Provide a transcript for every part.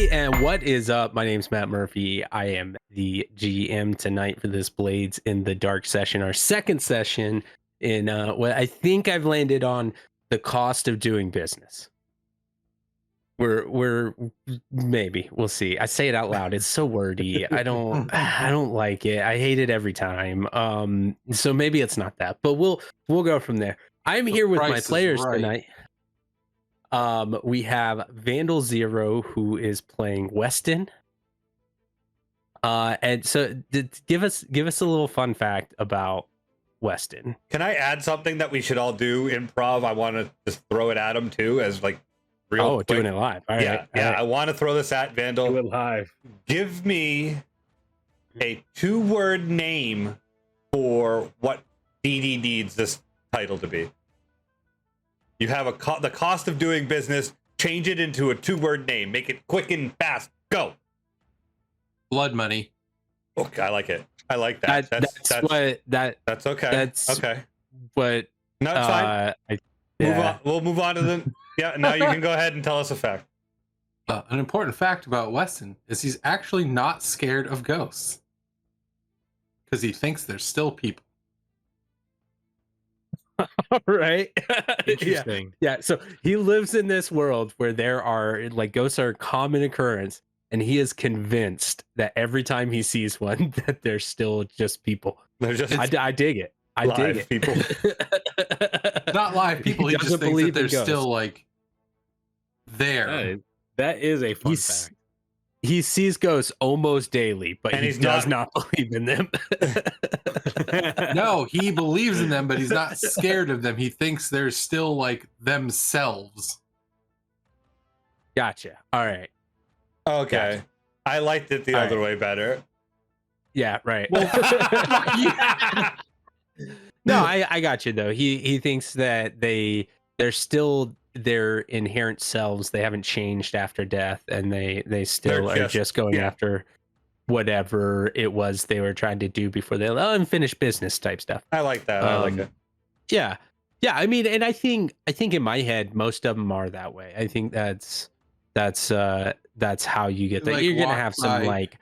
Hey, and what is up? My name's Matt Murphy. I am the GM tonight for this Blades in the Dark session, our second session in what I think I've landed on the cost of doing business. We're maybe we'll see. I say it out loud. It's so wordy. I don't like it. I hate it every time. So maybe it's not that, but we'll go from there. I'm here with my players tonight. We have Vandalxero, who is playing Weston. And so give us a little fun fact about Weston. Can I add something that we should all do improv? I want to just throw it at him too, as like real quick. Doing it live. All right. I want to throw this at Vandal. Do it live. Give me a 2-word name for what DD needs this title to be. You have the cost of doing business. Change it into a 2-word name. Make it quick and fast. Go. Blood money. Okay, I like it. I like that. That's okay. That's okay. But no, it's fine. Move on. We'll move on to the. Yeah. Now you can go ahead and tell us a fact. An important fact about Weston is he's actually not scared of ghosts because he thinks there's still people. Right. Interesting. Yeah. So he lives in this world where there are like ghosts are a common occurrence, and he is convinced that every time he sees one that they're still just people. They're just I dig it. I dig it. People. Not live people. He just thinks that they're still like there. That is a fun fact. He sees ghosts almost daily, but he does not believe in them. No, he believes in them, but he's not scared of them. He thinks they're still like themselves. Gotcha. All right. Okay. Gotcha. I liked it the other way better. Yeah, right. Well, no, I got you though. He thinks that they're still their inherent selves. They haven't changed after death, and they still are just going after whatever it was they were trying to do before they unfinished business type stuff. I like that. I like it. Yeah. I mean, and I think in my head most of them are that way. I think that's how you get that. Like, you're gonna have some like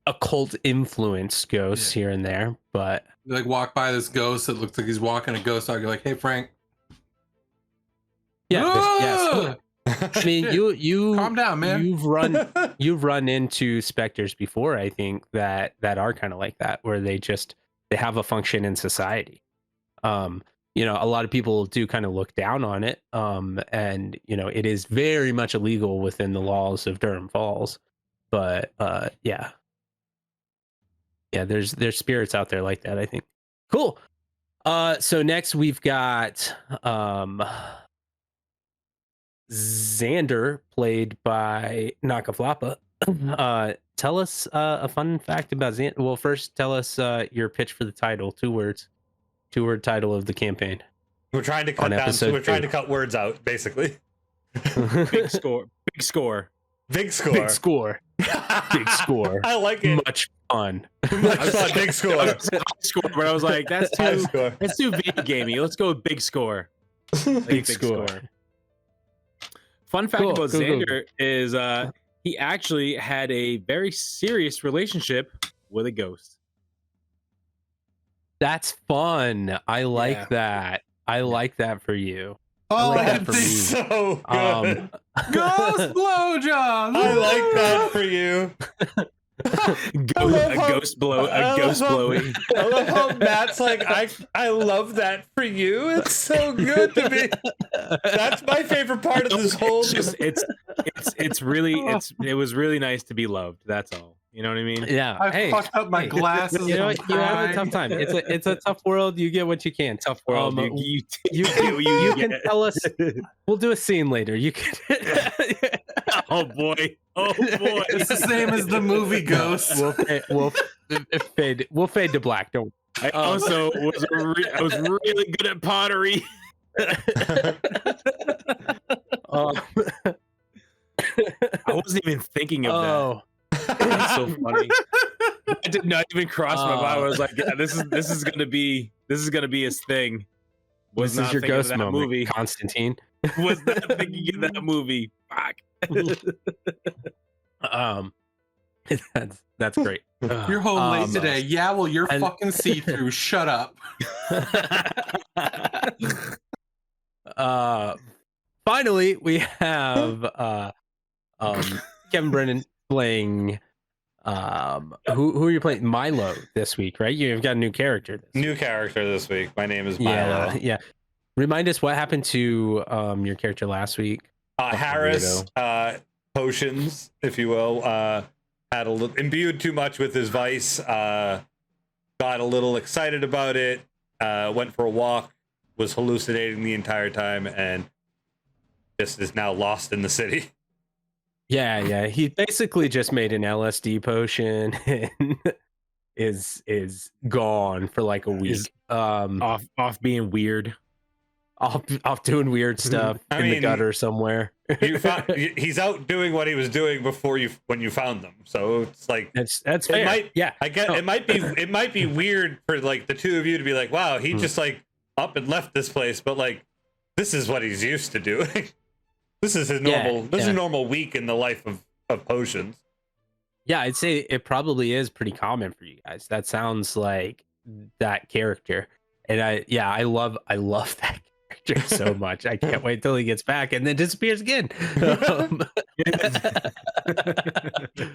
occult influence ghosts here and there, but you like walk by this ghost that looks like he's walking a ghost dog. You're like, hey Frank. Yes. I mean, you calm down, man. You've run into specters before, I think, that are kind of like that, where they have a function in society. A lot of people do kind of look down on it. And it is very much illegal within the laws of Durham Falls. But there's spirits out there like that, I think. Cool. So next we've got Xander, played by Knocka. Tell us a fun fact about Xander. Well, first tell us your pitch for the title. 2 words. 2-word title of the campaign. We're trying to cut down. So we're trying to cut words out, basically. Big score. Big score. Big score. Big score. Big score. I like it. Much fun. Much fun. Big score. High score, but I was like, that's too video gamey. Let's go with big score. Big score. Fun fact about Xander is he actually had a very serious relationship with a ghost. That's fun. I like that. I like that for you. Oh, like that's so good. Ghost blowjob. I like that for you. A ghost blowing. I love how Matt's like, I love that for you. It's so good to me. That's my favorite part of this whole. It was really nice to be loved. That's all. You know what I mean? Yeah. I fucked up my glasses. You know what? You have a tough time. It's a tough world. You get what you can. Tough world. You can tell us. We'll do a scene later. You can. Oh boy. It's the same as the movie Ghost. We'll fade to black. Don't. I also I was really good at pottery. I wasn't even thinking of that. That's so funny. I did not even cross my mind. I was like, yeah, this is gonna be his thing. This is your ghost moment, movie. Constantine. Was not thinking of that movie. Fuck. That's great. You're home late today. Yeah, well, you're fucking see-through. Shut up. Finally, we have Kevin Brennan playing who are you playing? Milo this week, right? You've got a new character this week. My name is Milo. Yeah. Remind us what happened to your character last week. Harris, potions, if you will, had imbued too much with his vice, got a little excited about it, went for a walk, was hallucinating the entire time, and just is now lost in the city. Yeah. He basically just made an LSD potion and is gone for like a week. Off being weird. Off doing weird stuff the gutter somewhere. He's out doing what he was doing when you found them. So it's like that's fair. I get it might be weird for like the two of you to be like, wow, he just like up and left this place, but like this is what he's used to doing. This is his normal. This is a normal week in the life of potions. Yeah, I'd say it probably is pretty common for you guys. That sounds like that character, and I love that character so much. I can't wait till he gets back and then disappears again.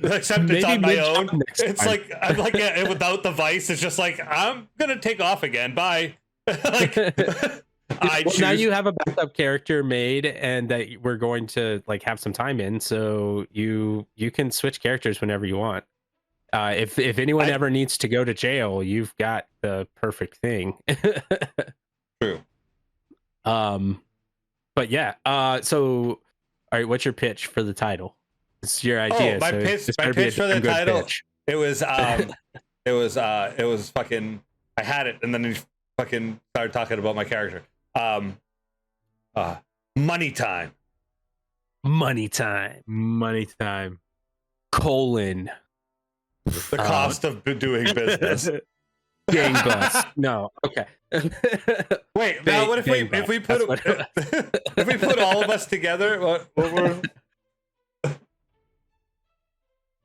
Except it's on my own. It's like I'm like without the vice. It's just like I'm gonna take off again. Bye. Now you have a backup character made, and that we're going to like have some time in, so you can switch characters whenever you want. If anyone ever needs to go to jail, you've got the perfect thing. True. But yeah. So, all right, what's your pitch for the title? It's your idea. Oh, my pitch for the title. Pitch. It was fucking. I had it, and then he fucking started talking about my character. Money time. Colon. The cost of doing business. Gang bust. No. Okay. Wait. Now, what if we put all of us together? What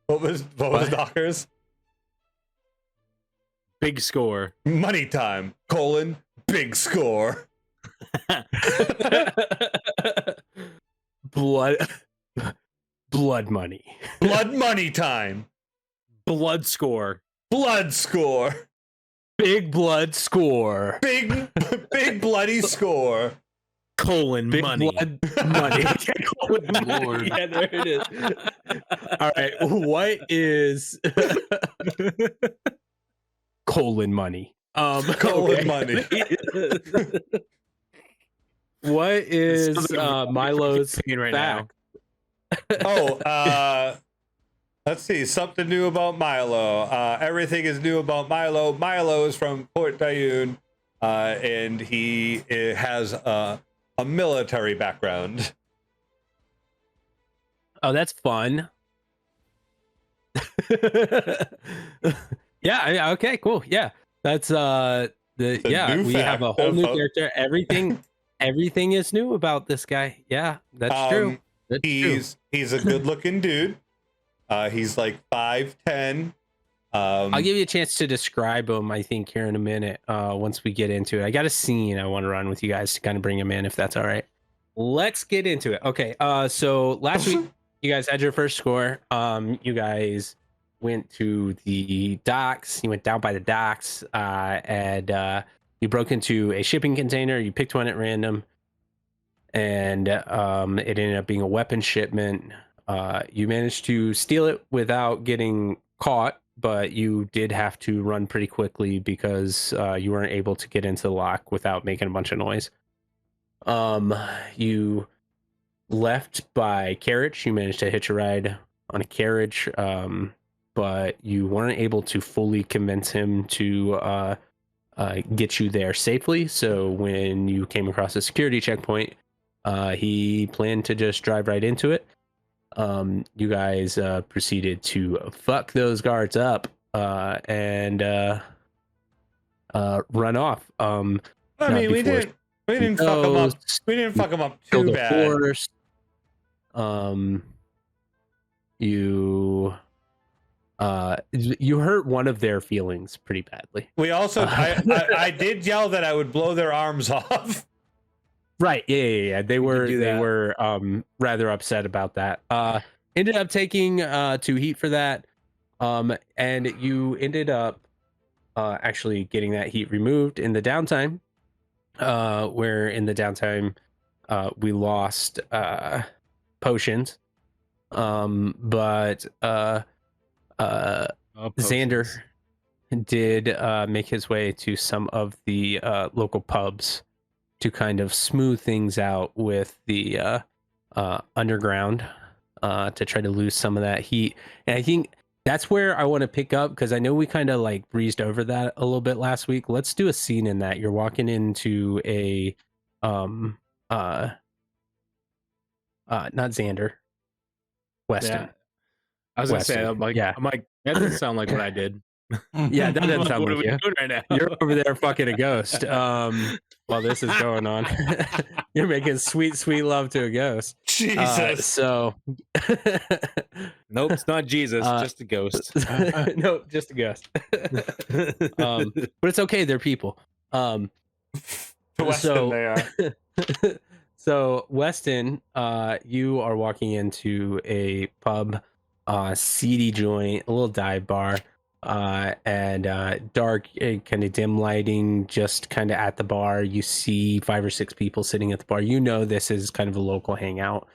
was Knocker's? Big score. Money time. Colon. Big score. Blood money. Blood money time. Blood score. Blood score. Big blood score. Big bloody score. Colon big money. Blood money. Colon Lord. Yeah, there it is. All right. What is colon money? Colon money. What is Milo's right back? Now? Let's see. Something new about Milo. Everything is new about Milo. Milo is from Port Dayun, and he has a military background. Oh, that's fun. Yeah. Okay. Cool. Yeah. That's we have a whole new character. Everything is new about this guy. Yeah, that's true. He's a good-looking dude. He's like 5'10". I'll give you a chance to describe him, I think, here in a minute. Once we get into it, I got a scene I want to run with you guys to kind of bring him in, if that's all right. Let's get into it. Okay. So last week you guys had your first score. You guys went to the docks. You went down by the docks, and you broke into a shipping container. You picked one at random, and it ended up being a weapon shipment. You managed to steal it without getting caught, but you did have to run pretty quickly because you weren't able to get into the lock without making a bunch of noise. You left by carriage. You managed to hitch a ride on a carriage, but you weren't able to fully convince him to get you there safely. So when you came across a security checkpoint, he planned to just drive right into it. You guys proceeded to fuck those guards up and run off. I mean, we didn't fuck them up. We didn't fuck them up too bad. you hurt one of their feelings pretty badly. We also, I did yell that I would blow their arms off. Right. Yeah. They were rather upset about that. Ended up taking 2 heat for that. And you ended up actually getting that heat removed in the downtime. Where in the downtime we lost potions. But Xander did make his way to some of the local pubs to kind of smooth things out with the underground to try to lose some of that heat. And I think that's where I want to pick up, because I know we kind of like breezed over that a little bit last week. Let's do a scene in that. You're walking into a not Xander, Weston. Yeah. I was gonna say, I'm like, that doesn't sound like what I did. Yeah, that doesn't sound like you. Doing right now? You're over there fucking a ghost while this is going on. You're making sweet, sweet love to a ghost. Jesus. Nope, it's not Jesus, just a ghost. Nope, just a ghost. But it's okay, they're people. To Weston, they are. So Weston, you are walking into a pub, seedy joint, a little dive bar, and dark, kind of dim lighting just kind of at the bar. You see 5 or 6 people sitting at the bar. You know this is kind of a local hangout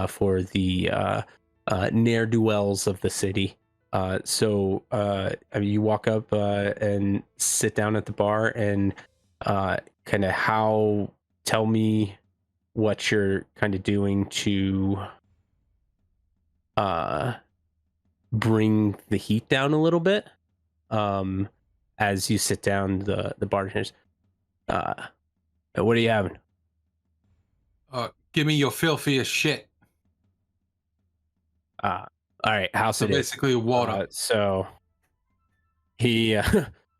for the ne'er-do-wells of the city. So you walk up and sit down at the bar, and kind of tell me what you're kind of doing to bring the heat down a little bit. As you sit down, the bartenders, what are you having? Give me your filthiest shit. All right, So basically water. So he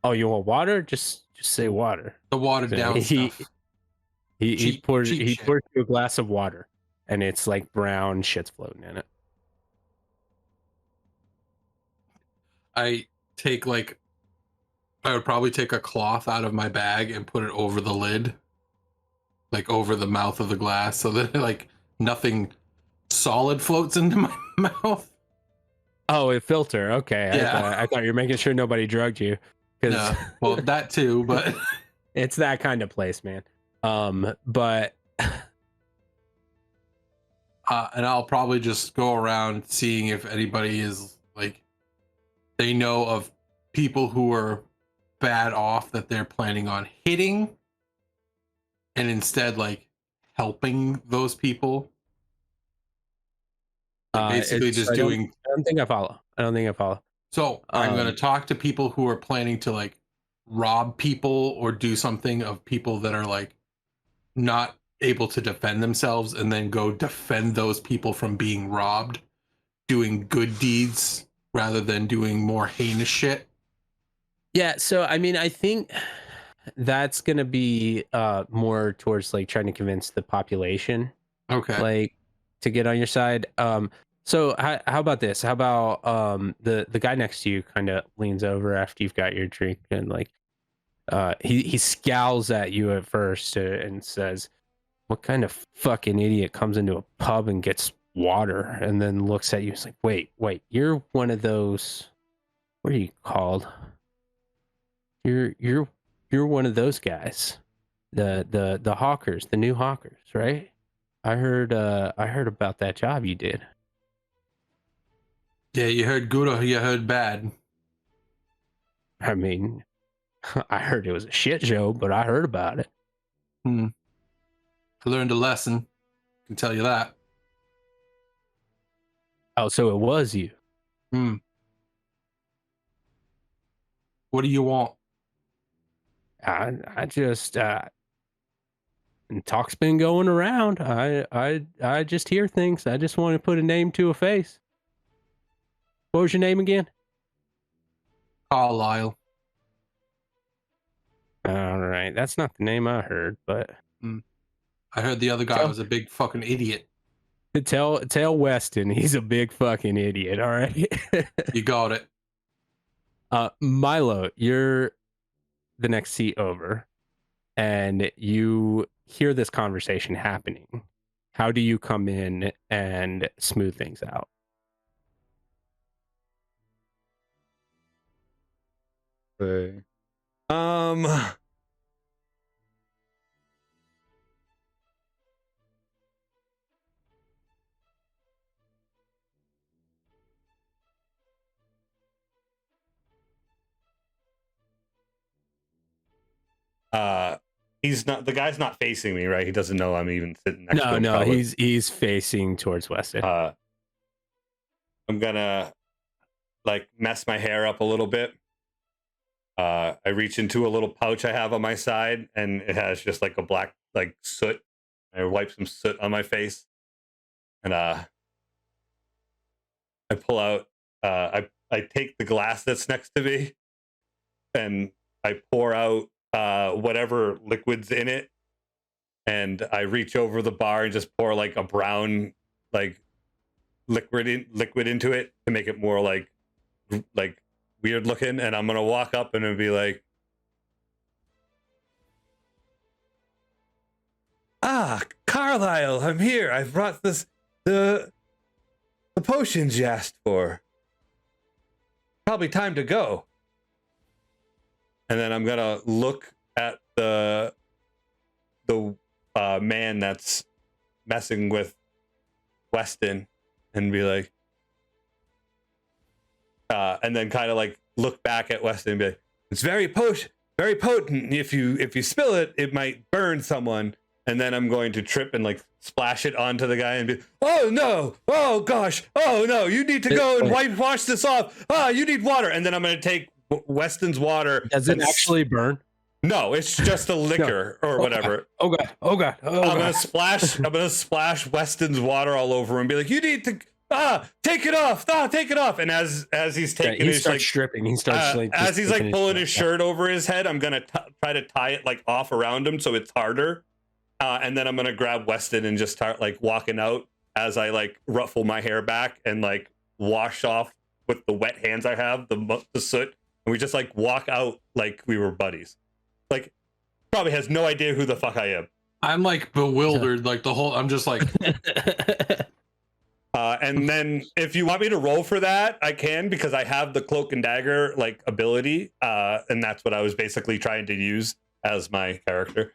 oh, you want water? Just say water. The watered down stuff. He pours you a glass of water, and it's like brown shit's floating in it. I would probably take a cloth out of my bag and put it over the lid, like over the mouth of the glass, so that like nothing solid floats into my mouth. Oh, a filter. Okay. Yeah. I thought you were making sure nobody drugged you. No. Well, that too, but it's that kind of place, man. But and I'll probably just go around seeing if anybody is like, they know of people who are bad off that they're planning on hitting, and instead like helping those people. Basically just doing. I don't think I follow. So I'm going to talk to people who are planning to like rob people or do something of people that are like not able to defend themselves, and then go defend those people from being robbed, doing good deeds rather than doing more heinous shit. Yeah, so I mean, I think that's gonna be more towards like trying to convince the population, like, to get on your side. So how about this? How about the guy next to you kind of leans over after you've got your drink, and like he scowls at you at first and says, "What kind of fucking idiot comes into a pub and gets water?" And then looks at you. It's like, wait, you're one of those. What are you called? You're one of those guys, the hawkers, the new hawkers, right? I heard about that job you did. Yeah, you heard good or you heard bad? I mean, I heard it was a shit show, but I heard about it. I learned a lesson. I can tell you that. Oh, so it was you. What do you want? I just and talk's been going around. I just hear things. I just want to put a name to a face. What was your name again? Carlisle. All right, that's not the name I heard, but I heard the other guy was a big fucking idiot. Tell Weston he's a big fucking idiot. All right. You got it. Milo, you're the next seat over, and you hear this conversation happening. How do you come in and smooth things out? Okay. He's not, the guy's not facing me, right? He doesn't know I'm even sitting next to him. No, probably. he's facing towards Weston. I'm gonna like mess my hair up a little bit. I reach into a little pouch I have on my side, and it has just like a black like soot. I wipe some soot on my face, and I pull out. I take the glass that's next to me, and I pour out whatever liquid's in it, and I reach over the bar and just pour like a brown like liquid into it to make it more like weird looking. And I'm gonna walk up and be like, Carlisle, I'm here. I've brought the potions you asked for. Probably time to go. And then I'm gonna look at the man that's messing with Weston and be like, and then kind of like look back at Weston and be like, it's very potent. If you spill it, it might burn someone. And then I'm going to trip and like splash it onto the guy and be, oh no, oh gosh, oh no, you need to go and wash this off. You need water. And then I'm going to take Weston's water. Does it actually burn? No, it's just a liquor or whatever. Oh god. I'm gonna splash Weston's water all over him and be like, you need to take it off. Take it off. And as he's taking he starts stripping. He starts like as he's like pulling his shirt over his head, I'm gonna try to tie it like off around him so it's harder. And then I'm gonna grab Weston and just start like walking out as I like ruffle my hair back and like wash off with the wet hands I have the soot, and we just like walk out like we were buddies. Like, probably has no idea who the fuck I am. I'm like bewildered, like the whole. I'm just like. And then if you want me to roll for that, I can, because I have the cloak and dagger like ability, and that's what I was basically trying to use as my character.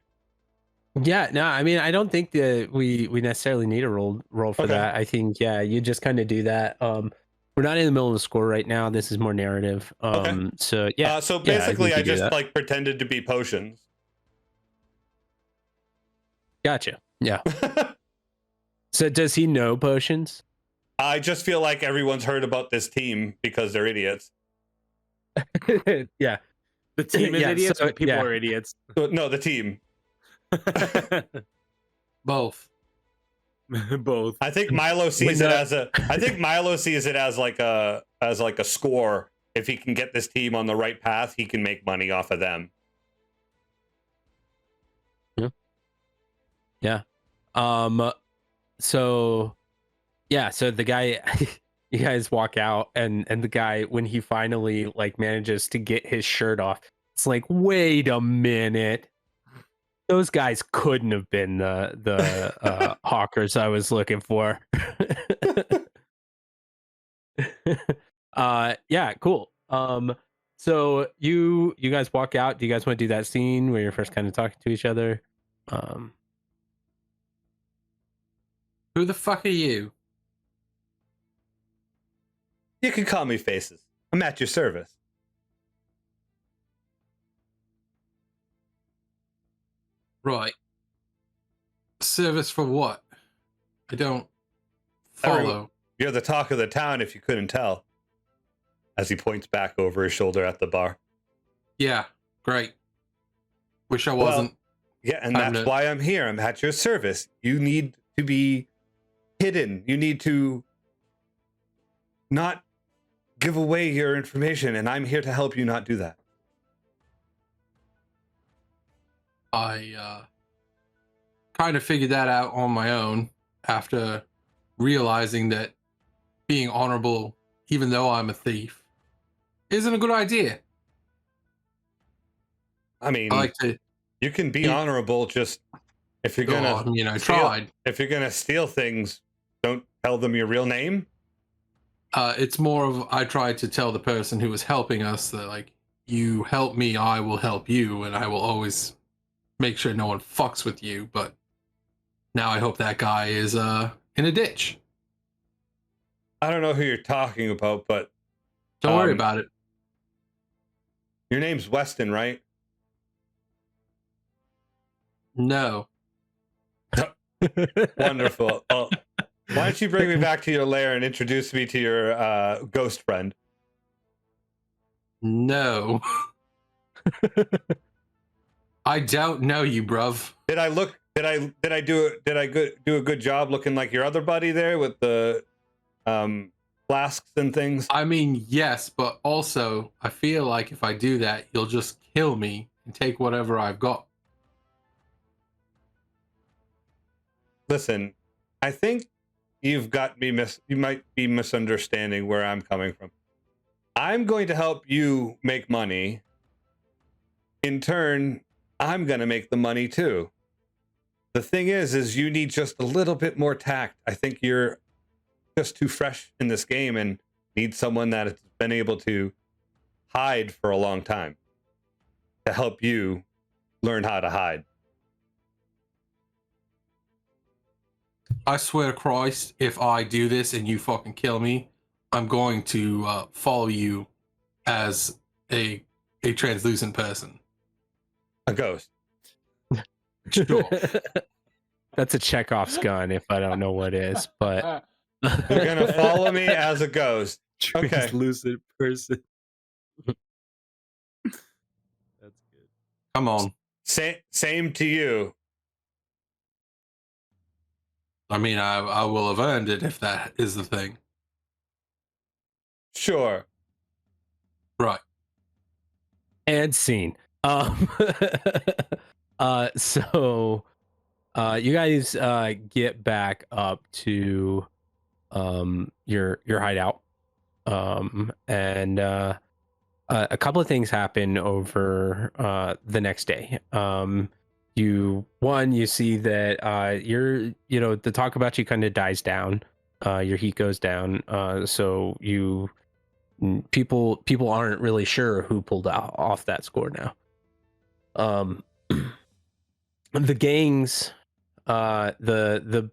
Yeah, no, I mean, I don't think that we necessarily need a roll for that. I think you just kind of do that. We're not in the middle of the score right now. This is more narrative. So yeah. So basically, I just like pretended to be potions. Gotcha. Yeah. So does he know potions? I just feel like everyone's heard about this team because they're idiots. Yeah. The team is idiots, or people are idiots? No, the team. Both. Both. I think Milo sees it as a. I think Milo sees it as like a score. If he can get this team on the right path, he can make money off of them. Yeah. So the guy, you guys walk out, and the guy, when he finally like manages to get his shirt off, it's like, wait a minute. Those guys couldn't have been the hawkers I was looking for. Yeah, cool. So you guys walk out. Do you guys want to do that scene where you're first kind of talking to each other? Who the fuck are you? You can call me Faces. I'm at your service. Right. Service for what? I don't follow. You're the talk of the town, if you couldn't tell. As he points back over his shoulder at the bar. Yeah, great. Wish I wasn't. Well, yeah, and that's why I'm here. I'm at your service. You need to be hidden. You need to not give away your information, and I'm here to help you not do that. I kind of figured that out on my own after realizing that being honorable, even though I'm a thief, isn't a good idea. I mean, I like to. You can be honorable, just if you're gonna. I tried. If you're gonna steal things, don't tell them your real name. It's more of I tried to tell the person who was helping us that, like, you help me, I will help you, and I will always make sure no one fucks with you. But now I hope that guy is in a ditch. I don't know who you're talking about, but don't worry about it. Your name's Weston, right? No. Wonderful. Well, why don't you bring me back to your lair and introduce me to your ghost friend? No. I don't know you, bruv. Did I do a good job looking like your other buddy there with the flasks and things? I mean, yes, but also I feel like if I do that, you'll just kill me and take whatever I've got. Listen, I think you might be misunderstanding where I'm coming from. I'm going to help you make money. In turn, I'm going to make the money too. The thing is you need just a little bit more tact. I think you're just too fresh in this game and need someone that has been able to hide for a long time to help you learn how to hide. I swear to Christ, if I do this and you fucking kill me, I'm going to follow you as a translucent person. A ghost. Sure. That's a Chekhov's gun if I don't know what is, but you're gonna follow me as a ghost. Okay. Translucent person. That's good. Come on. Same to you. I mean, I will have earned it if that is the thing. Sure. Right. And scene. So you guys get back up to your hideout. And a couple of things happen over the next day. You see that the talk about you kind of dies down. Your heat goes down. So people aren't really sure who pulled off that score now. The gangs, the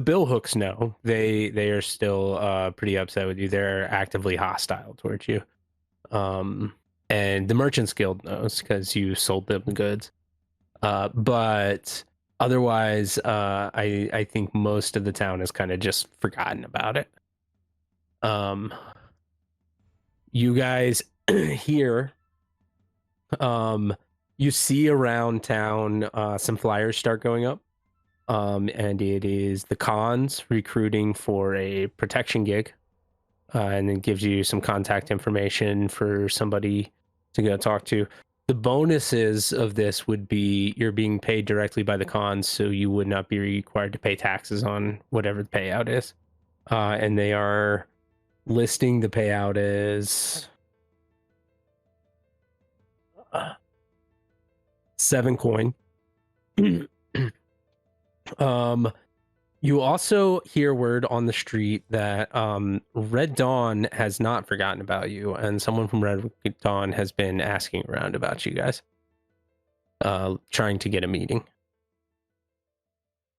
bill hooks know. They are still pretty upset with you. They're actively hostile towards you. And the Merchants Guild knows because you sold them the goods. But otherwise, I think most of the town has kind of just forgotten about it. You guys here, you see around town some flyers start going up. And it is the cons recruiting for a protection gig. And it gives you some contact information for somebody to go talk to. The bonuses of this would be you're being paid directly by the cons, so you would not be required to pay taxes on whatever the payout is. And they are listing the payout as 7 coin. You also hear word on the street that Red Dawn has not forgotten about you, and someone from Red Dawn has been asking around about you guys, trying to get a meeting.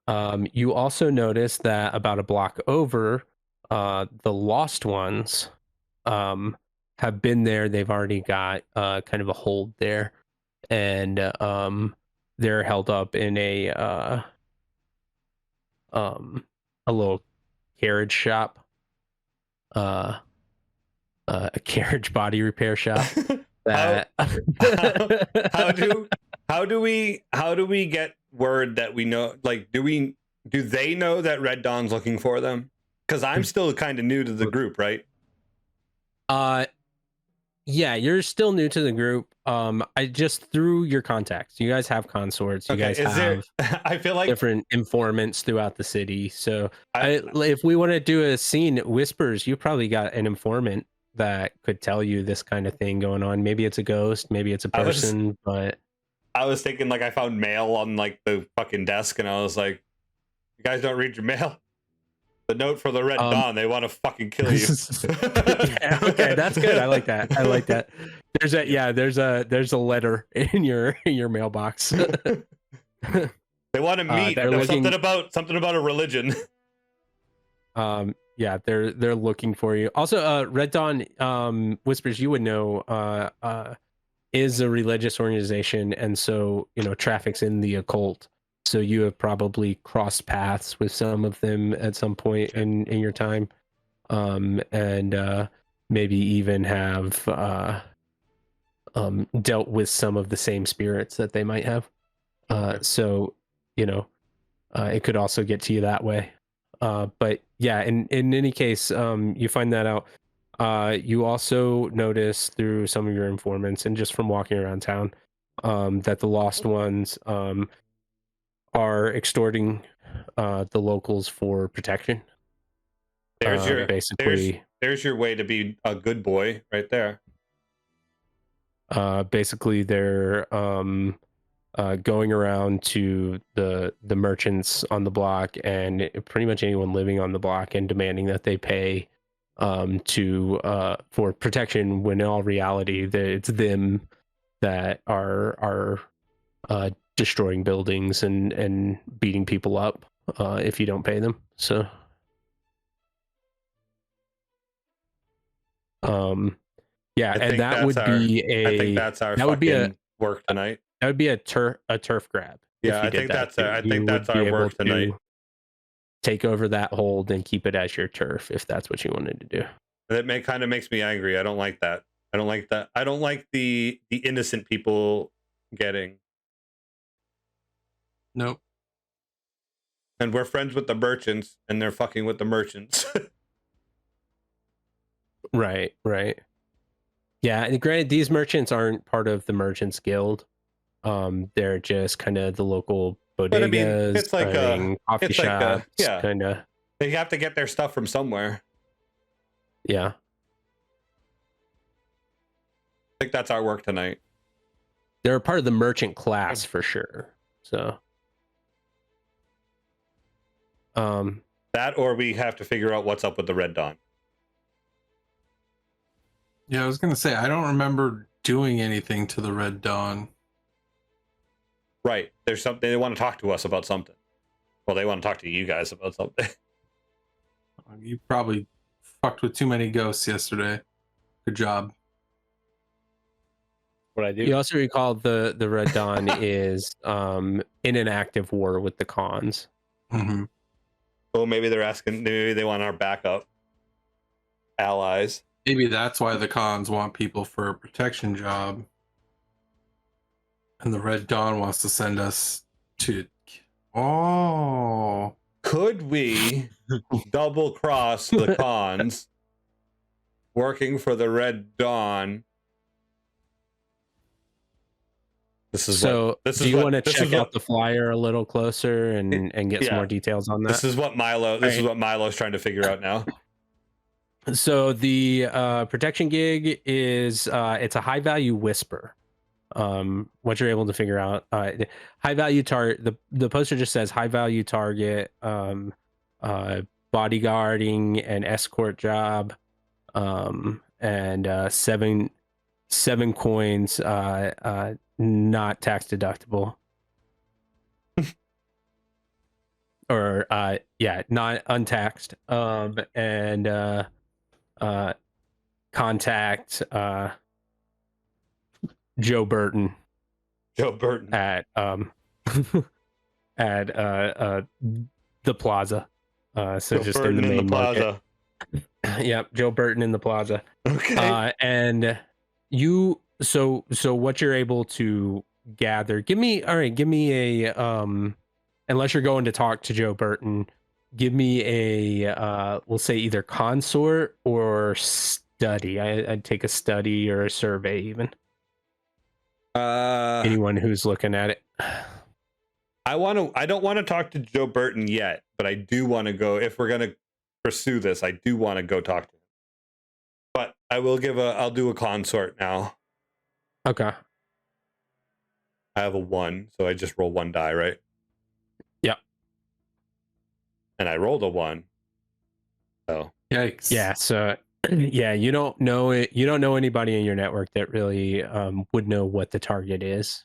You also notice that about a block over, the Lost Ones have been there. They've already got kind of a hold there, and they're held up in a little carriage shop, a carriage body repair shop. That how do we get word that we know? Like, do they know that Red Dawn's looking for them? Because I'm still kind of new to the group, right? Yeah, you're still new to the group. I just through your contacts. You guys have consorts. You guys have I feel like different informants throughout the city. So I- if we want to do a scene, Whispers, you probably got an informant that could tell you this kind of thing going on. Maybe it's a ghost, maybe it's a person, but I was thinking like I found mail on like the fucking desk, and I was like, "You guys don't read your mail." The note for the Red Dawn, they want to fucking kill you. Yeah, okay, that's good. I like that. I like that. There's a letter in your mailbox. They want to meet. There's something about a religion. Yeah, they're looking for you. Also, Red Dawn, Whispers, you would know, is a religious organization, and so traffic's in the occult. So you have probably crossed paths with some of them at some point in your time, and maybe even have dealt with some of the same spirits that they might have. So it could also get to you that way. But yeah, in any case, you find that out. You also notice through some of your informants and just from walking around town that the Lost Ones are extorting the locals for protection. There's your basically. There's your way to be a good boy right there. Basically, they're going around to the merchants on the block and pretty much anyone living on the block and demanding that they pay for protection, when in all reality it's them that are destroying buildings and beating people up if you don't pay them. So yeah, and that would be I think that's our work tonight. That would be a turf grab. Yeah, I think that's our work tonight. Take over that hold and keep it as your turf if that's what you wanted to do. That kind of makes me angry. I don't like that. I don't like that. I don't like the innocent people getting. Nope. And we're friends with the merchants, and they're fucking with the merchants. Right. Yeah, and granted, these merchants aren't part of the Merchants Guild. They're just kind of the local bodegas, but I mean, it's like coffee shops, kind of. They have to get their stuff from somewhere. Yeah. I think that's our work tonight. They're a part of the merchant class for sure. So that, or we have to figure out what's up with the Red Dawn. Yeah, I was gonna say I don't remember doing anything to the Red Dawn. Right. There's something they want to talk to us about something. Well, they want to talk to you guys about something. You probably fucked with too many ghosts yesterday. Good job. What I do? You also recall the Red Dawn is in an active war with the Khans. Mm-hmm. Oh, maybe they're asking. Maybe they want our backup allies. Maybe that's why the Khans want people for a protection job. And the Red Dawn wants to send us to... Oh. Could we double cross the Khans working for the Red Dawn? Do you want to check out the flyer a little closer and get some more details on that? This is what Milo's trying to figure out now. So the protection gig is it's a high value whisper. What you're able to figure out, high value target. The poster just says high value target, bodyguarding and escort job, and seven coins, not tax deductible. Or not untaxed. And contact Joe Burton at at the plaza. So Joe just Burton in the main plaza. Yep, Joe Burton in the plaza. Okay. And you so what you're able to gather, give me a unless you're going to talk to Joe Burton, give me a we'll say either consort or study. I'd take a study or a survey even. Uh, Anyone who's looking at it. I don't want to talk to Joe Burton yet, but I do want to go. If we're gonna pursue this, I do want to go talk to him. But I'll do a consort now. Okay. I have a 1, so I just roll 1 die, right? Yeah. And I rolled a 1. So Yikes. Yeah. So yeah, you don't know it. You don't know anybody in your network that really would know what the target is.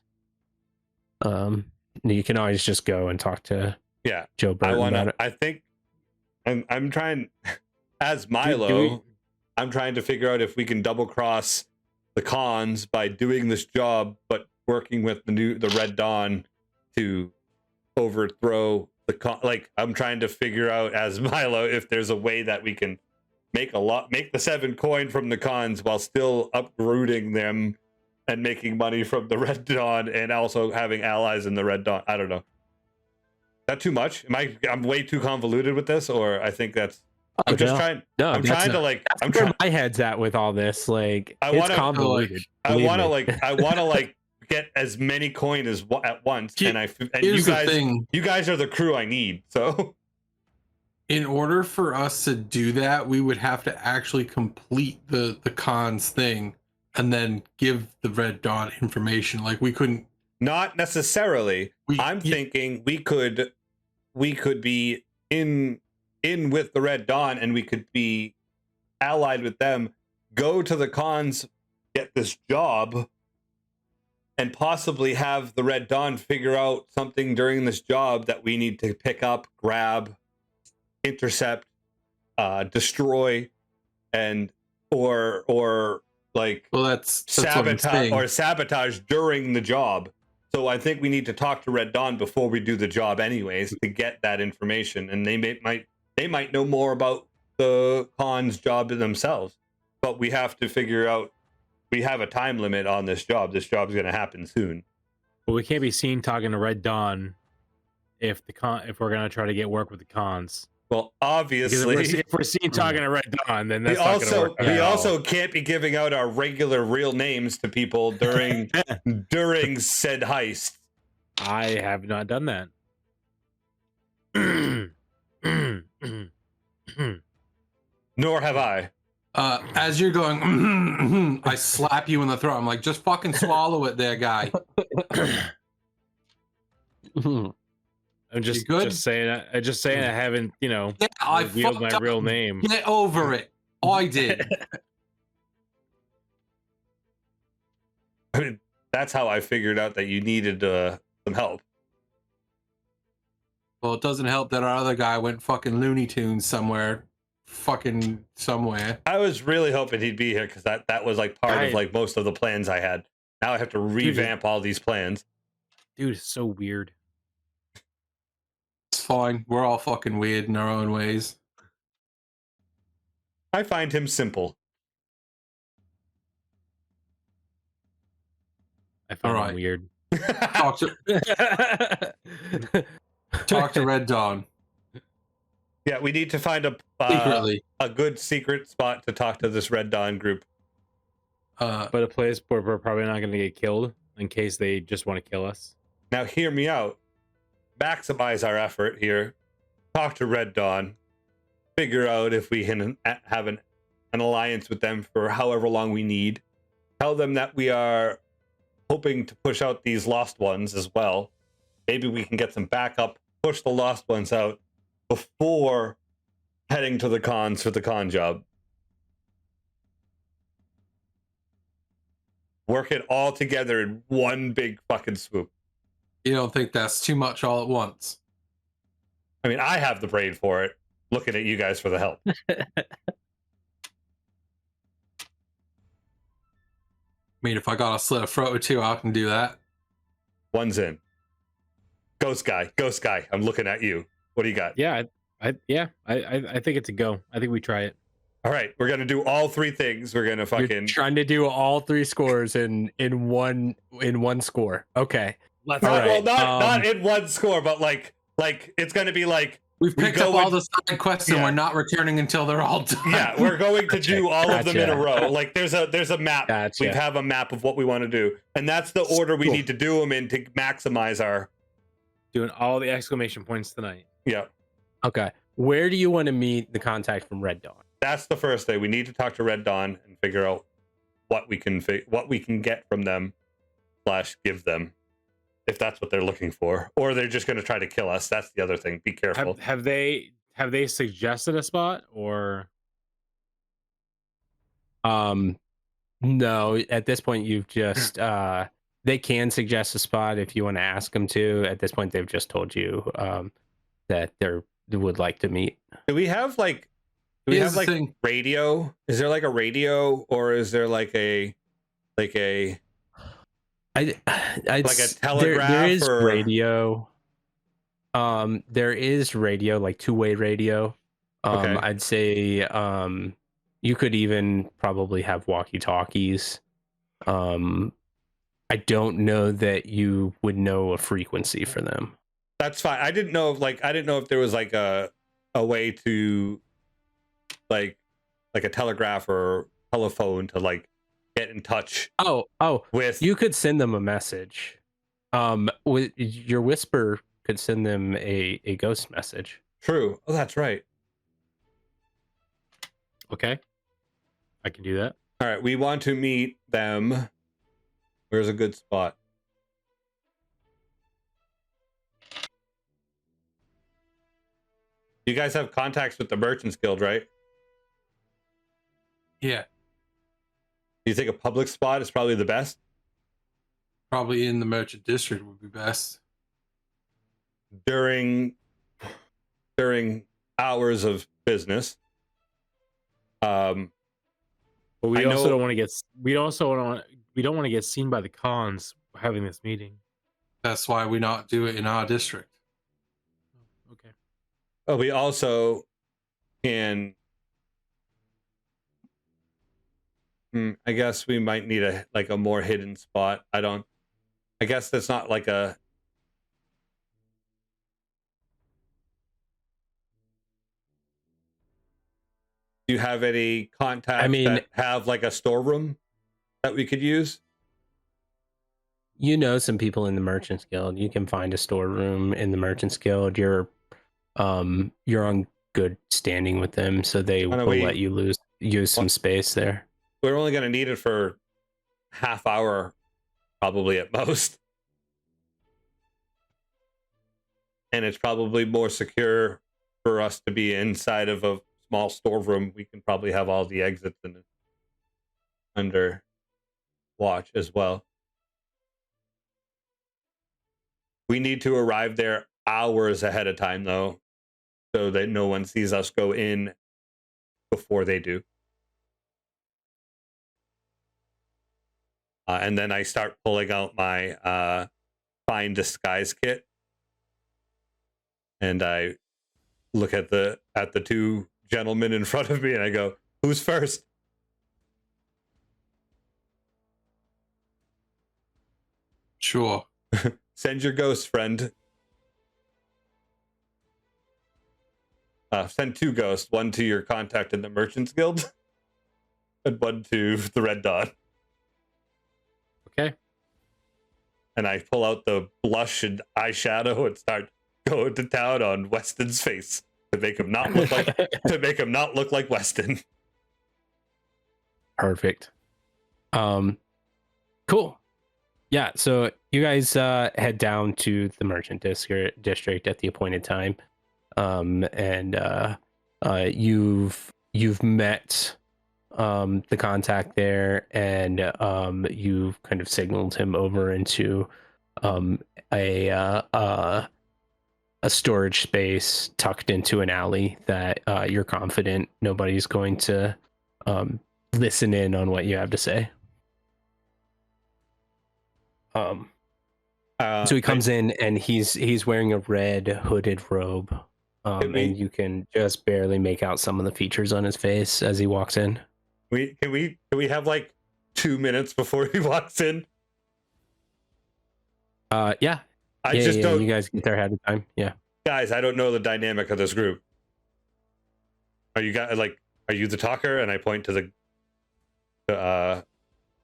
You can always just go and talk to Joe Burton about it. I think I'm trying as Milo. I'm trying to figure out if we can double cross the cons by doing this job, but working with the Red Dawn to overthrow the con. Like, I'm trying to figure out as Milo if there's a way that we can make the 7 coin from the cons while still uprooting them and making money from the Red Dawn and also having allies in the Red Dawn. I don't know. Is that too much? I'm way too convoluted with this, or I think that's. I'm just trying. No, I'm trying to like. I'm trying. My head's at with all this. Like, it's convoluted. I want to get as many coin as at once, and you guys are the crew I need. So, in order for us to do that, we would have to actually complete the cons thing, and then give the Red Dawn information. Like, we couldn't. Not necessarily. I'm thinking we could be in with the Red Dawn, and we could be allied with them, go to the cons, get this job, and possibly have the Red Dawn figure out something during this job that we need to pick up, grab, intercept, destroy, and or like that's sabotage during the job. So I think we need to talk to Red Dawn before we do the job anyways to get that information, and they might know more about the cons job themselves, but we have to figure out. We have a time limit on this job. This job's going to happen soon. But we can't be seen talking to Red Dawn if we're going to try to get work with the cons. Well, obviously, if we're seen talking to Red Dawn, then that's we also can't be giving out our regular real names to people during said heist. I have not done that. Nor have I. As you're going, I slap you in the throat. I'm like, just fucking swallow it there, guy. I'm just saying I haven't, revealed my real name. Get over it. I did. I mean, that's how I figured out that you needed some help. Well, it doesn't help that our other guy went fucking Looney Tunes somewhere. I was really hoping he'd be here because that was like part of like most of the plans I had. Now I have to revamp all these plans. Dude, it's so weird. It's fine. We're all fucking weird in our own ways. I find him simple. I find him weird. Talk to Red Dawn. Yeah, we need to find a good secret spot to talk to this Red Dawn group. But a place where we're probably not going to get killed in case they just want to kill us. Now, hear me out. Maximize our effort here. Talk to Red Dawn. Figure out if we can have an alliance with them for however long we need. Tell them that we are hoping to push out these lost ones as well. Maybe we can get some backup, push the lost ones out before heading to the cons for the con job. Work it all together in one big fucking swoop. You don't think that's too much all at once? I mean, I have the brain for it. Looking at you guys for the help. I mean, if I got a slit of throat or two, I can do that. One's in. Ghost guy. I'm looking at you. What do you got? Yeah, I think it's a go. I think we try it. All right, we're gonna do all 3 things. We're gonna fucking. You're trying to do all 3 scores in one score. Okay. Not in one score, but like it's gonna be like We've picked up all the side quests and we're not returning until they're all done. Yeah, we're going to do all of them in a row. Like there's a map. We have a map of what we want to do, and that's the order we need to do them in to maximize our doing all the exclamation points tonight. Yeah. Okay. Where do you want to meet the contact from Red Dawn? That's the first day. We need to talk to Red Dawn and figure out what we can get from them / give them, if that's what they're looking for, or they're just going to try to kill us. That's the other thing. Be careful. Have they suggested a spot or? No. At this point, you've just they can suggest a spot if you want to ask them to. At this point, they've just told you that they would like to meet. Do we have like radio? Is there like a radio, or is there like a telegraph? There is radio. There is radio, like two-way radio. Okay. I'd say you could even probably have walkie-talkies. I don't know that you would know a frequency for them. That's fine. I didn't know if there was like a way to like a telegraph or telephone to like get in touch. With you could send them a message. With your whisper could send them a ghost message. True. Oh, that's right. Okay. I can do that. All right, we want to meet them. Where's a good spot? You guys have contacts with the Merchants Guild, right? Yeah. Do you think a public spot is probably the best? Probably in the Merchant District would be best. During hours of business. But we also don't want to get seen by the cons having this meeting. That's why we not do it in our district. Okay. Oh, we also can. I guess we might need a more hidden spot. I guess that's not like a. Do you have any contacts that have like a storeroom that we could use? You know some people in the Merchants Guild. You can find a storeroom in the Merchants Guild. You're on good standing with them, so they will let you use some space there. We're only going to need it for half hour, probably at most. And it's probably more secure for us to be inside of a small storeroom. We can probably have all the exits under watch as well. We need to arrive there hours ahead of time, though, so that no one sees us go in before they do. And then I start pulling out my fine disguise kit, and I look at the two gentlemen in front of me, and I go, "Who's first?" Sure. Send your ghost, friend. Send 2 ghosts, one to your contact in the Merchants Guild, and one to the Red Dawn. Okay. And I pull out the blush and eyeshadow and start going to town on Weston's face to make him not look like Weston. Perfect. Cool. Yeah, so you guys head down to the Merchant District at the appointed time, and you've met the contact there, and you've kind of signaled him over into a storage space tucked into an alley that you're confident nobody's going to listen in on what you have to say. So he comes in and he's wearing a red hooded robe, and you can just barely make out some of the features on his face as he walks in. Can we have like 2 minutes before he walks in? Yeah. You guys get there ahead of time. Yeah. guys, I don't know the dynamic of this group. Are you guys like? Are you the talker? And I point to the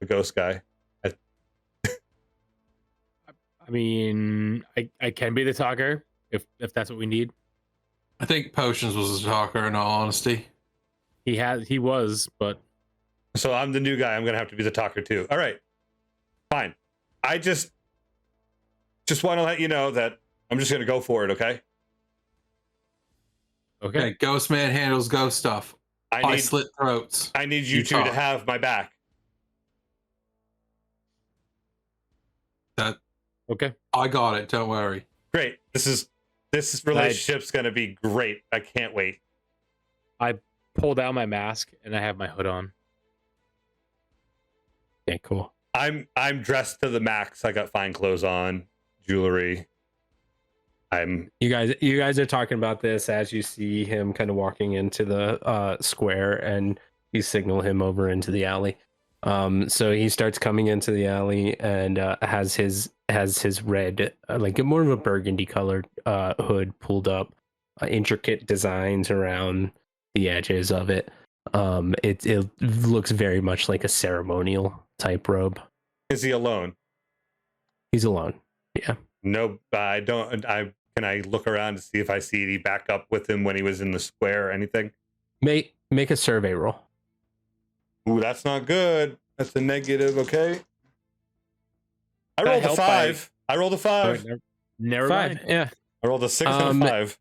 ghost guy. I mean, I can be the talker if that's what we need. I think Potions was the talker, in all honesty. He was, but So I'm the new guy. I'm gonna have to be the talker too. All right, fine. I just want to let you know that I'm just gonna go for it. Okay. okay. Ghost Man handles ghost stuff. I slit throats. I need you two to have my back. That Okay. I got it. Don't worry. Great. This relationship's gonna be great. I can't wait. I pull down my mask and I have my hood on. Yeah, cool. I'm dressed to the max. I got fine clothes on, jewelry. You guys are talking about this as you see him kind of walking into the square, and you signal him over into the alley. So he starts coming into the alley and has his red, like more of a burgundy colored hood pulled up, intricate designs around the edges of it. It looks very much like a ceremonial type robe. Is he alone? He's alone. Yeah. No, I don't. Can I look around to see if I see any backup with him when he was in the square or anything? Make a survey roll. Ooh, that's not good. That's a negative. Okay. I rolled a 5. I rolled a 5. Never 5. mind. Yeah. I rolled a 6 and a 5.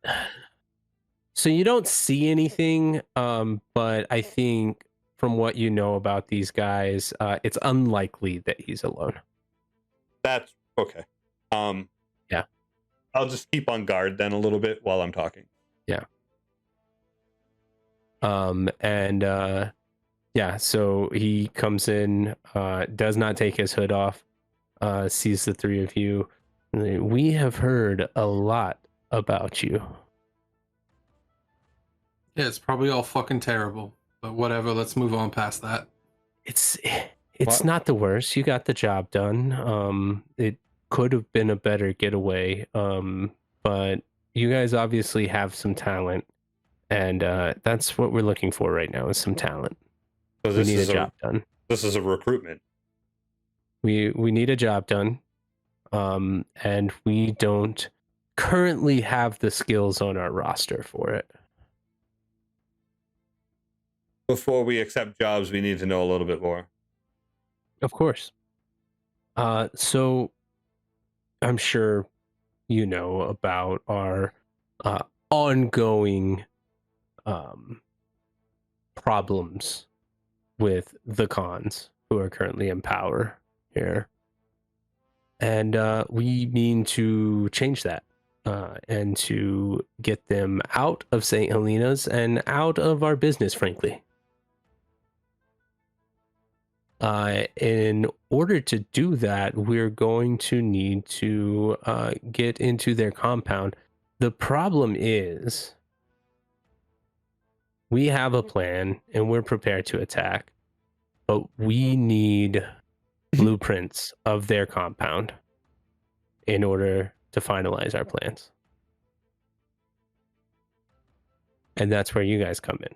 So you don't see anything, but I think from what you know about these guys, it's unlikely that he's alone. That's okay. Yeah. I'll just keep on guard then a little bit while I'm talking. Yeah. So he comes in, does not take his hood off, sees the three of you. We have heard a lot about you. Yeah, it's probably all fucking terrible, but whatever. Let's move on past that. It's What? not the worst. You got the job done. It could have been a better getaway, but you guys obviously have some talent, and that's what we're looking for right now is some talent. So We this need is a job done. This is a recruitment. We need a job done, and we don't currently have the skills on our roster for it. Before we accept jobs, we need to know a little bit more. Of course. So I'm sure you know about our ongoing problems with the cons who are currently in power here. And we mean to change that and to get them out of St. Helena's and out of our business, frankly. In order to do that, we're going to need to get into their compound. The problem is we have a plan and we're prepared to attack, but we need blueprints of their compound in order to finalize our plans. And that's where you guys come in.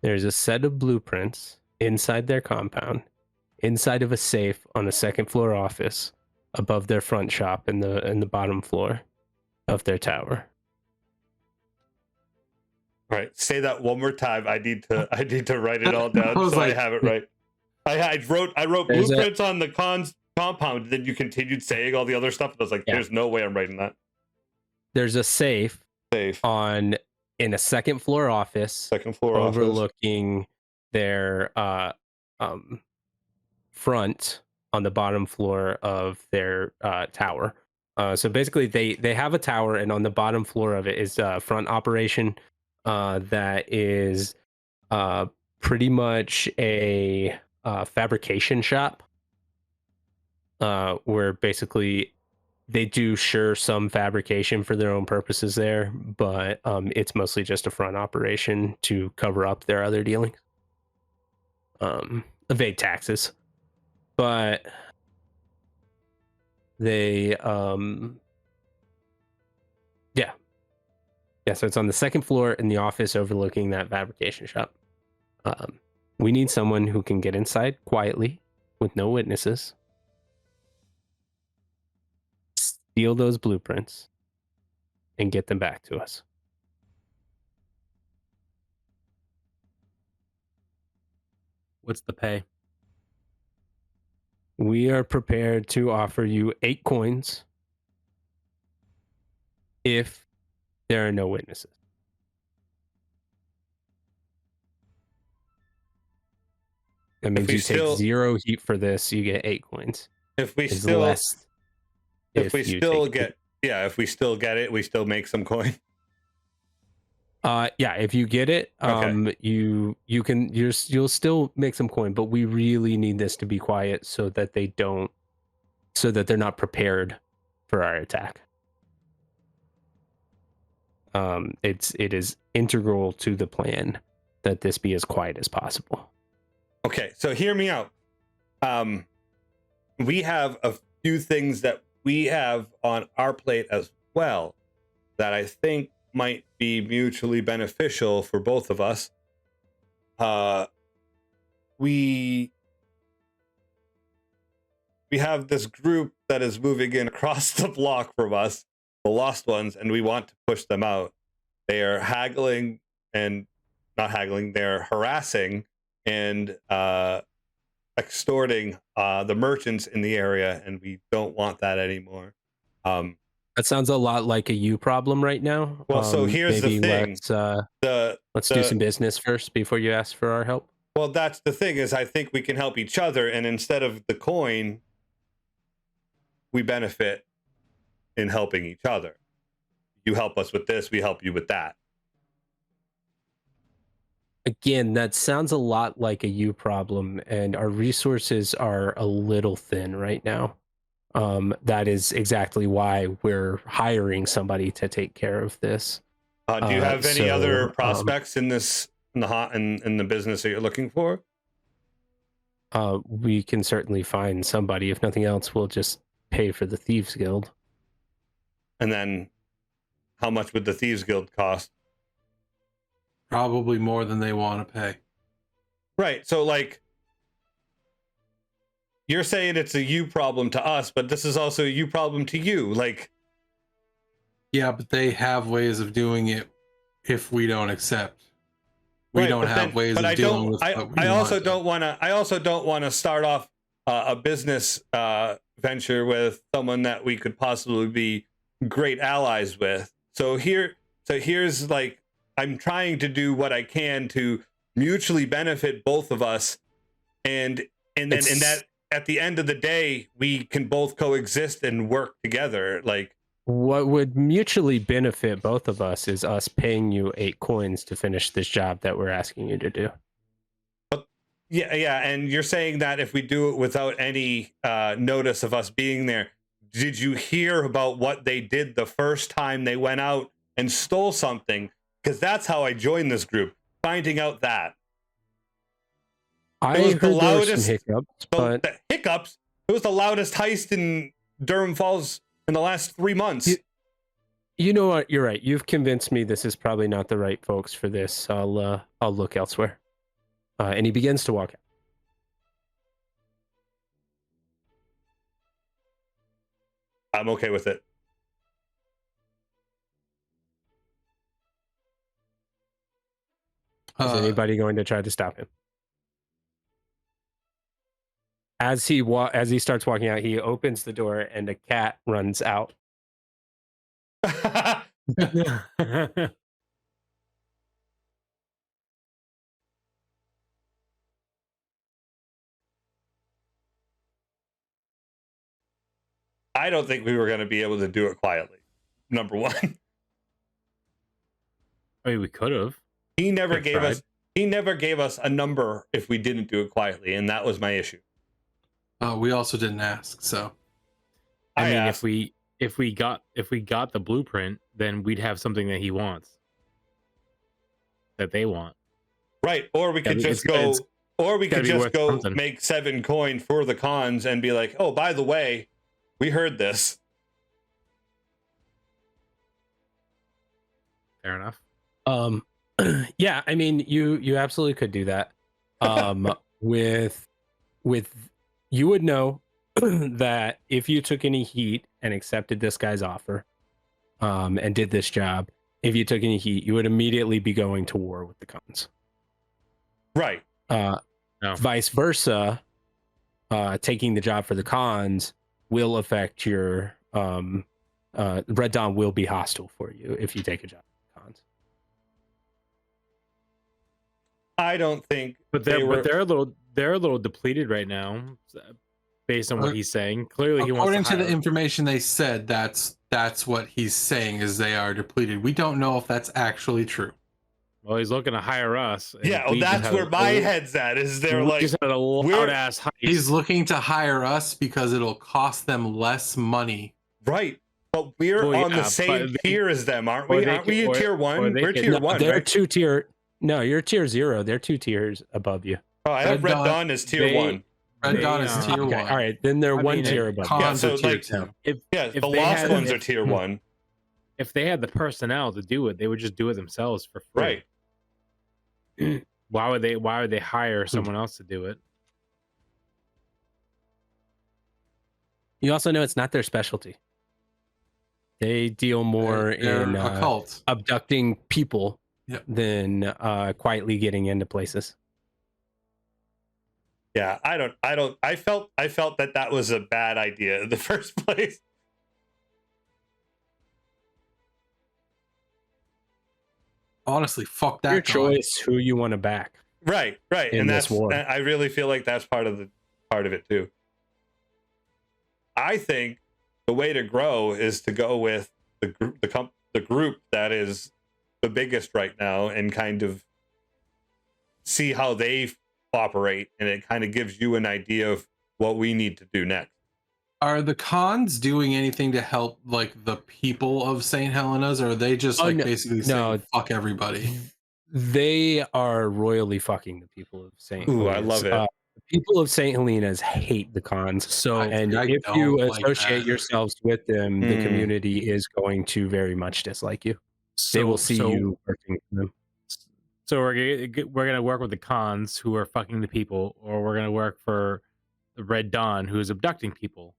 There's a set of blueprints inside their compound, inside of a safe on the second floor office, above their front shop in the bottom floor of their tower. All right, say that one more time. I need to write it all down so like- I have it right. I wrote There's blueprints on the compound. Then you continued saying all the other stuff. I was like, Yeah. there's no way I'm writing that. There's a safe Safe. in a second floor office Second floor office. overlooking their front on the bottom floor of their tower. So basically they have a tower, and on the bottom floor of it is front operation that is pretty much a fabrication shop where basically they do some fabrication for their own purposes there, but it's mostly just a front operation to cover up their other dealings, evade taxes. But they so it's on the second floor in the office overlooking that fabrication shop. We need someone who can get inside quietly with no witnesses, steal those blueprints, and get them back to us. What's the pay? We are prepared to offer you 8 coins if there are no witnesses. That means you take 0 heat for this, you get 8 coins. If we It's still less if we you still take get if we still get it, we still make some coin. if you get it, Okay. you'll still make some coin, but we really need this to be quiet so that they're not prepared for our attack. It is integral to the plan that this be as quiet as possible. Okay, so hear me out. We have a few things that we have on our plate as well that I think might be mutually beneficial for both of us. We have this group that is moving in across the block from us, the Lost Ones, and we want to push them out. They are haggling and not haggling, they're harassing and extorting the merchants in the area, and we don't want that anymore. That sounds a lot like a you problem right now. Well, so here's the thing. Let's do some business first before you ask for our help. Well, that's the thing, is I think we can help each other, and instead of the coin, we benefit in helping each other. You help us with this, we help you with that. Again, that sounds a lot like a you problem, and our resources are a little thin right now. That is exactly why we're hiring somebody to take care of this. Do you have any other prospects in this in the business that you're looking for? We can certainly find somebody. If nothing else, we'll just pay for the Thieves Guild. And then how much would the Thieves Guild cost? Probably more than they want to pay. Right. So, like, you're saying it's a you problem to us, but this is also a you problem to you. Like, yeah, but they have ways of doing it if we don't accept. We don't have ways of dealing with what we I also want. I also don't want to start off a business venture with someone that we could possibly be great allies with. So here's like, I'm trying to do what I can to mutually benefit both of us, and that at the end of the day we can both coexist and work together. Like, what would mutually benefit both of us is us paying you 8 coins to finish this job that we're asking you to do. Yeah, and you're saying that if we do it without any notice of us being there. Did you hear about what they did the first time they went out and stole something? Because that's how I joined this group, finding out that. I heard there were some hiccups, but... The hiccups? It was the loudest heist in Durham Falls in the last 3 months. You know what? You're right. You've convinced me this is probably not the right folks for this. I'll look elsewhere. And he begins to walk out. I'm okay with it. Is anybody going to try to stop him? As he starts walking out, he opens the door and a cat runs out. I don't think we were going to be able to do it quietly. Number one. I mean, we could have. He never gave us a number if we didn't do it quietly, and that was my issue. We also didn't ask, so. I mean, if we got the blueprint, then we'd have something that he wants, that they want. Right, or we could just go make 7 coin for the cons and be like, oh, by the way, We heard this. Fair enough. Yeah, I mean, you absolutely could do that. With you would know that if you took any heat and accepted this guy's offer, and did this job, if you took any heat, you would immediately be going to war with the cons. Right. No. Vice versa, taking the job for the cons will affect your Red Dawn will be hostile for you if you take a job for the cons. I don't think, But they're a little depleted right now, based on what he's saying. Clearly, he wants according to the hire. information they said, that's what he's saying is they are depleted. We don't know if that's actually true. Well, he's looking to hire us. and Yeah, well, we just that's had where a- my head's at. Is they're we like, just had a loud ass heist. He's looking to hire us because it'll cost them less money. right, but we're Well, on the yeah, same but tier as them, aren't or we? they Aren't we could- in or- tier or one? they We're could- tier No, one, They're right? 2 tier. No, you're tier 0. They're 2 tiers above you. Oh, I have Red Red Dawn- Dawn as tier they- 1. Red They, Dawn is tier Okay, 1. all right, then they're I 1 mean, tier above you. Cons Yeah, are so, tier like, 2. Yeah, if the they lost had- ones are if- tier 1. If they had the personnel to do it, they would just do it themselves for free. Right. Why would they hire someone else to do it? You also know it's not their specialty. They deal more They're in a cult. abducting people Yep. than quietly getting into places. Yeah, I felt that was a bad idea in the first place. Honestly, fuck that Your guy. choice who you want to back. Right. In And this that's war. I really feel like that's part of it too. I think the way to grow is to go with the group that is the biggest right now and kind of see how they operate, and it kind of gives you an idea of what we need to do next. Are the cons doing anything to help like the people of St. Helena's, or are they just Oh, like no. basically saying fuck everybody? They are royally fucking the people of St. Ooh, Helena's. I love it. The people of St. Helena's hate the cons. So, and I if don't you like associate that. yourselves with them, the Hmm. community is going to very much dislike you. They will see So- you working for them. So we're gonna work with the cons who are fucking the people, or we're gonna work for the Red Dawn who is abducting people.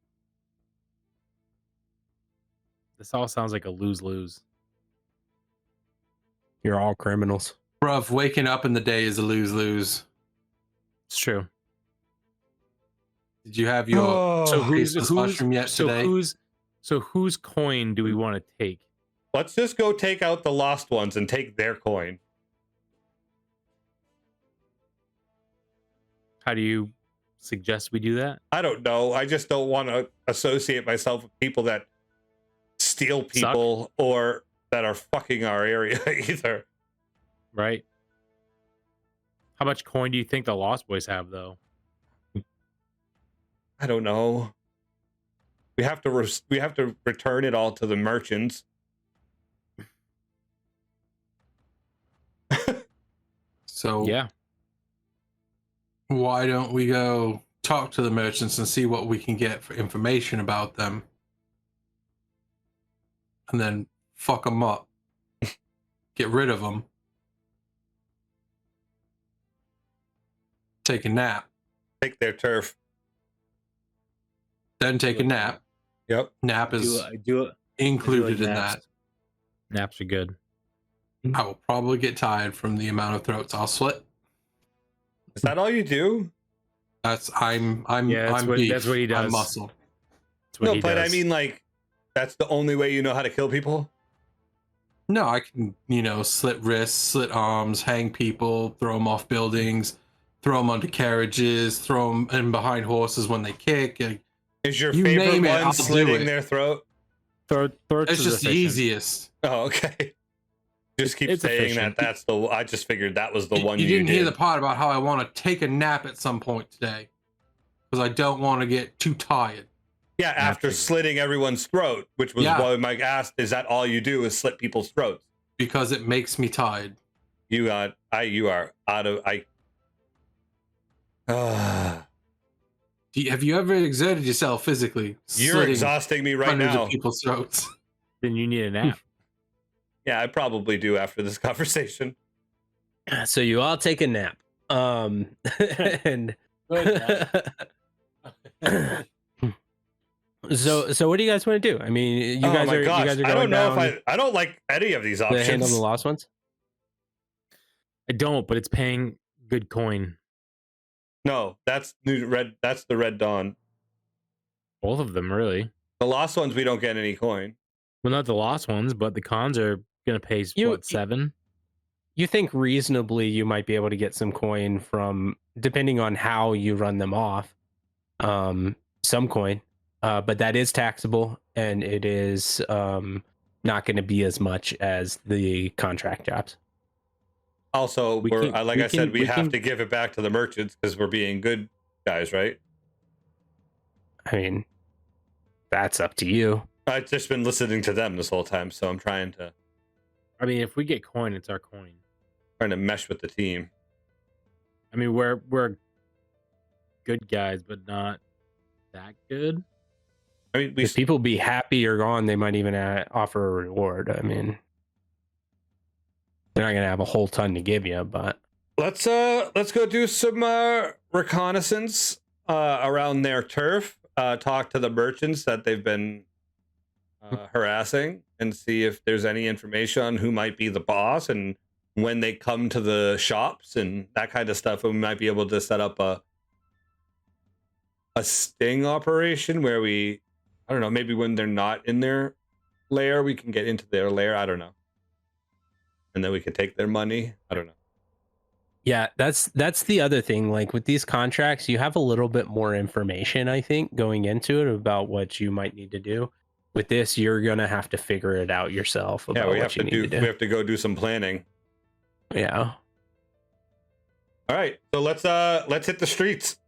This all sounds like a lose-lose. You're all criminals. Bruv, waking up in the day is a lose-lose. It's true. Did you have your So tasteless mushroom yet today? whose coin do we want to take? Let's just go take out the lost ones and take their coin. How do you suggest we do that? I don't know. I just don't want to associate myself with people that steal people or that are fucking our area either. Right? How much coin do you think the Lost Boys have, though? I don't know. We have to return it all to the merchants. So Yeah. why don't we go talk to the merchants and see what we can get for information about them, and then fuck them up, get rid of them, take a nap, Take their turf. then take a nap. Yep. Nap is I do it. included in naps. that. Naps are good. I will probably get tired from the amount of throats I'll slit. Is that all you do? I'm Yeah, that's I'm what- beef. that's what he I'm does. muscle. That's what No, he but I does. mean, like, that's the only way you know how to kill people? No, I can, slit wrists, slit arms, hang people, throw them off buildings, throw them onto carriages, throw them in behind horses when they kick. Is your You favorite name it, one I'll do slitting it. their throat? Throats It's is just the efficient. easiest. Oh, okay. Just keep It's saying efficient. that. I just figured that was the You one you you didn't hear did. the part about how I want to take a nap at some point today because I don't want to get too tired. Yeah, after Naturally. slitting everyone's throat, which was Yeah. why Mike asked, is that all you do is slit people's throats? Because it makes me tired. You are out of Have you ever exerted yourself physically? You're slitting exhausting me right hundreds now. of people's throats. Then you need a nap. Yeah, I probably do after this conversation. So you all take a nap. And so what do you guys want to do? I mean, you guys are going I don't know down if I don't like any of these to handle options. the lost ones. I don't, but it's paying good coin. No, that's the Red Dawn. Both of them, really. The lost ones, we don't get any coin. Well, not the lost ones, but the cons are gonna pay what, 7? You think reasonably you might be able to get some coin from, depending on how you run them off, some coin, but that is taxable, and it is not going to be as much as the contract jobs. Also, we have to give it back to the merchants because we're being good guys, right? I mean, that's up to you. I've just been listening to them this whole time, so I'm trying to I mean, if we get coin, it's our coin. mesh with the team. I mean, we're good guys, but not that good. I mean, If people be happy you're gone, they might even offer a reward. I mean, they're not going to have a whole ton to give you, but let's go do some reconnaissance around their turf. Talk to the merchants that they've been harassing, and see if there's any information on who might be the boss and when they come to the shops and that kind of stuff. And we might be able to set up a sting operation where we, I don't know, maybe when they're not in their lair, we can get into their lair. I don't know. And then we could take their money. I don't know. yeah, that's the other thing. Like with these contracts, you have a little bit more information, I think, going into it about what you might need to do. With this, you're gonna have to figure it out yourself. About Yeah, we what have to do. We have to go do some planning. Yeah. All right, so let's hit the streets.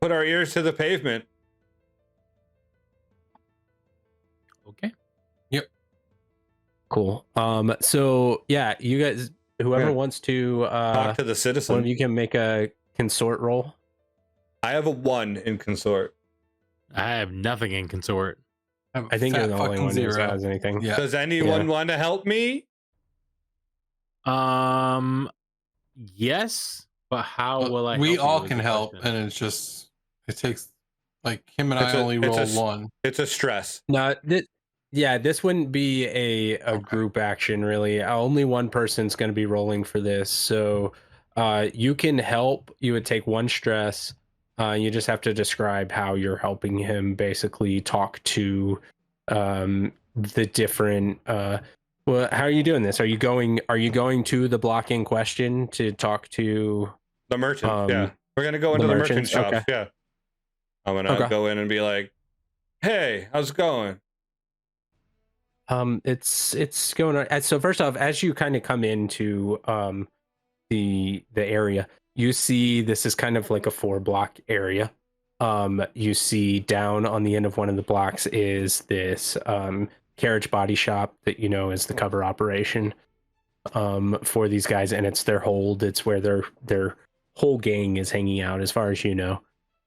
Put our ears to the pavement. Okay. Cool. So yeah, you guys, whoever wants to Talk to the one citizen. of you can make a consort roll. I have a 1 in consort. I have nothing in consort. I think you're the only one who has anything. Yeah. Does anyone want to help me? Yes, but how will I? We help you all is can the help, question. and it takes like him and I only roll 1. It's a stress. No, this wouldn't be a group action really. Only one person's going to be rolling for this. So you can help. You would take 1 stress. You just have to describe how you're helping him basically talk to the different well, how are you doing this? Are you going to the block in question to talk to The merchant, yeah. We're gonna go into the merchant shops, okay. yeah. I'm gonna go in and be like, "Hey, how's it going?" It's going on. So first off, as you kind of come into the area, you see this is kind of like a 4-block area. You see down on the end of one of the blocks is this carriage body shop that you know is the cover operation for these guys, and it's their hold. It's where their whole gang is hanging out, as far as you know.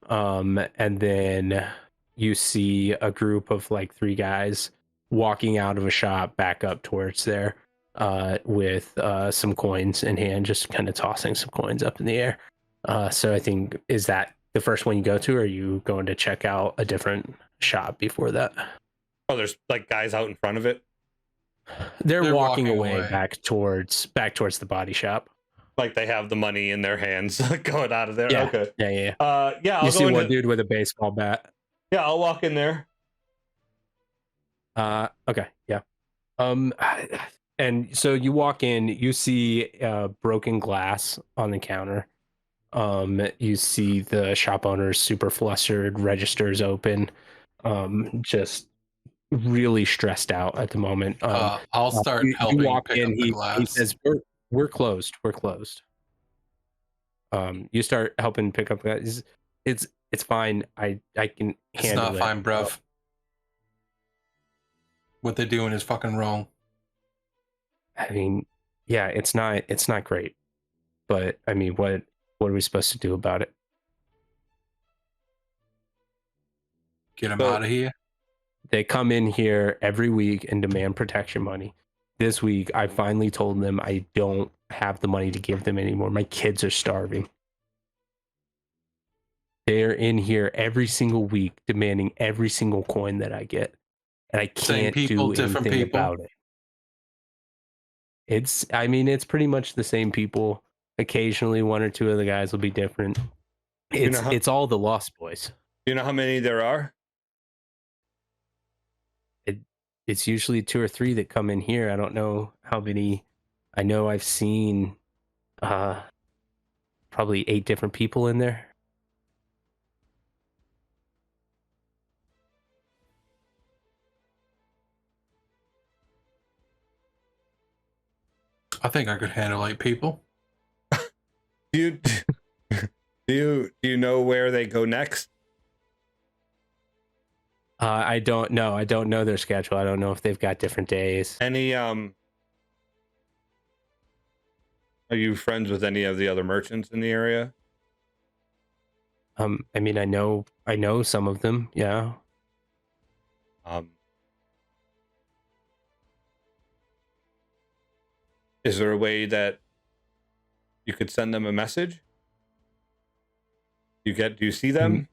And then you see a group of like 3 guys walking out of a shop back up towards there with some coins in hand, just kind of tossing some coins up in the air. So I think, is that the first one you go to, or are you going to check out a different shop before that? Oh, there's like guys out in front of it. They're walking away back towards the body shop. Like they have the money in their hands going out of there. Yeah. Okay. Yeah. Yeah. I'll you go see into... one dude with a baseball bat. Yeah, I'll walk in there. Okay. Yeah. And so you walk in, you see broken glass on the counter. You see the shop owner's super flustered, registers open, just really stressed out at the moment. I'll start helping. You walk pick in, up the glass. he says, "We're closed. We're closed." You start helping pick up that. It's fine. I can handle it. It's not fine, bruv. What they're doing is fucking wrong. I mean, yeah, it's not great, but I mean, what are we supposed to do about it? Get them out of here. They come in here every week and demand protection money. This week, I finally told them I don't have the money to give them anymore. My kids are starving. They're in here every single week demanding every single coin that I get. And I can't do anything about it. It's pretty much the same people. Occasionally, one or two of the guys will be different. It's all the Lost Boys. You know how many there are? It's usually 2 or 3 that come in here. I don't know how many. I know I've seen probably 8 different people in there. I think I could handle 8 people. Do you know where they go next? I don't know. I don't know their schedule. I don't know if they've got different days. Any are you friends with any of the other merchants in the area? I know some of them, yeah. Is there a way that you could send them a message? Do you see them?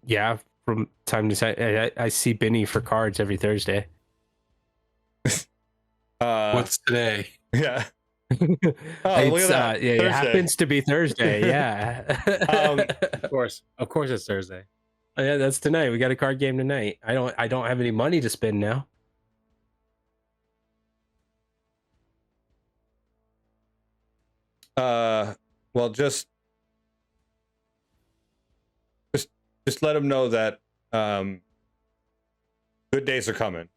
Yeah, from time to time. I see Benny for cards every Thursday. What's today? Yeah. Look at that. Yeah, it happens to be Thursday. Yeah. Of course it's Thursday. Oh, yeah, that's tonight. We got a card game tonight. I don't have any money to spend now. Well, just let them know that good days are coming,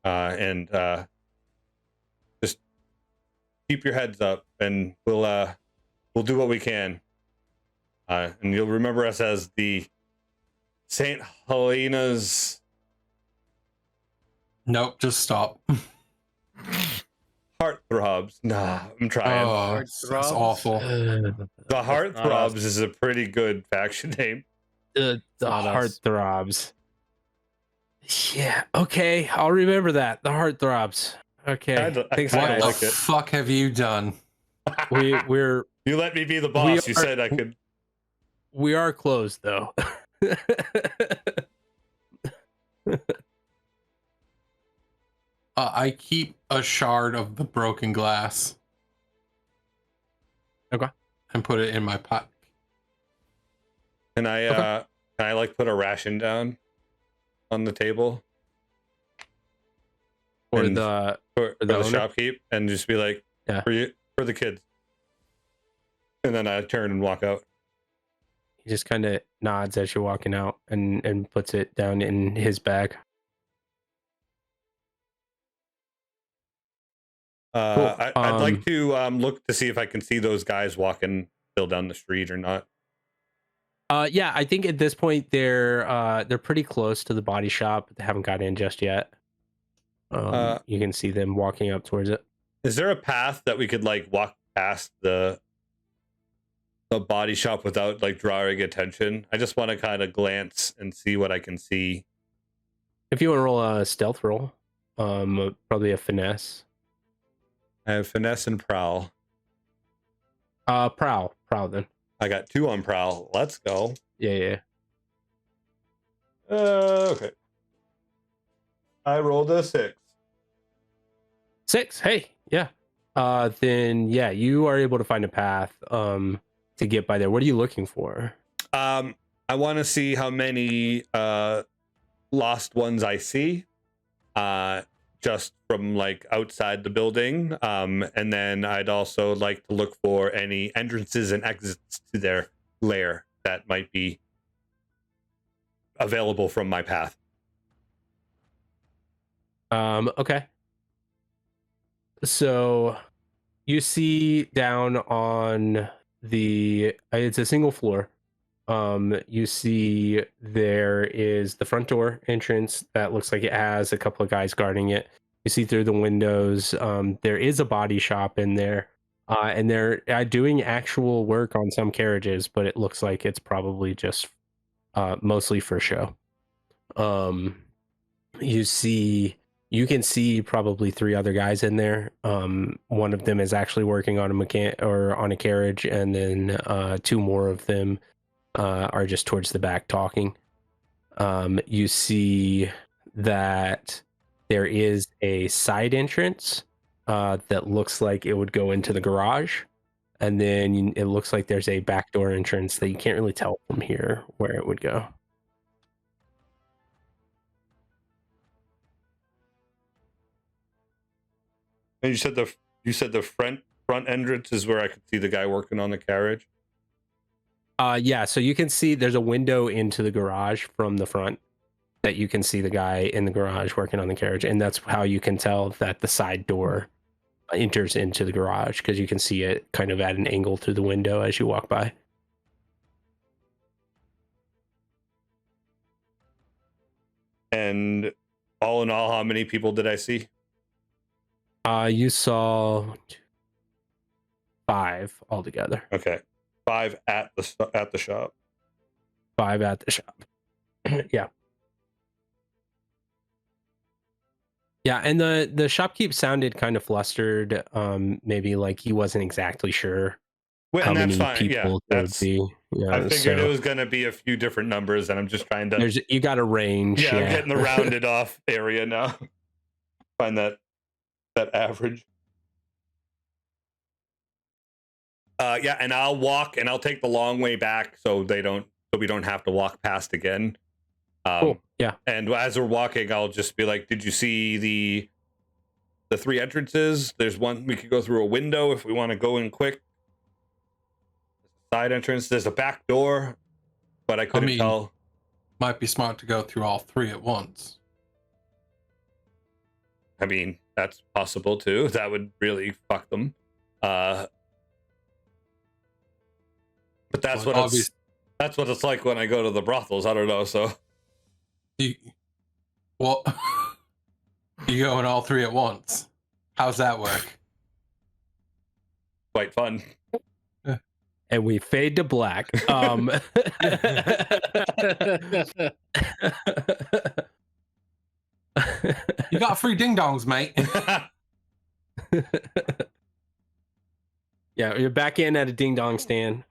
and just keep your heads up, and we'll do what we can, and you'll remember us as the Saint Helena's. Nope, just stop. Heartthrobs. Nah, I'm trying. Oh, that's awful. The Heartthrobs is a pretty good faction name. The Heartthrobs. Yeah. Okay, I'll remember that. The Heartthrobs. Okay. What the fuck have you done? We're. You let me be the boss. You said I could. We are closed though. I keep a shard of the broken glass. Okay. And put it in my pack. Can I put a ration down on the table? For and the shopkeep, and just be like, yeah, for the kids. And then I turn and walk out. He just kind of nods as you're walking out and puts it down in his bag. Cool. I'd like to look to see if I can see those guys walking still down the street or not. Yeah, I think at this point they're pretty close to the body shop, but they haven't got in just yet. You can see them walking up towards it. Is there a path that we could walk past the body shop without drawing attention? I just want to kind of glance and see what I can see. If you want to roll a stealth roll, probably a finesse. I have finesse and prowl. Prowl then. I got 2 on prowl. Let's go. Yeah. Okay. I rolled a 6. 6. Hey, yeah. Then yeah, you are able to find a path to get by there. What are you looking for? I want to see how many lost ones I see. Just from outside the building, and then I'd also like to look for any entrances and exits to their lair that might be available from my path. Okay. So you see down on it's a single floor. You see there is the front door entrance that looks like it has a couple of guys guarding it. You see through the windows, there is a body shop in there, and they're doing actual work on some carriages, but it looks like it's probably just mostly for show. You can see probably 3 other guys in there. One of them is actually working on on a carriage, and then 2 more of them are just towards the back talking. You see that there is a side entrance that looks like it would go into the garage, and then it looks like there's a backdoor entrance that you can't really tell from here where it would go. And you said the front entrance is where I could see the guy working on the carriage. Yeah, so you can see there's a window into the garage from the front that you can see the guy in the garage working on the carriage, and that's how you can tell that the side door enters into the garage, because you can see it kind of at an angle through the window as you walk by. And all in all, how many people did I see? You saw 5 altogether. Okay, 5 at the shop. 5 at the shop. Yeah. Yeah, and the shopkeep sounded kind of flustered. Maybe like he wasn't exactly sure how many people there would be. Yeah, I figured it was going to be a few different numbers, and I'm just trying to. You got a range. Yeah, I'm getting the rounded off area now. Find that average. Yeah, and I'll take the long way back so we don't have to walk past again. Cool. Yeah. And as we're walking, I'll just be like, "Did you see the 3 entrances? There's one we could go through a window if we want to go in quick. Side entrance. There's a back door, but I couldn't tell. Might be smart to go through all 3 at once. I mean, that's possible too. That would really fuck them. But that's what it's like when I go to the brothels. I don't know. So, you go in all 3 at once. How's that work? Quite fun. And we fade to black. You got 3 ding dongs, mate. Yeah, you're back in at a ding dong stand.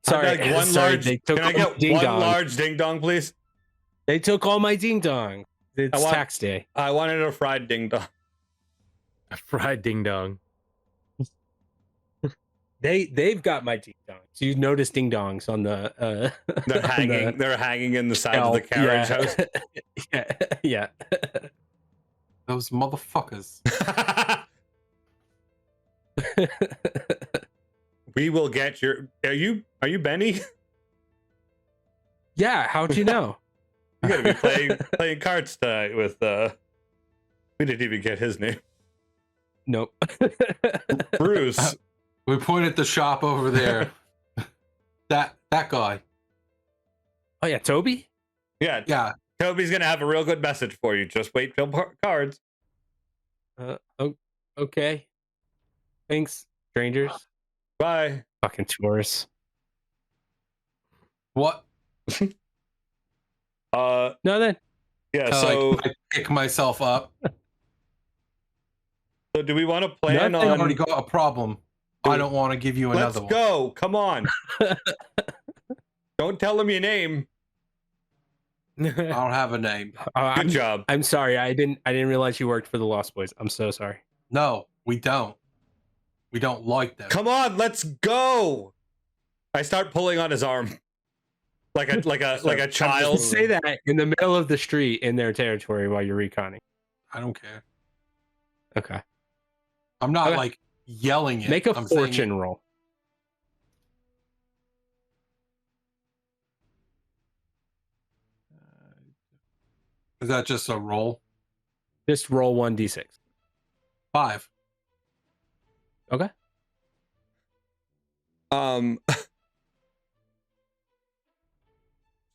Sorry, can I get one large ding dong, please? They took all my ding dong. It's tax day. I wanted a fried ding dong. A fried ding dong. They've got my ding dongs. You notice ding dongs on the they're hanging in the side of the carriage house. Yeah. Those motherfuckers. We will get your. Are you Benny? Yeah. How'd you know? You gotta be playing cards tonight with. We didn't even get his name. Nope. Bruce. We point at the shop over there. that guy. Oh yeah, Toby? Yeah. Toby's gonna have a real good message for you. Just wait till cards. Okay. Thanks, strangers. Bye. Fucking tourists. What? No then. Yeah, so I pick myself up. So do we want to plan I on already got a problem. I don't want to give you another one. Let's go. Come on. Don't tell him your name. I don't have a name. Good job. I'm sorry. I didn't realize you worked for the Lost Boys. I'm so sorry. No, we don't. We don't like them. Come on, let's go. I start pulling on his arm. Like a child. Say that in the middle of the street in their territory while you're reconning. I don't care. Okay. I'm not like yelling it. Make a fortune roll. Is that just a roll? Just roll 1d6. 5. Okay.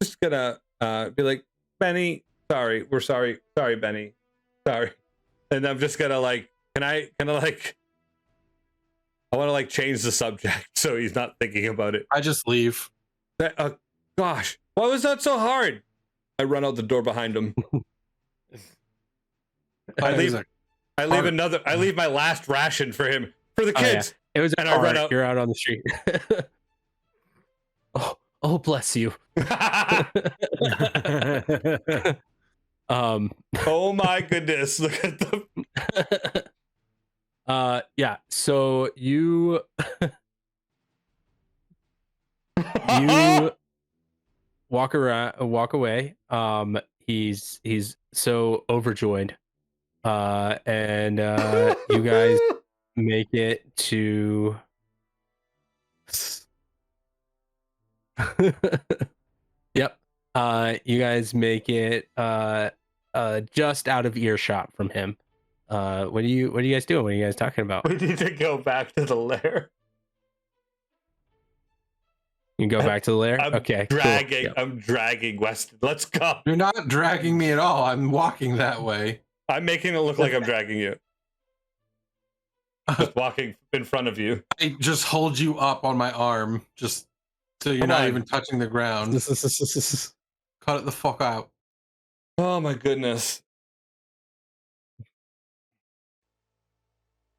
Just gonna be like, Benny, sorry, we're sorry, Benny, sorry, and I'm just gonna like, I want to like change the subject so he's not thinking about it. I just leave. Gosh, why was that so hard? I run out the door behind him. I leave my last ration for him, for the kids. It was a and cart. I run out. You're out on the street. oh, bless you. Oh my goodness, look at the yeah, so you walk away. He's so overjoyed. And you guys make it to Yep. You guys make it just out of earshot from him. What are you guys doing? What are you guys talking about? We need to go back to the lair. You can go back to the lair? I'm Okay. Dragging Cool. Yep. I'm dragging Weston. Let's go. You're not dragging me at all. I'm walking that way. I'm making it look like I'm dragging you. Just walking in front of you. I just hold you up on my arm, just so you're Come not on. even touching the ground. Cut it the fuck out. Oh my goodness.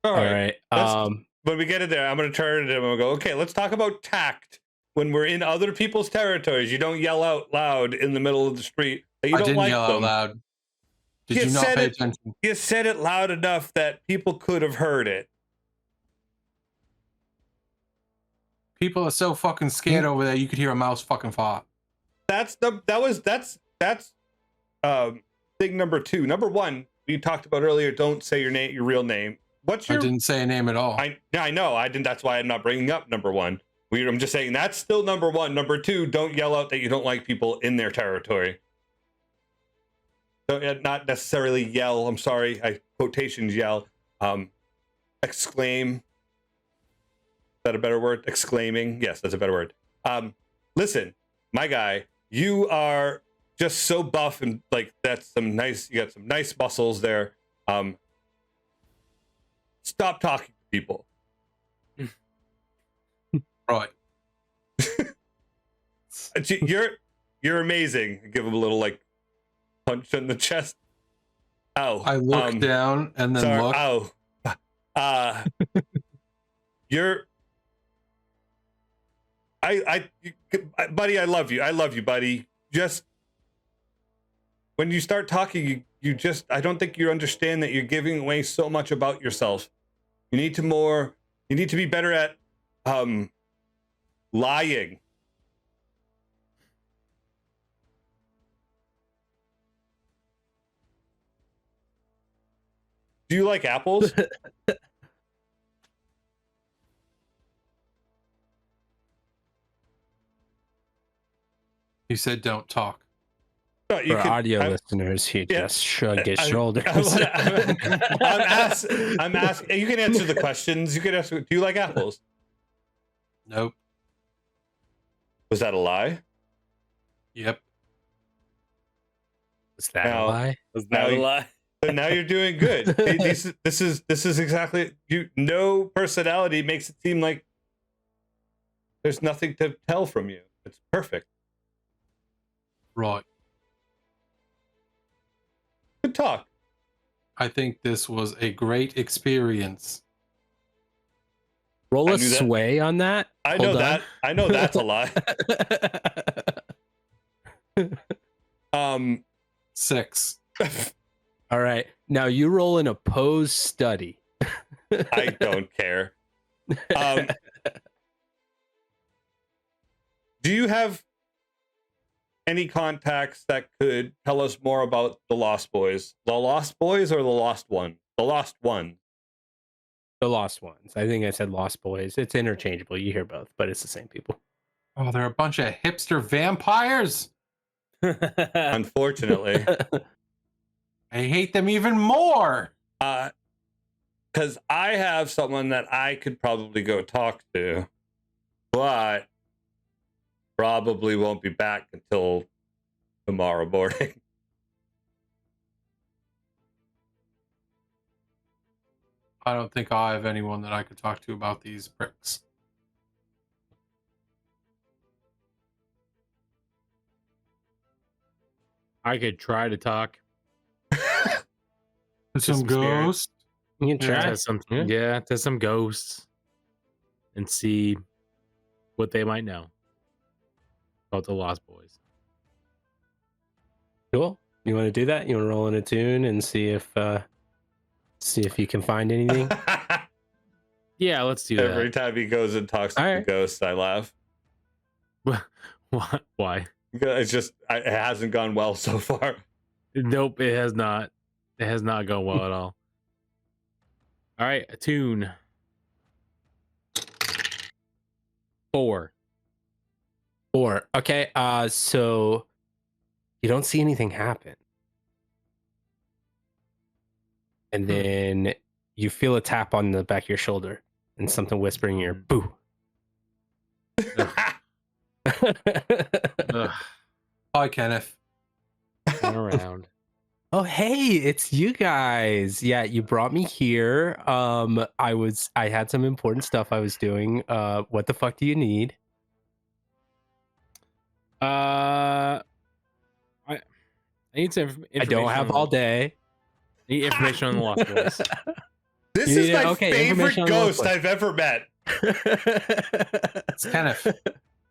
All All right. right. When we get in there, I'm going to turn to him and go, okay, let's talk about tact. When we're in other people's territories, you don't yell out loud in the middle of the street that you I don't didn't like yell them. out loud. Did You you not said pay it- attention? You said it loud enough that people could have heard it. People are so fucking scared over there. You could hear a mouse fucking fart. That's thing number 2. Number 1, we talked about earlier. Don't say your real name. What's I your? didn't say a name at all. I know. I didn't. That's why I'm not bringing up number 1. I'm just saying that's still number 1. Number 2, don't yell out that you don't like people in their territory. Don't not necessarily yell. I'm sorry. I quotations yell. Exclaim. Is that a better word? Exclaiming. Yes, that's a better word. Listen, my guy, you are just so buff and like that's some nice. You got some nice muscles there. Stop talking to people. Right. You're amazing. Give him a little like punch in the chest. Ow. I look down and then sorry, look. Ow. You're buddy, I love you. I love you, buddy. Just when you start talking, you just I don't think you understand that you're giving away so much about yourself. You need to be better at lying. Do you like apples? He said, "Don't talk." No, you For can- audio I'm- listeners, he Yeah. just shrugged his I- shoulders. I'm asking. You can answer the questions. You can ask. Do you like apples? Nope. Was that a lie? Yep. Is that Now- a lie? Was Now that a you- lie? So now you're doing good. This is exactly you. No personality makes it seem like there's nothing to tell from you. It's perfect. Right. Good talk. I think this was a great experience. Roll I a knew that. sway on that. I Hold know on. that. I know that's a lie. 6. All right. Now you roll an opposed study. I don't care. Do you have any contacts that could tell us more about the Lost Boys? The Lost Boys or the Lost One? The Lost One. The Lost Ones. I think I said Lost Boys. It's interchangeable. You hear both, but it's the same people. Oh, they're a bunch of hipster vampires. Unfortunately. I hate them even more. Because I have someone that I could probably go talk to, but probably won't be back until tomorrow morning. I don't think I have anyone that I could talk to about these pricks. I could try to talk. Some ghosts. You can try. To some ghosts, and see what they might know about the Lost Boys. Cool. You want to do that? You want to roll in a tune and see if you can find anything? Yeah, let's do that. Every time he goes and talks to the ghosts, I laugh. Why? It's just it hasn't gone well so far. Nope, it has not. It has not gone well at all. All right, a tune. 4. Okay. So you don't see anything happen, and then you feel a tap on the back of your shoulder and something whispering in your boo. Hi, Kenneth. Turn around. Oh, hey, it's you guys. Yeah, you brought me here. I had some important stuff I was doing. What the fuck do you need? I need some information. I don't have all day. I need information on the Lost Boys. This is my favorite ghost I've ever met. It's Kenneth.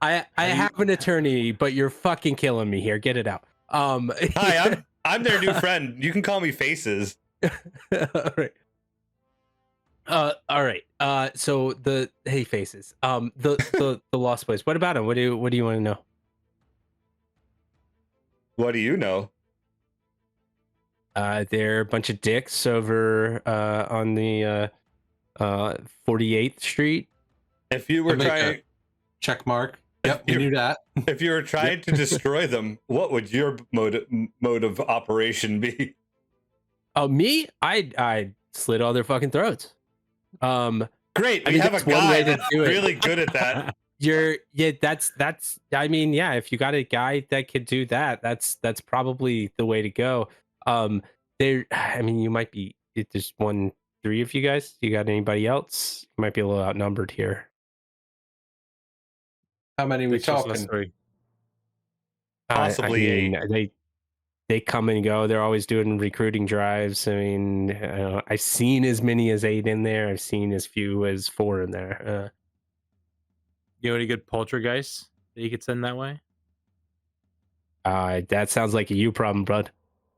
I have an attorney, but you're fucking killing me here. Get it out. Hi, I'm their new friend. You can call me Faces. All right. All right. So hey Faces. The Lost Boys. What about them? What do you want to know? What do you know? They're a bunch of dicks over on the 48th Strestreet. If you were trying check mark. Yep, we knew that. If you were trying to destroy them, what would your mode of operation be? Me? I slit all their fucking throats. Great. We have a guy that's really good at that. That's I mean, yeah, if you got a guy that could do that, that's probably the way to go. You might be, there's 3 of you guys. You got anybody else? You might be a little outnumbered here. How many are we talking? Possibly 8. They come and go. They're always doing recruiting drives. I mean, I've seen as many as 8 in there. I've seen as few as 4 in there. You know any good poltergeists that you could send that way? That sounds like a you problem, bud.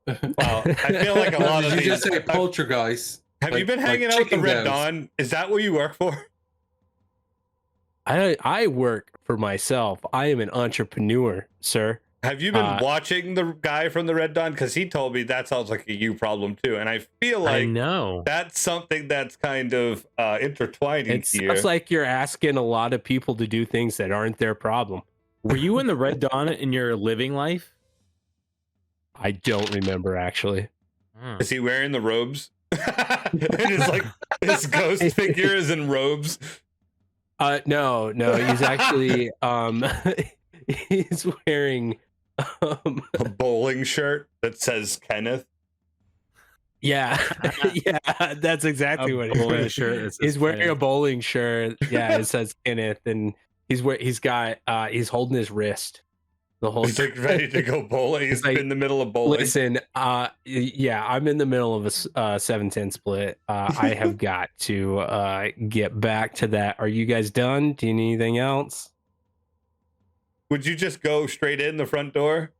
Well, I feel like a lot of you just say poltergeist. Have you been hanging out with the Red Dawn? Is that what you work for? I work for myself. I am an entrepreneur, sir. Have you been watching the guy from the Red Dawn? Because he told me that sounds like a you problem too, and I feel like that's something that's kind of intertwining here. It's like you're asking a lot of people to do things that aren't their problem. Were you in the Red Dawn in your living life? I don't remember actually. Is he wearing the robes? It is like his ghost figure is in robes. No, he's actually he's wearing a bowling shirt that says Kenneth. Yeah, yeah, that's exactly what he's wearing. He's wearing a bowling shirt. Yeah, it says Kenneth, and he's holding his wrist. He's like ready to go bowling. He's like, in the middle of bowling. Listen, yeah, I'm in the middle of a 7-10 split. I have got to get back to that. Are you guys done? Do you need anything else? Would you just go straight in the front door?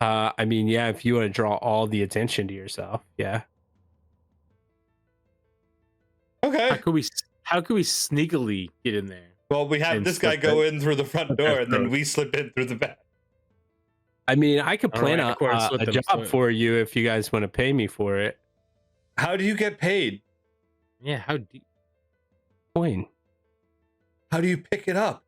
I mean, yeah, if you want to draw all the attention to yourself, yeah. Okay. How could we sneakily get in there? Well, we have this guy go in through the front door, and then we slip in through the back. I mean, I could plan a job for you if you guys want to pay me for it. How do you get paid? Yeah, how do you... Coin. How do you pick it up?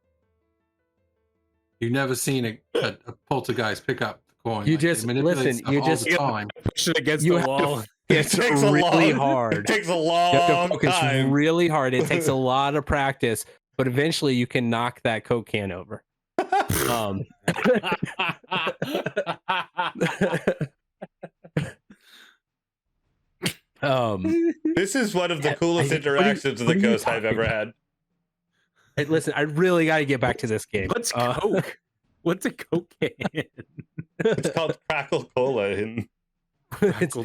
You've never seen a poltergeist pick up the coin. You just listen. You just push it against the wall. It's really hard. It takes a long time. It's really hard. It takes a lot of practice. But eventually you can knock that Coke can over. This is one of the coolest interactions with the ghost I've ever had. Hey, listen, I really got to get back to this game. What's Coke? What's a Coke can? It's called Crackle Cola. It's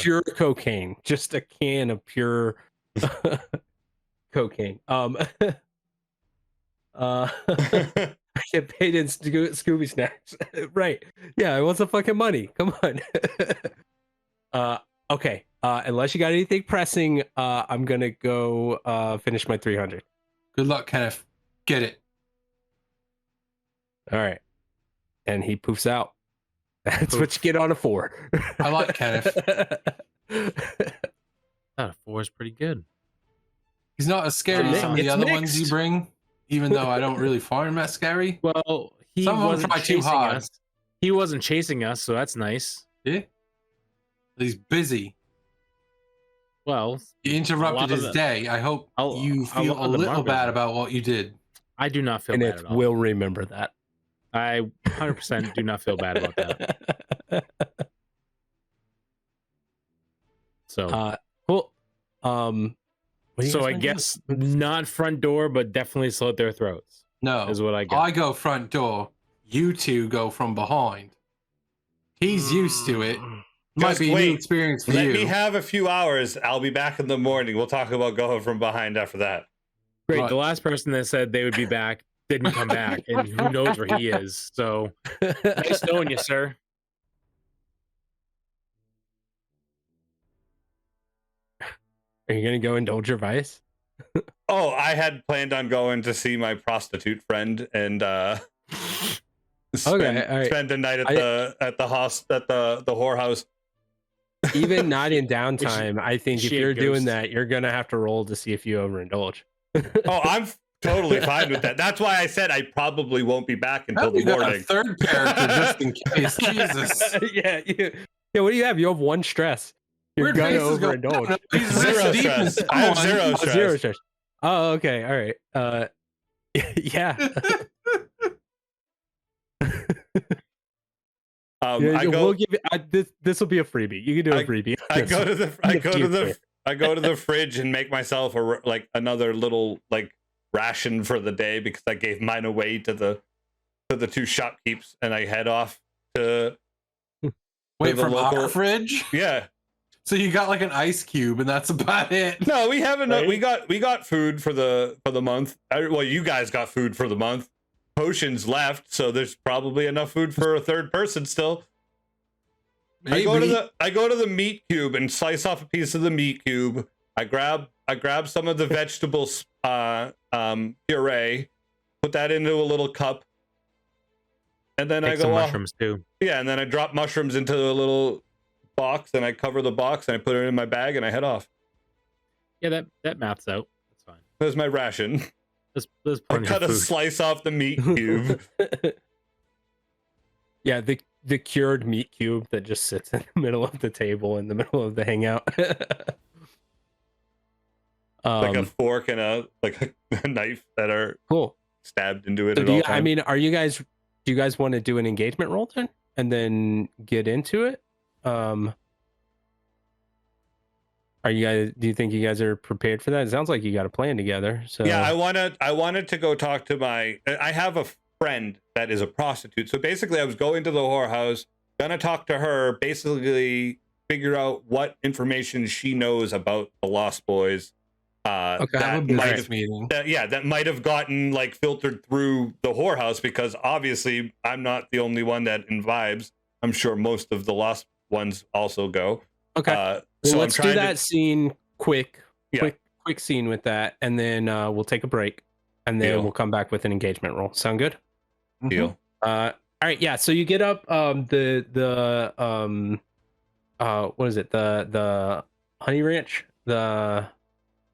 pure cocaine. Just a can of pure cocaine. I get paid in Scooby snacks. Right. Yeah, I want some fucking money. Come on. Okay. Unless you got anything pressing, I'm gonna go finish my 300. Good luck, Kenneth. Get it. All right. And he poofs out. That's what you get on a 4. I like Kenneth. A 4 is pretty good. He's not as scary as some of the It's other mixed. ones you bring, even though I don't really find him that scary. Well, he Some of them wasn't try too chasing hard. us. He wasn't chasing us, so that's nice. Yeah. He's busy. Well, You A interrupted lot of his the- day. I hope you a feel lot a of the little manga- bad about what you did. I do not feel And bad it at all. will remember that. I 100% do not feel bad about that. So, Cool. What do you so guys I wanna do? guess not front door, but definitely slit their throats. No. Is what I get. I go front door. You two go from behind. He's used to it. Might Just be a new wait. experience for Let you. me have a few hours. I'll be back in the morning. We'll talk about going from behind after that. Great. Right. The last person that said they would be back didn't come back, and who knows where he is. So nice knowing you, sir. Are you gonna go indulge your vice? Oh, I had planned on going to see my prostitute friend and spend, all right. spend the night at the whorehouse. Even not in downtime, I think is if she a you're doing ghost? that, you're gonna have to roll to see if you overindulge. Oh, I'm totally fine with that. That's why I said I probably won't be back until the You got a morning. third character just in case. Jesus. Yeah. Yeah. What do you have? You have 1 stress. You're Weird gonna faces go overindulge. down. He's Zero wrist deep in stress. I have someone. zero Oh, stress. 0 stress. Oh, okay. All right. Yeah. Yeah, I go. we'll give you, this will be a freebie. You can do a freebie. I go to the fridge and make myself another little ration for the day because I gave mine away to the 2 shopkeepers and I head off to Wait, the from local- our fridge? yeah. So you got like an ice cube and that's about it. No, we haven't. Right? We got food for the month. Well, you guys got food for the month. Potions left, so there's probably enough food for a third person still. Maybe. I go to the meat cube and slice off a piece of the meat cube. I grab some of the vegetables puree, put that into a little cup, and then Take I some go off. mushrooms too. Yeah, and then I drop mushrooms into a little box and I cover the box and I put it in my bag and I head off. Yeah, that maths out. That's fine. There's my ration. There's I plenty cut of a food. slice off the meat cube. Yeah, the cured meat cube that just sits in the middle of the table in the middle of the hangout. Like a fork and a knife that are Cool. stabbed into it So at do all you, times. I mean, do you guys want to do an engagement roll then, and then get into it? Do you think you guys are prepared for that? It sounds like you got a plan together. So Yeah, I wanted to go talk to I have a friend that is a prostitute. So basically I was going to the whorehouse, gonna talk to her, basically figure out what information she knows about the Lost Boys. Okay, Have a that might business have meeting. that might have gotten filtered through the whorehouse because obviously I'm not the only one that imbibes. I'm sure most of the Lost ones also go. okay. So Well, I'm let's do trying that scene quick scene with that, and then we'll take a break, and then Deal. we'll come back with an engagement roll. Sound good? Deal. All right, yeah. So you get up what is it? The Honey Ranch?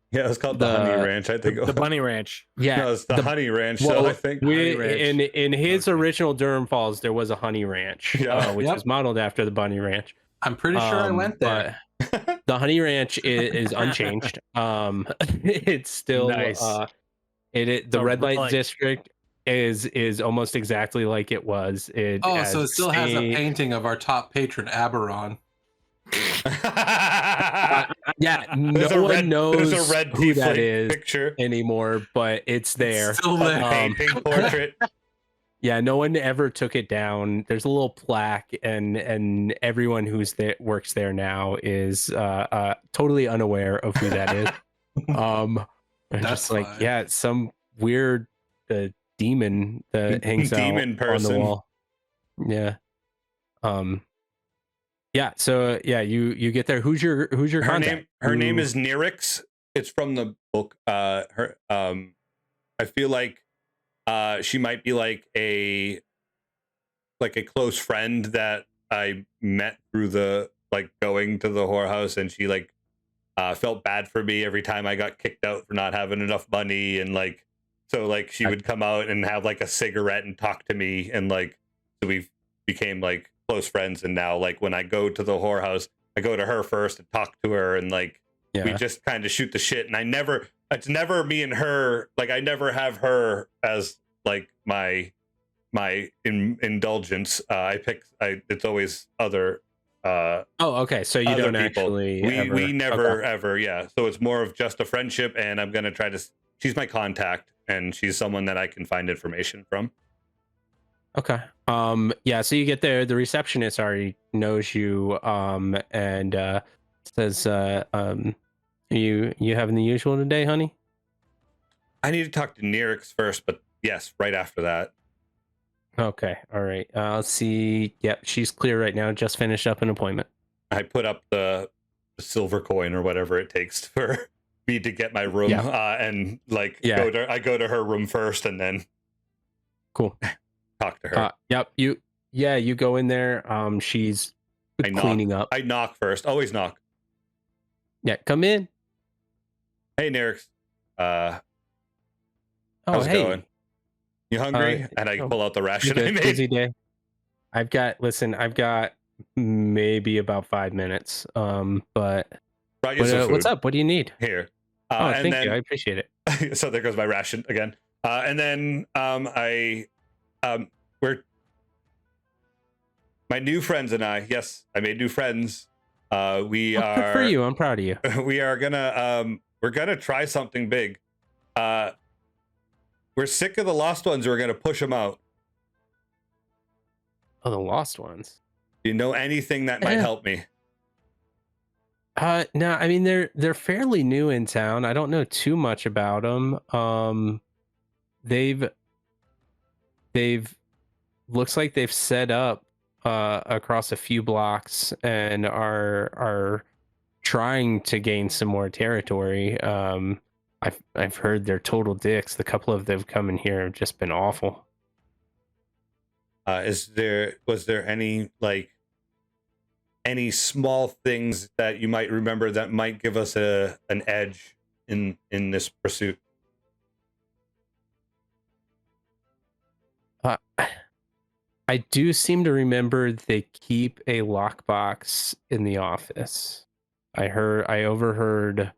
Yeah, it's called the Honey Ranch. I think The Bunny Ranch. Yeah. No, it's the Honey Ranch. So I think We, Honey Ranch. in his original Durham Falls, there was a Honey Ranch, Yeah. which Yep. was modeled after the Bunny Ranch. I'm pretty sure I went there. but the Honey Ranch is unchanged. It's still Nice. the So, red light like- district is almost exactly like it was. It Oh, has so it still has a same- painting of our top patron, Aberon. Yeah, There's no one knows There's a red who that tiefling is picture. anymore, but it's there. Still there. Painting portrait. Yeah, no one ever took it down. There's a little plaque, and everyone who's there works there now is totally unaware of who that is. And That's just like, fine. yeah, it's some weird demon that hangs Demon out person. on the wall. Yeah. Yeah. So yeah, you get there. Who's your contact? Her name is Nirix. It's from the book. I feel like she might be like a close friend that I met through the going to the whorehouse, and she felt bad for me every time I got kicked out for not having enough money, and she would come out and have a cigarette and talk to me, and so we became close friends. And now when I go to the whorehouse, I go to her first and talk to her, and we just kind of shoot the shit. And it's never me and her. I never have her as my indulgence. It's always other. Okay. So you don't people. actually. We never ever. Yeah. So it's more of just a friendship, and I'm gonna try to. She's my contact, and she's someone that I can find information from. Okay. Yeah. So you get there. The receptionist already knows you. And says, you having the usual today, honey? I need to talk to Nirix first, but yes, right after that. Okay. All right. I'll see. Yep. She's clear right now. Just finished up an appointment. I put up the silver coin or whatever it takes for me to get my room. And I go to her room first, and then cool. Talk to her. Yep. You go in there. She's cleaning up. I knock first. Always knock. Yeah. Come in. Hey, Nirix. How's it hey. going? You hungry? And I pull out the ration I made. Busy day. I've got maybe about 5 minutes. But what's up? What do you need? Here. Thank you. I appreciate it. So there goes my ration again. And then we're my new friends and I. Yes, I made new friends. We are good for you. I'm proud of you. We are we're gonna try something big. We're sick of the lost ones. We're gonna push them out. Oh, the lost ones. Do you know anything that might help me? No, I mean they're fairly new in town. I don't know too much about them. They've looks like they've set up across a few blocks and are trying to gain some more territory. I've heard they're total dicks. The couple of them come in here have just been awful. Was there any small things that you might remember that might give us an edge in this pursuit? I do seem to remember they keep a lockbox in the office. I overheard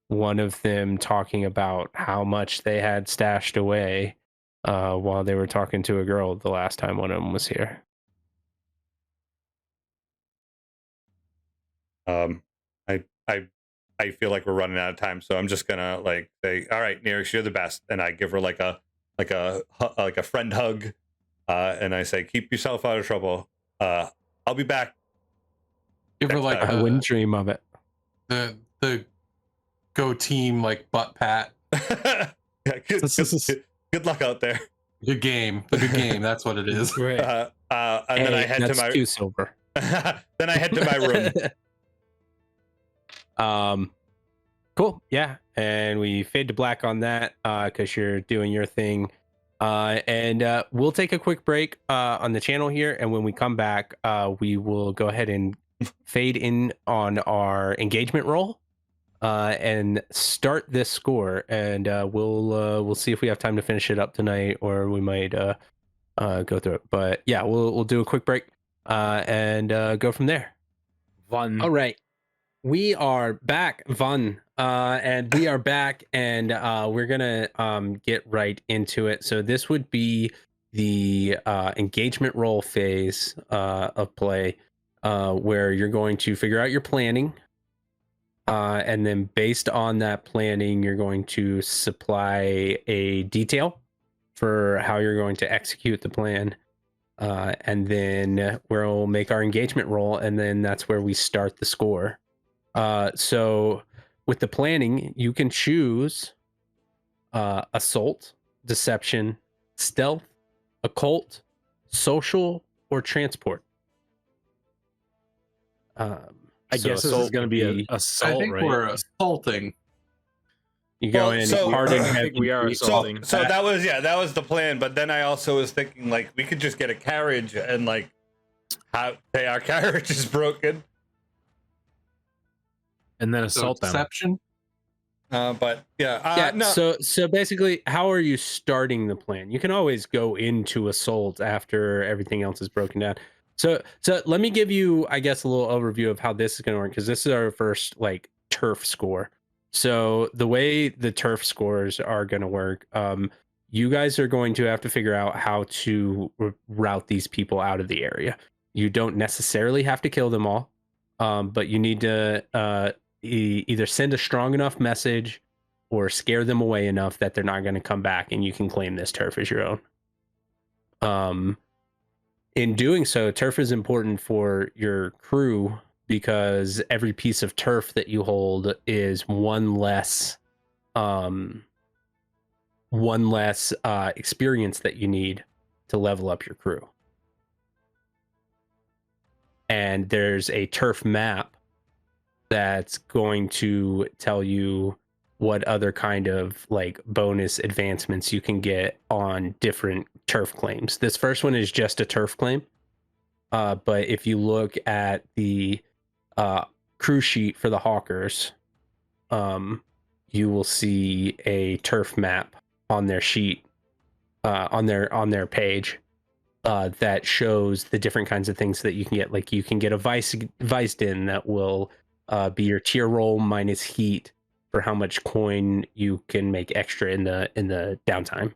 one of them talking about how much they had stashed away while they were talking to a girl the last time one of them was here. I feel like we're running out of time, so I'm just gonna say, all right, Nirix, you're the best, and I give her like a friend hug, and I say, keep yourself out of trouble. I'll be back. Give her I wouldn't dream of it. The go team butt pat. Yeah, good luck out there. Good game. The good game. That's what it is. Right. And then I head to my 2 silver. Then I head to my room. Cool. Yeah. And we fade to black on that because you're doing your thing. And we'll take a quick break on the channel here. And when we come back, we will go ahead and fade in on our engagement roll and start this score. And we'll see if we have time to finish it up tonight, or we might go through it. But yeah, we'll do a quick break and go from there. Fun. All right. We are back, and we are back, and we're gonna get right into it. So this would be the engagement roll phase of play, where you're going to figure out your planning, and then based on that planning, you're going to supply a detail for how you're going to execute the plan. And then we'll make our engagement roll, and then that's where we start the score. So with the planning, you can choose assault, deception, stealth, occult, social, or transport. I guess this is going to be an assault, I think right? we're assaulting. You go in hard and I heavy. think we are assaulting. So that was the plan. But then I also was thinking, like, we could just get a carriage and, like, say our carriage is broken, and then assault them. Deception. But yeah. No. So basically, how are you starting the plan? You can always go into assault after everything else is broken down. So let me give you, I guess, a little overview of how this is going to work, because this is our first like turf score. So the way the turf scores are going to work, you guys are going to have to figure out how to route these people out of the area. You don't necessarily have to kill them all, but you need to either send a strong enough message or scare them away enough that they're not going to come back, and you can claim this turf as your own. In doing so, turf is important for your crew, because every piece of turf that you hold is one less experience that you need to level up your crew. And there's a turf map that's going to tell you what other kind of like bonus advancements you can get on different turf claims. This first one is just a turf claim. But if you look at the crew sheet for the Hawkers, you will see a turf map on their sheet, on their page, that shows the different kinds of things that you can get. Like you can get a Viced in that will be your tier roll minus heat for how much coin you can make extra in the downtime.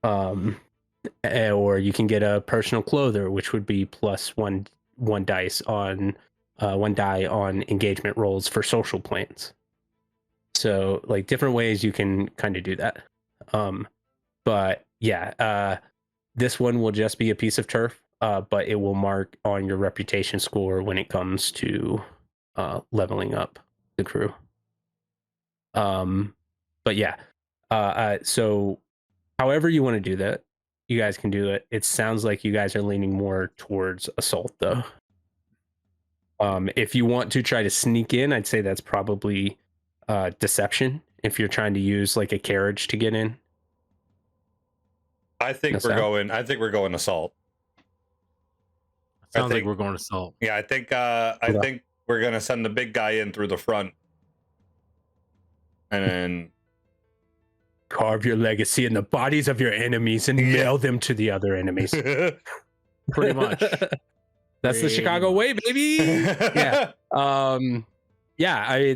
Or you can get a personal clother, which would be plus one dice on one die on engagement rolls for social plans. So like different ways you can kind of do that. But yeah, this one will just be a piece of turf, but it will mark on your reputation score when it comes to leveling up the crew. But yeah, so however you want to do that, you guys can do it. It sounds like you guys are leaning more towards assault, though. If you want to try to sneak in, I'd say that's probably deception. If you're trying to use like a carriage to get in, I think we're going assault. Sounds like we're going assault. Yeah, I think we're gonna send the big guy in through the front, and then carve your legacy in the bodies of your enemies and mail them to the other enemies. Pretty much. That's the Chicago way, baby. Yeah. Yeah.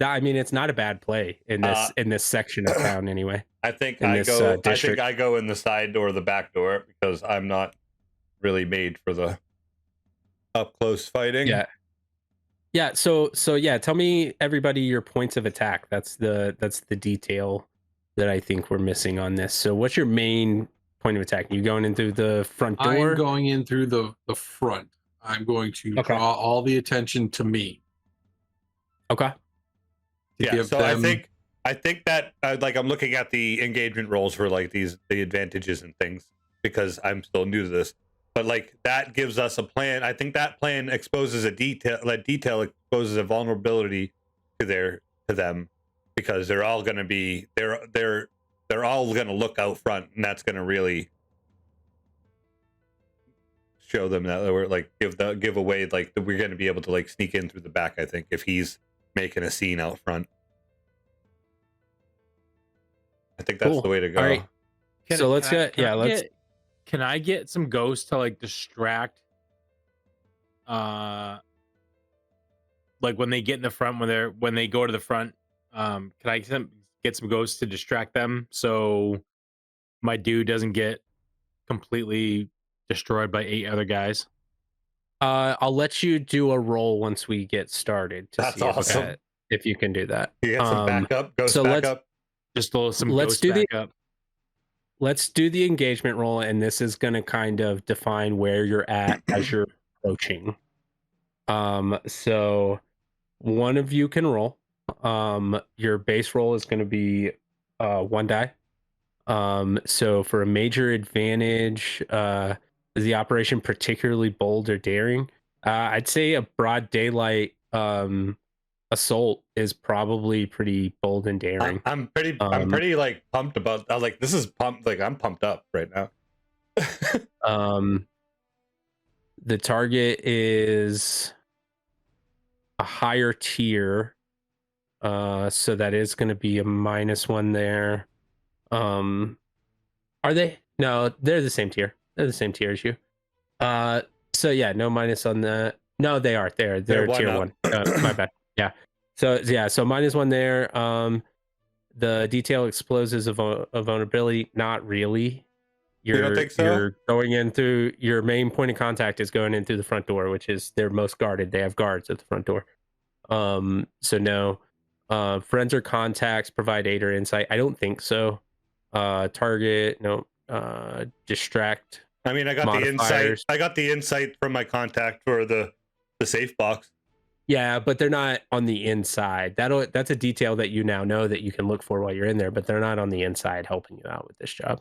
I mean, it's not a bad play in this section of town, anyway. I think I go in the side door, or the back door, because I'm not really made for the up close fighting. Yeah. Yeah. So yeah. Tell me, everybody, your points of attack. That's the detail that I think we're missing on this. So what's your main point of attack? You going in through the front door? I'm going in through the front. I'm going to draw all the attention to me. Okay. Yeah. So I think that like I'm looking at the engagement rolls for like the advantages and things, because I'm still new to this. But like that gives us a plan. I think that plan exposes a detail. That detail exposes a vulnerability to them, because they're all going to be they're all going to look out front, and that's going to really show them that we're like give away like that we're going to be able to like sneak in through the back. I think if he's making a scene out front, I think that's the way to go. All right. Can I get some ghosts to like distract? Like when they get in the front, when they go to the front, can I get some ghosts to distract them so my dude doesn't get completely destroyed by 8 other guys? I'll let you do a roll once we get started to That's see awesome. if you can do that. You get some backup, ghost so backup. Just some let's ghost do backup. let's do the engagement roll, and this is going to kind of define where you're at as you're approaching. So one of you can roll. Your base roll is going to be 1 die. So for a major advantage, is the operation particularly bold or daring? I'd say a broad daylight assault is probably pretty bold and daring. I'm pretty like pumped about. I was like, this is pumped. Like I'm pumped up right now. The target is a higher tier, so that is going to be a -1 there. Are they? No, they're the same tier. They're the same tier as you. So yeah, no minus on the. No, they are. They're tier 1. My bad. Yeah. So -1 there. The detail explosives of vulnerability. Not really. You don't think so? You're going in through your main point of contact is going in through the front door, which is they're most guarded. They have guards at the front door. So no. Friends or contacts provide aid or insight. I don't think so. Target, no. Distract. I mean, I got the insight. I got the insight from my contact for the safe box. Yeah, but they're not on the inside. That's a detail that you now know that you can look for while you're in there, but they're not on the inside helping you out with this job.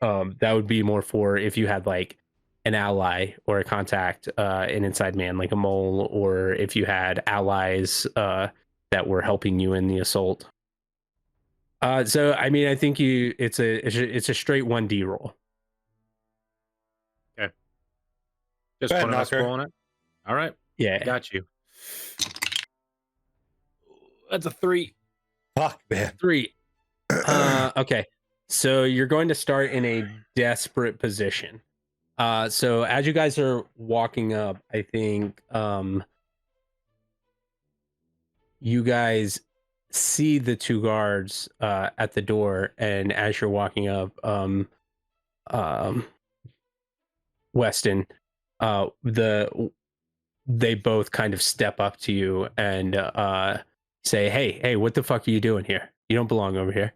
That would be more for if you had like an ally or a contact, an inside man like a mole, or if you had allies that were helping you in the assault. So I mean, I think it's a straight 1D roll. Okay. Just one of us rolling it. All right. Yeah. Got you. That's a 3. Fuck, man. 3. Okay. So you're going to start in a desperate position. So as you guys are walking up, I think you guys see the 2 guards at the door, and as you're walking up, Weston, they both kind of step up to you and say, hey, what the fuck are you doing here? You don't belong over here.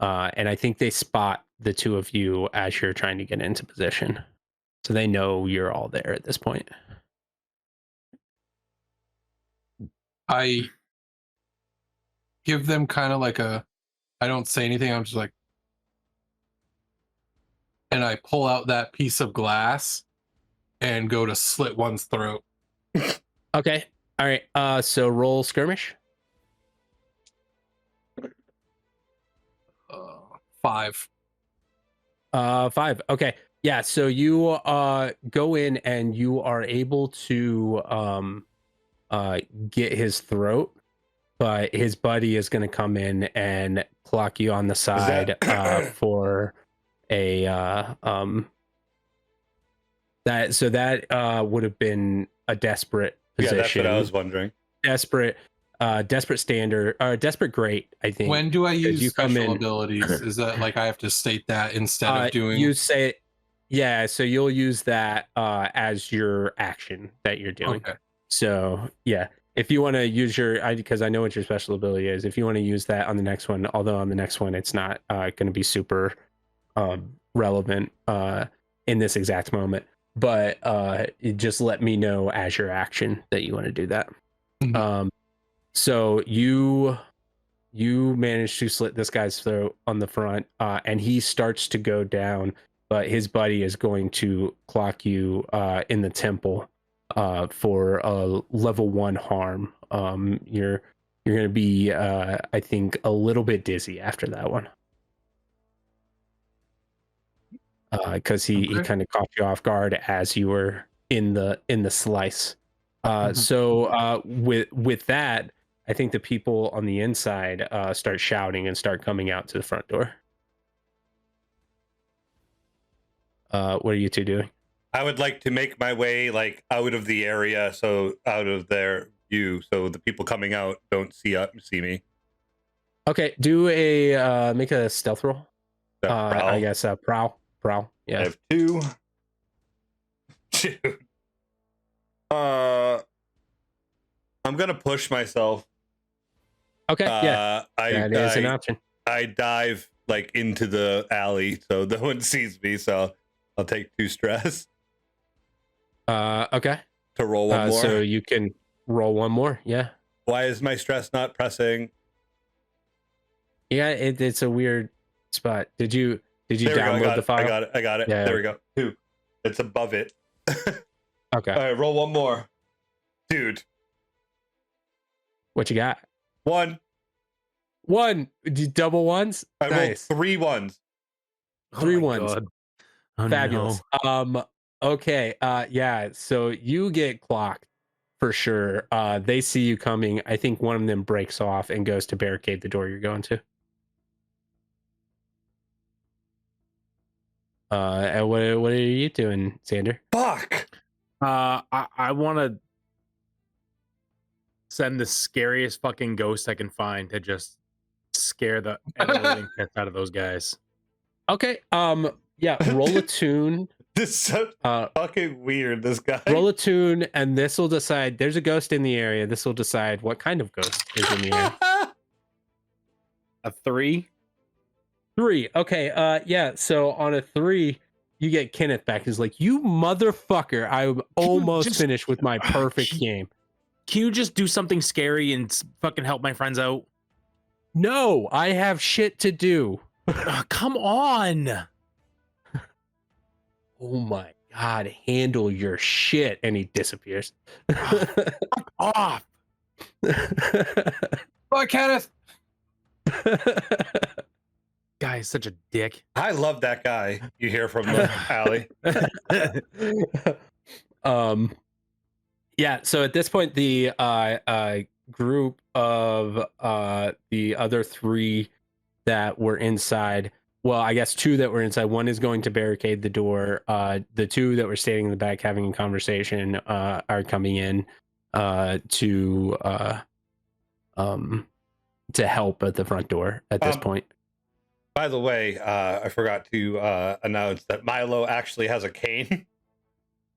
And I think they spot the 2 of you as you're trying to get into position. So they know you're all there at this point. I give them kind of like I don't say anything. I'm just like, and I pull out that piece of glass and go to slit one's throat. Okay. All right. So roll skirmish. 5. 5. Okay. Yeah. So you go in and you are able to get his throat, but his buddy is going to come in and clock you on the side for a that would have been a desperate position. Yeah, that's what I was wondering. Desperate standard or desperate great, I think. When do I use special abilities? Is that like I have to state that instead of doing? You say, yeah. So you'll use that as your action that you're doing. Okay. So yeah, if you want to use because I know what your special ability is. If you want to use that on the next one, although on the next one it's not going to be super relevant in this exact moment, but just let me know as your action that you want to do that. Mm-hmm. So you manage to slit this guy's throat on the front, and he starts to go down, but his buddy is going to clock you in the temple for a level 1 harm. You're going to be, I think, a little bit dizzy after that one. Because he kind of caught you off guard as you were in the slice. So with that, I think the people on the inside start shouting and start coming out to the front door. What are you 2 doing? I would like to make my way like out of the area, so out of their view, so the people coming out don't see me. Okay, do make a stealth roll. I guess prowl. Yeah. I have 2. Dude. I'm gonna push myself. Okay. Yeah. That is an option. I dive like into the alley so no one sees me. So I'll take 2 stress Okay. to roll one more. So you can roll one more. Yeah. Why is my stress not pressing? Yeah, it's a weird spot. Did you download the file? I got it. Yeah. There we go. 2. It's above it. Okay. All right, roll one more. Dude. What you got? 1. Double ones? I Nice. rolled 3 ones. 3 Oh my ones. God. Oh, Fabulous. no. Okay. Yeah. So you get clocked for sure. They see you coming. I think one of them breaks off and goes to barricade the door you're going to. And what are you doing, Xander? Fuck. I want to send the scariest fucking ghost I can find to just scare the living piss out of those guys. Okay. Yeah. Roll a tune. This is so fucking weird, this guy. Roll a tune, and this will decide. There's a ghost in the area. This will decide what kind of ghost is in the area. A 3. 3. Okay. Yeah. So on a 3, you get Kenneth back. He's like, "You motherfucker! I'm almost finished with my perfect game." Can you just do something scary and fucking help my friends out? No, I have shit to do. Come on. Oh my God! Handle your shit, and he disappears. Fuck off. Bye, Kenneth. Guy is such a dick. I love that guy you hear from the alley. Yeah, so at this point the group of the other 3 that were inside, well, I guess 2 that were inside, one is going to barricade the door. The 2 that were standing in the back having a conversation are coming in to help at the front door at this point. By the way, I forgot to announce that Milo actually has a cane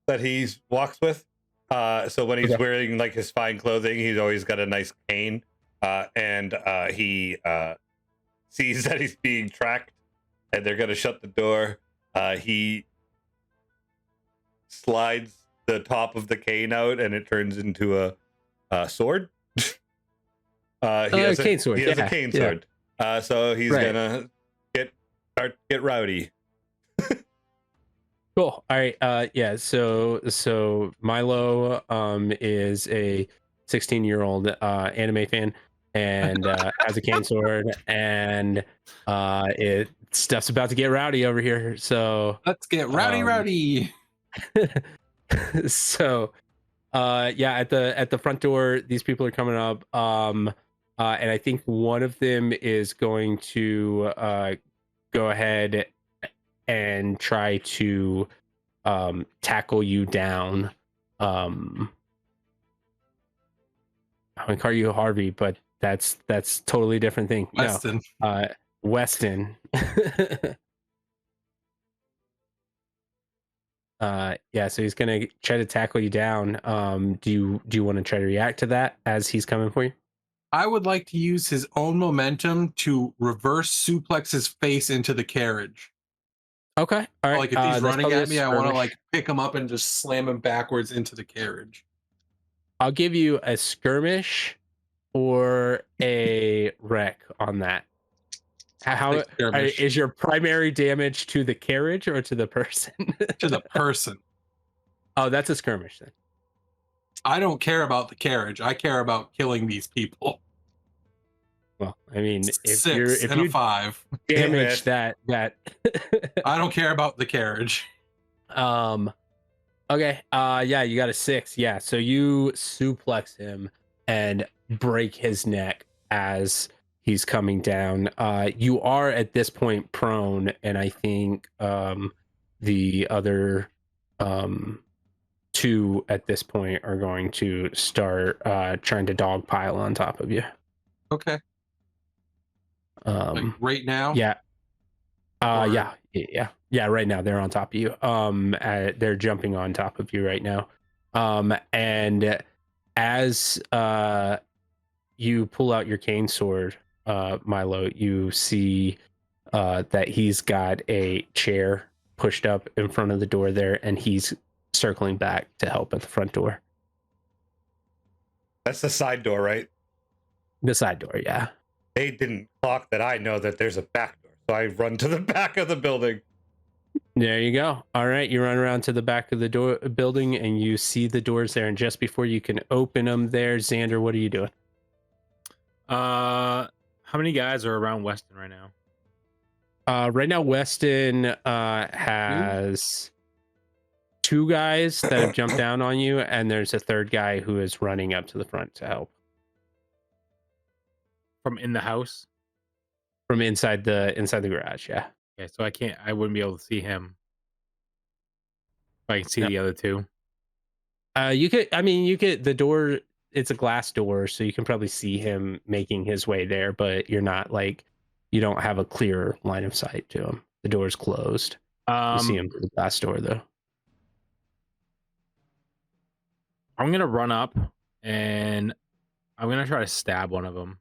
that he walks with. So when he's wearing like his fine clothing, he's always got a nice cane. And he sees that he's being tracked and they're going to shut the door. He slides the top of the cane out and it turns into a sword. He has cane sword. He has a cane sword. So he's gonna get rowdy. Cool. All right. Yeah. So Milo is a 16-year-old anime fan and has a cane sword, and stuff's about to get rowdy over here. So let's get rowdy. So yeah, at the front door, these people are coming up. And I think one of them is going to go ahead and try to tackle you down. I'm gonna call you Harvey, but that's totally different thing. Weston. No, Weston. Yeah, so he's gonna try to tackle you down. Do you want to try to react to that as he's coming for you? I would like to use his own momentum to reverse suplex his face into the carriage. Okay. All right. Like if he's running at me, I want to skirmish. like pick him up and just slam him backwards into the carriage. I'll give you a skirmish or a wreck on that. How is your primary damage to the carriage or to the person? To the person. Oh, that's a skirmish then. I don't care about the carriage. I care about killing these people. Well, I mean, if 6 you and a 5 damage that I don't care about the carriage. Okay. Yeah, you got a 6. Yeah, so you suplex him and break his neck as he's coming down. You are at this point prone, and I think the other 2 at this point are going to start trying to dogpile on top of you. Okay. Like right now? Yeah. Yeah. Right now they're on top of you. They're jumping on top of you right now. And as you pull out your cane sword, Milo, you see that he's got a chair pushed up in front of the door there, and he's circling back to help at the front door. That's the side door, right? The side door, yeah. They didn't clock that I know that there's a back door, so I run to the back of the building. There you go. All right, you run around to the back of the building, and you see the doors there. And just before you can open them, there, Xander, what are you doing? How many guys are around Weston right now? Right now, Weston has 2 guys that have jumped down on you, and there's a 3rd guy who is running up to the front to help. From in the house? From inside the garage, yeah. Okay, so I wouldn't be able to see him. I can see the other 2. You could, the door, it's a glass door, so you can probably see him making his way there, but you're not you don't have a clear line of sight to him. The door's closed. You see him through the glass door, though. I'm going to run up and I'm going to try to stab one of them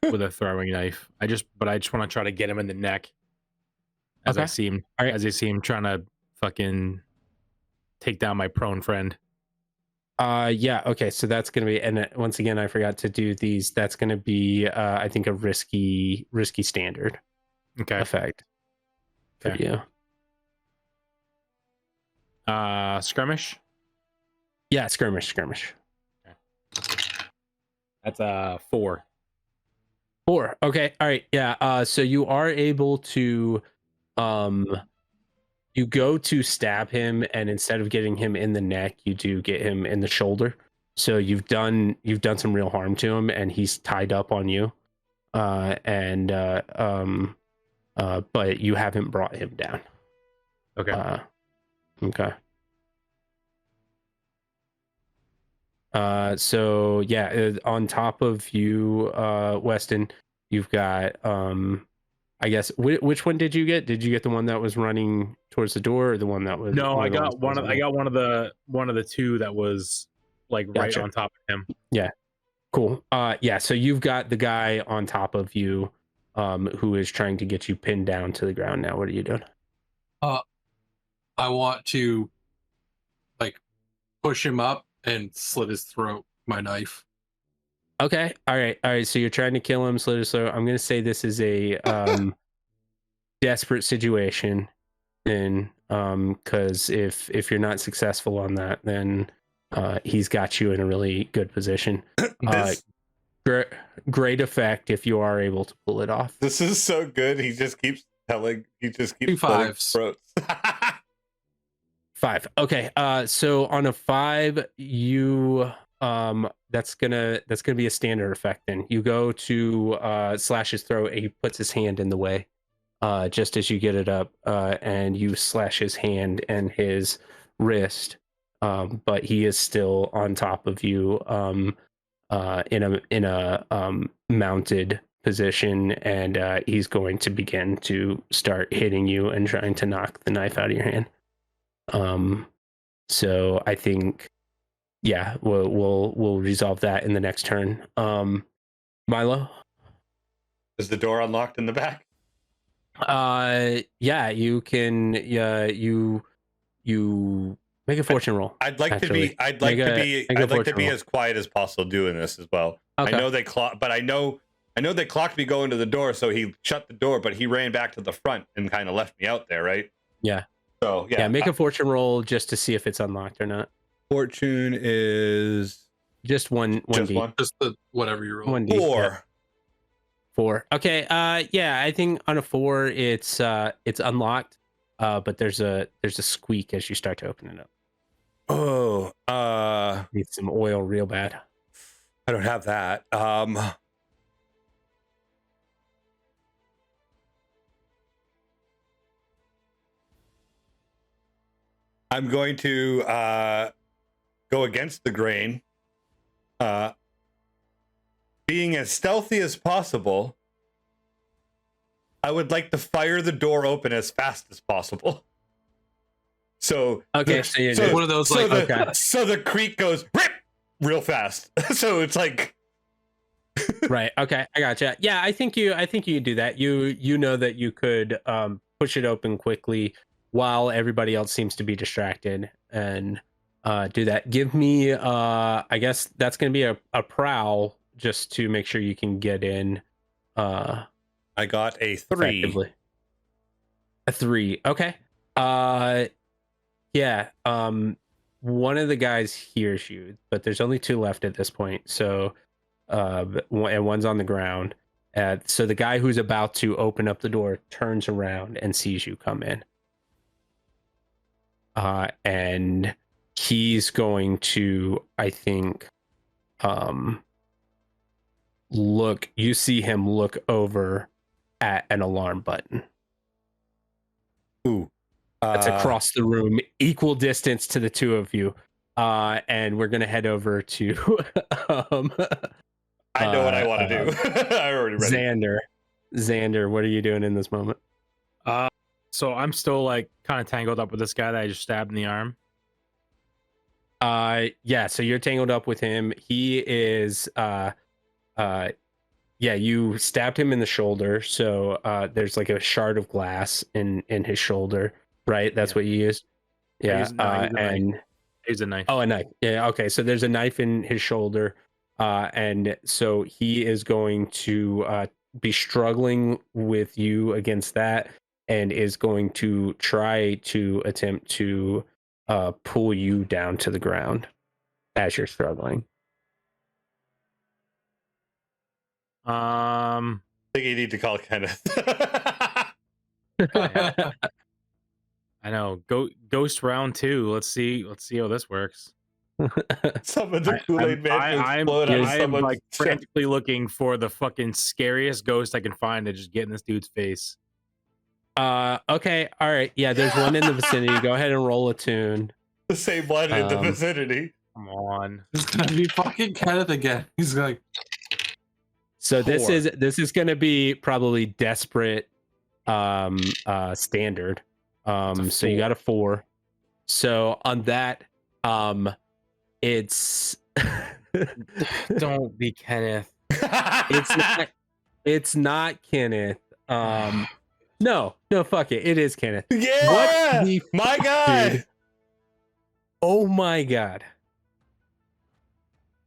with a throwing knife. I just want to try to get him in the neck as I see him trying to fucking take down my prone friend. Yeah, okay, so that's gonna be, and once again, I forgot to do these. That's gonna be, I think, a risky standard effect for you. Skirmish. Yeah, skirmish. Okay. That's 4. 4. Okay, all right, yeah. So you are able to, you go to stab him, and instead of getting him in the neck, you do get him in the shoulder. So you've done some real harm to him, and he's tied up on you, but you haven't brought him down. Okay. Okay. So yeah, on top of you, Weston, you've got I guess which one did you get? Did you get the one that was running towards the door, or the one that was? No, I got one of the 2 that was right on top of him. Yeah. Cool. Yeah, so you've got the guy on top of you who is trying to get you pinned down to the ground now. What are you doing? I want to push him up and slit his throat with my knife. Okay. All right. So you're trying to kill him, slit his throat. I'm going to say this is a desperate situation, then, because if you're not successful on that, then he's got you in a really good position. Great effect if you are able to pull it off. This is so good. He just keeps 2 5s. throats. 5. Okay. So on a 5, you that's gonna be a standard effect. Then you go to slash his throat, and he puts his hand in the way just as you get it up, and you slash his hand and his wrist, but he is still on top of you in a mounted position, and he's going to begin to start hitting you and trying to knock the knife out of your hand. So I think, yeah, we'll resolve that in the next turn. Milo, is the door unlocked in the back? yeah, you can. You make a fortune roll. I'd like to be as quiet as possible doing this as well. Okay. I know they clocked me going to the door, so he shut the door, but he ran back to the front and kind of left me out there, right? Yeah. So yeah, make a fortune roll just to see if it's unlocked or not. Fortune is just one just D. one? Just the whatever you roll. 1D. 4. Yeah. 4. Okay. Yeah, I think on a 4 it's unlocked. But there's a squeak as you start to open it up. Oh, Need some oil real bad. I don't have that. I'm going to go against the grain. Being as stealthy as possible, I would like to fire the door open as fast as possible. So okay, so one of those so the creak goes rip real fast. So it's like Right. Okay. I gotcha. Yeah, I think you do that. You know that you could push it open quickly while everybody else seems to be distracted and do that. Give me I guess that's gonna be a prowl just to make sure you can get in I got a 3. effectively. A 3. Okay. Yeah. One of the guys hears you, but there's only 2 left at this point. So and one's on the ground. So the guy who's about to open up the door turns around and sees you come in. And he's going to, I think, you see him look over at an alarm button. Ooh. That's across the room, equal distance to the 2 of you. And we're going to head over to I know what I want to do. I already ready. Xander, what are you doing in this moment? So I'm still like kind of tangled up with this guy that I just stabbed in the arm. Yeah, so you're tangled up with him. He is you stabbed him in the shoulder, so there's like a shard of glass in his shoulder, right? That's what you used. Yeah, Here's a knife. Oh, a knife. Yeah, okay. So there's a knife in his shoulder, and so he is going to be struggling with you against that, and is going to try to attempt to pull you down to the ground as you're struggling. I think you need to call Kenneth. I know. Ghost round 2. Let's see how this works. Some of the Kool-Aid man I'm like frantically looking for the fucking scariest ghost I can find to just get in this dude's face. Okay, all right. Yeah, there's one in the vicinity. Go ahead and roll a tune. The same one in the vicinity. Come on. It's gonna be fucking Kenneth again. He's like, so 4. this is gonna be probably desperate standard. So you got a 4. So on that, it's don't be Kenneth. It's not Kenneth. No, fuck it. It is Kenneth. Yeah, my God. Dude. Oh my God.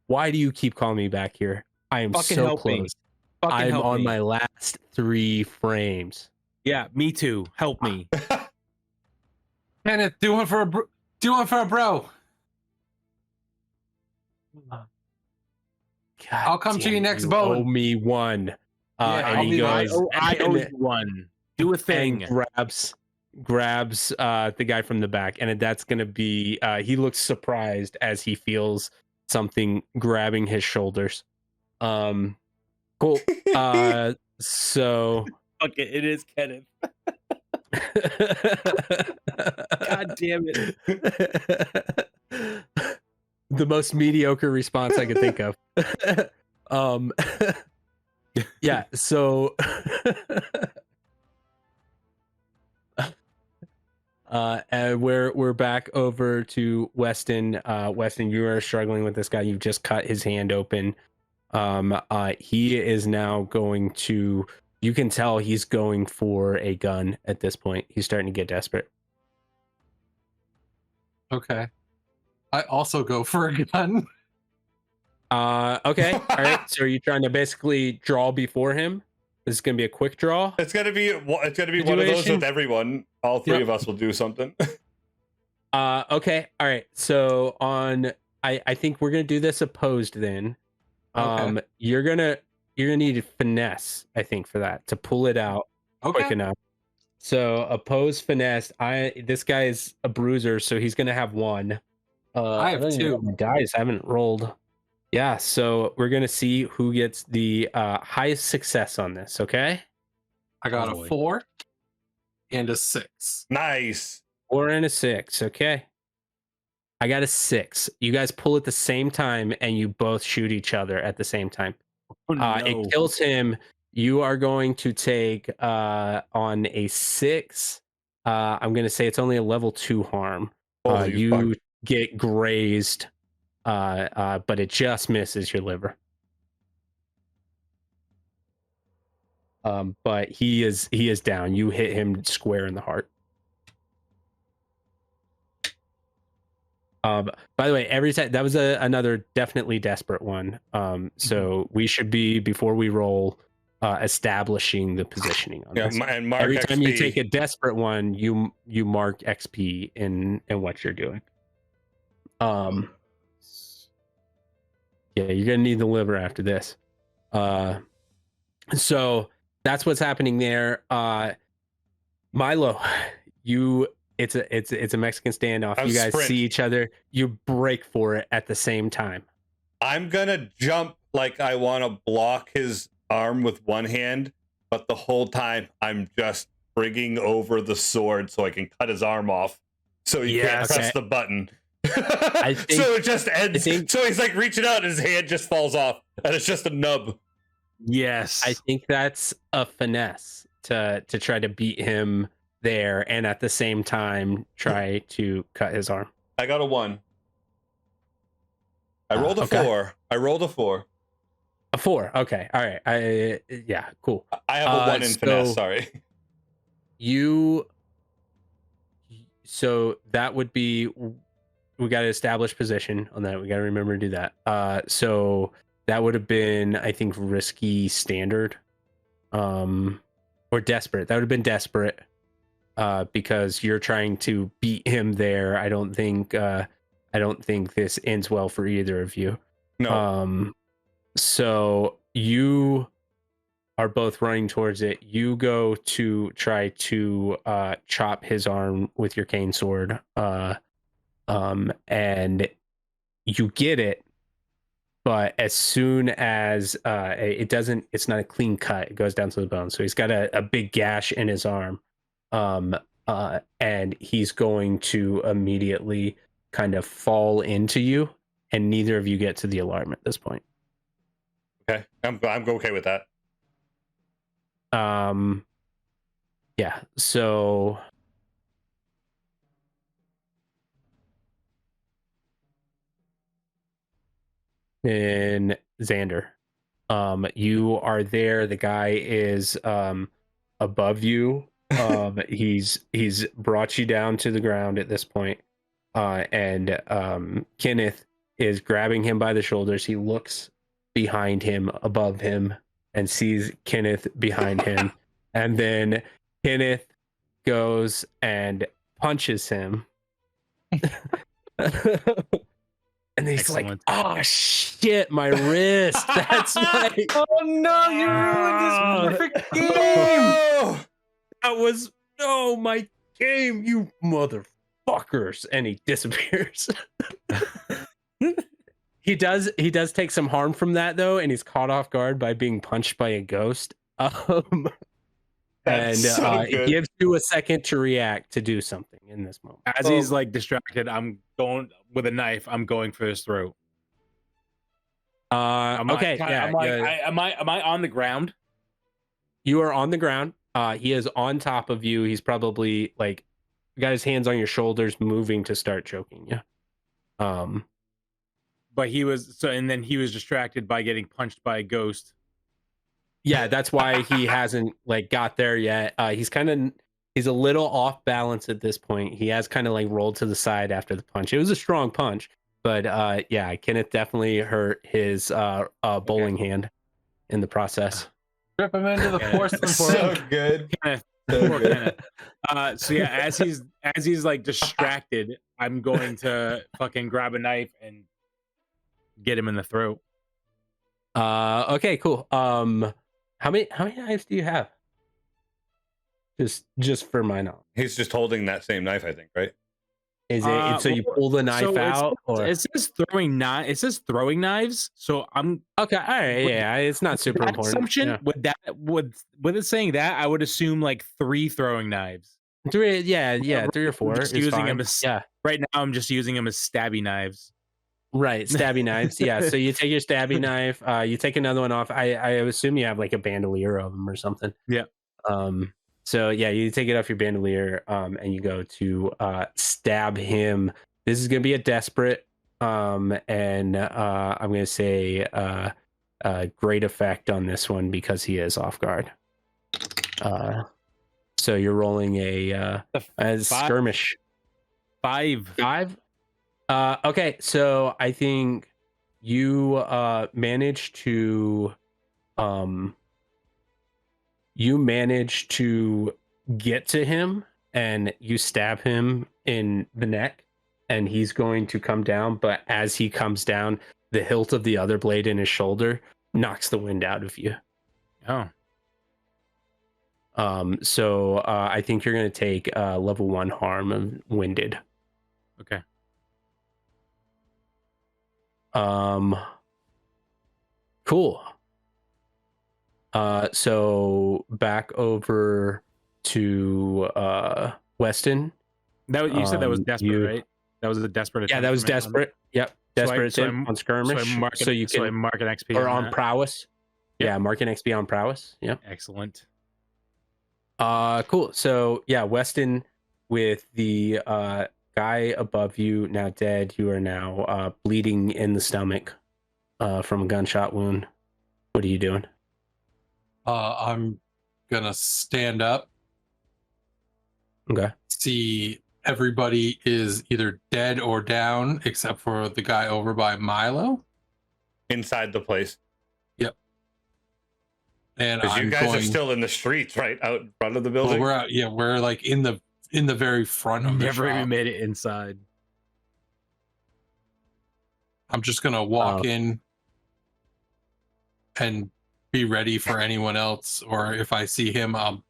Why do you keep calling me back here? I am Fucking so help close. me. Fucking I'm help on me. my last 3 frames. Yeah, me too. Help me. Kenneth, do one for a bro. God I'll come to damn your next you boat. Owe me one. Yeah, and he goes, I owe you one. Do a thing. and grabs the guy from the back, and that's gonna be he looks surprised as he feels something grabbing his shoulders. Cool. So Fuck it, it is Kenneth. God damn it. The most mediocre response I could think of. Yeah, so and we're back over to Weston. Weston, you are struggling with this guy. You've just cut his hand open. He is now going to, you can tell he's going for a gun at this point. He's starting to get desperate. Okay. I also go for a gun. Okay. All right. So are you trying to basically draw before him? This is going to be a quick draw. It's gonna be one of those with everyone. All 3 of us will do something. Okay. All right. So I think we're gonna do this opposed then. Okay. You're gonna need finesse, I think, for that to pull it out quick enough. So opposed finesse. This guy is a bruiser, so he's gonna have 1. I have 2. My dice haven't rolled. Yeah, so we're gonna see who gets the highest success on this. Okay. I got a 4 and a 6. Nice. 4 and a 6. Okay. I got a 6. You guys pull at the same time, and you both shoot each other at the same time. Oh, no. It kills him. You are going to take on a 6. I'm going to say it's only a level 2 harm. You get grazed, but it just misses your liver. But he is down. You hit him square in the heart. By the way, every time that was another definitely desperate one. So we should be, before we roll, establishing the positioning on this. And mark every time XP. you take a desperate one, you mark XP in what you're doing. Yeah, you're gonna need the liver after this. So that's what's happening there. Milo, it's a Mexican standoff. You guys see each other, you break for it at the same time. I'm gonna jump like I want to block his arm with one hand, but the whole time I'm just bringing over the sword so I can cut his arm off, so he can't press the button. I think, so it just ends. So he's like reaching out, and his hand just falls off, and it's just a nub. Yes, I think that's a finesse to try to beat him there, and at the same time try to cut his arm. I got a 1. I rolled a 4. I rolled a 4. A 4. Okay. All right. Yeah. Cool. I have a 1 in finesse. Sorry. So that would be. We got to establish position on that. We got to remember to do that. So that would have been, I think, risky standard, or desperate. That would have been desperate, because you're trying to beat him there. I don't think this ends well for either of you. No. So you are both running towards it. You go to try to chop his arm with your cane sword. And you get it, but as soon as it's not a clean cut, it goes down to the bone. So he's got a big gash in his arm, and he's going to immediately kind of fall into you, and neither of you get to the alarm at this point. Okay, I'm okay with that. Yeah. So. In Xander, you are there. The guy is above you. He's brought you down to the ground at this point, and Kenneth is grabbing him by the shoulders. He looks behind him, above him, and sees Kenneth behind him, and then Kenneth goes and punches him. And he's Excellent. like, "Oh shit, my wrist! That's my oh no, you ruined this perfect game! That was my game, you motherfuckers!" And he disappears. He does take some harm from that though, and he's caught off guard by being punched by a ghost. It gives you a second to react, to do something in this moment. As he's like distracted, I'm going with a knife. I'm going for his throat. Okay. Am I on the ground? You are on the ground. He is on top of you. He's probably like got his hands on your shoulders, moving to start choking you. But he was he was distracted by getting punched by a ghost. Yeah, that's why he hasn't like got there yet. He's a little off balance at this point. He has kind of like rolled to the side after the punch. It was a strong punch, but yeah, Kenneth definitely hurt his bowling hand in the process. Strip him into the porcelain So good. Kenneth. Poor Kenneth. So yeah, as he's like distracted, I'm going to fucking grab a knife and get him in the throat. Okay, cool. How many knives do you have? Just for my knowledge. He's just holding that same knife, I think, right? Is it so you pull the knife out? It says throwing knives. So I'm okay. All right, yeah, it's not super important. Assumption Yeah. with it saying that, I would assume like 3 throwing knives. 3, yeah, 3 or 4. Just using them as right now. I'm just using them as stabby knives. Right, stabby knives. Yeah, so you take your stabby knife, you take another one off. I assume you have like a bandolier of them or something. Yeah. So yeah, you take it off your bandolier, and you go to stab him. This is gonna be a desperate, and I'm gonna say great effect on this one because he is off guard. So you're rolling a skirmish. 5. Okay, so I think you manage to get to him, and you stab him in the neck, and he's going to come down, but as he comes down, the hilt of the other blade in his shoulder knocks the wind out of you. Oh. So I think you're going to take level 1 harm of winded. Okay. Cool. So back over to Weston. That you said that was desperate, right? That was a desperate. Yeah, that was desperate. Yep, desperate on skirmish. So you can mark an XP or on that. prowess. Yep. Yeah, mark an XP on prowess. Yeah. Excellent. Cool. So yeah, Weston, with the guy above you now dead, you are now bleeding in the stomach from a gunshot wound. What are you doing? I'm gonna stand up. Okay. See, everybody is either dead or down except for the guy over by Milo. Inside the place. Yep. And because you guys are still in the streets, right, out in front of the building. Well, we're out. Yeah, we're like in the very front of the Never shop. even made it inside. I'm just gonna walk in and be ready for anyone else, or if I see him, are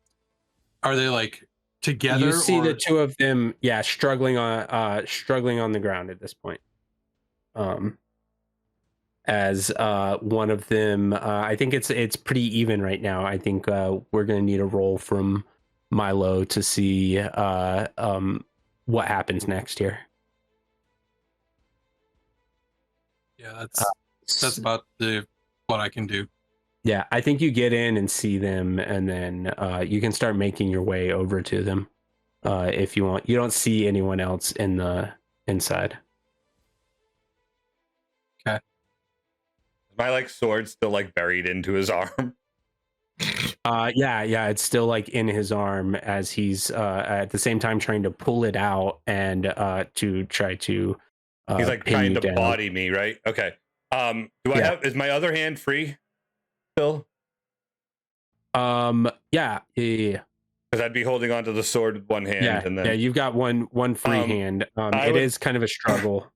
they like together? You see the two of them, yeah, struggling on the ground at this point. As one of them, I think it's pretty even right now. I think we're gonna need a roll from Milo to see what happens next here. Yeah, that's about what I can do. Yeah, I think you get in and see them, and then you can start making your way over to them if you want. You don't see anyone else in the inside. Okay. Is my sword still buried into his arm? Yeah, it's still in his arm as he's at the same time trying to pull it out and to try to. He's trying to body me, right? Okay. Is my other hand free still? Yeah. Because I'd be holding onto the sword with one hand, and then you've got one free hand. It is kind of a struggle.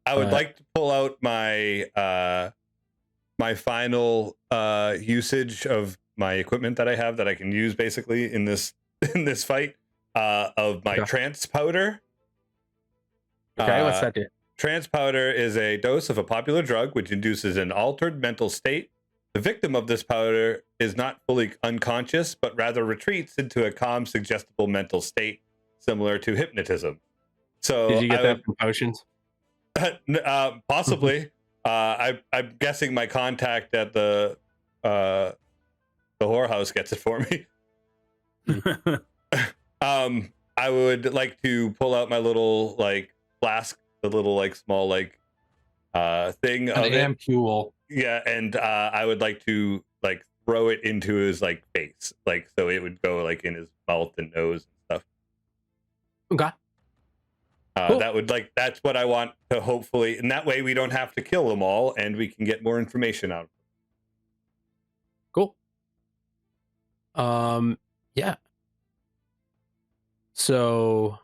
I would like to pull out my my final usage of my equipment that I have that I can use basically in this fight of my trance powder. Okay, what's that do? Trance powder is a dose of a popular drug which induces an altered mental state. The victim of this powder is not fully unconscious, but rather retreats into a calm, suggestible mental state, similar to hypnotism. So, did you get that from potions? Possibly. I'm guessing my contact at the whorehouse gets it for me. I would like to pull out my little flask, the little small thing of it. Ampule. Yeah, and I would like to throw it into his face, so it would go in his mouth and nose and stuff. Okay. Cool. That would that's what I want to hopefully, and that way we don't have to kill them all, and we can get more information out of them. Cool. Yeah. So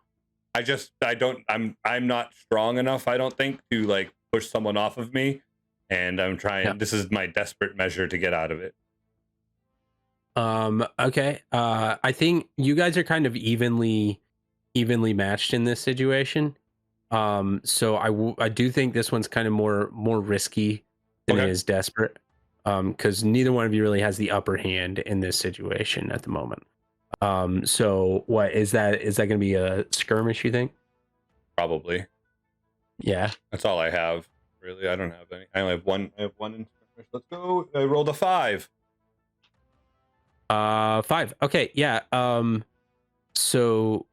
I'm not strong enough, I don't think, to push someone off of me, and I'm trying. Yeah. This is my desperate measure to get out of it. Okay. I think you guys are kind of evenly matched in this situation. So I do think this one's kind of more risky than it is desperate. Because neither one of you really has the upper hand in this situation at the moment. So what is that? Is that going to be a skirmish, you think? Probably. Yeah. That's all I have. Really, I don't have any. I only have one. I have one in skirmish. Let's go. I rolled a 5. 5. Okay. Yeah. So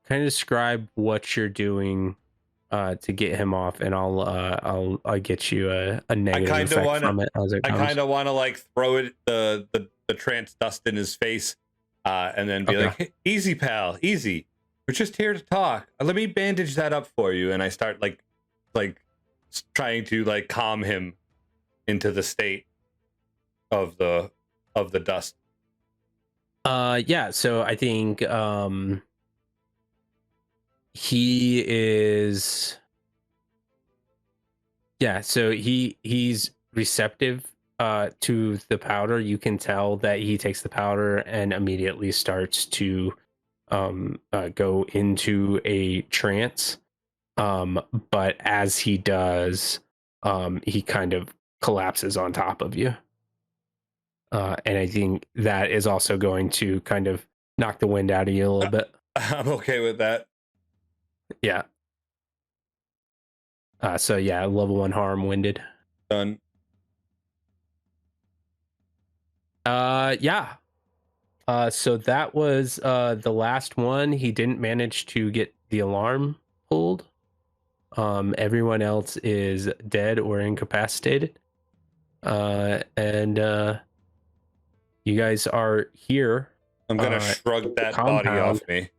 kind of describe what you're doing to get him off, and I'll get you a negative effect from it as it comes. I kind of want to throw it the trance dust in his face, And then be Okay. like, hey, easy, pal, easy. We're just here to talk. Let me bandage that up for you. And I start like trying to like calm him into the state of the dust. Yeah, so I think he is, yeah, so he's receptive to the powder. You can tell that he takes the powder and immediately starts to go into a trance. But as he does, he kind of collapses on top of you. And I think that is also going to kind of knock the wind out of you a little bit. I'm okay with that. Yeah. So yeah, level 1 harm, winded. Done. Yeah. So that was the last one. He didn't manage to get the alarm pulled. Everyone else is dead or incapacitated. And you guys are here. I'm gonna shrug that body off me.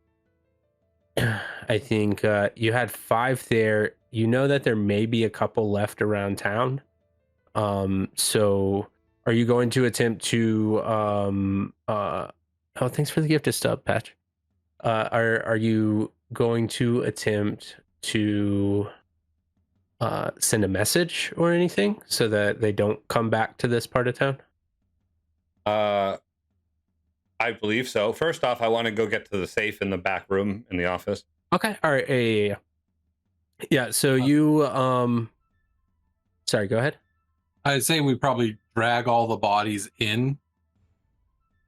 I think you had 5 there. You know that there may be a couple left around town. So are you going to attempt to oh, thanks for the gift of stub, Patch. Are you going to attempt to send a message or anything so that they don't come back to this part of town? I believe so. First off, I want to go get to the safe in the back room in the office. Okay. All right. Yeah. So you sorry, go ahead. I'd say we probably drag all the bodies in,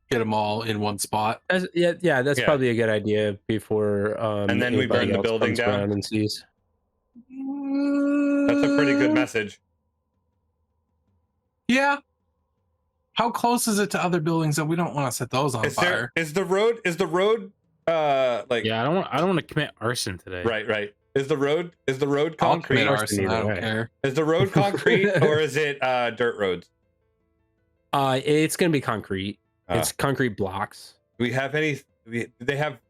get them all in one spot. Yeah, that's probably a good idea before and then we burn the building down and sees. That's a pretty good message. Yeah. How close is it to other buildings that we don't want to set those on fire? Is the road like? Yeah, I don't want to commit arson today. Right. Is the road concrete? Arson, I don't care. Is the road concrete or is it dirt roads? It's gonna be concrete. It's concrete blocks. Do we have any? Do they have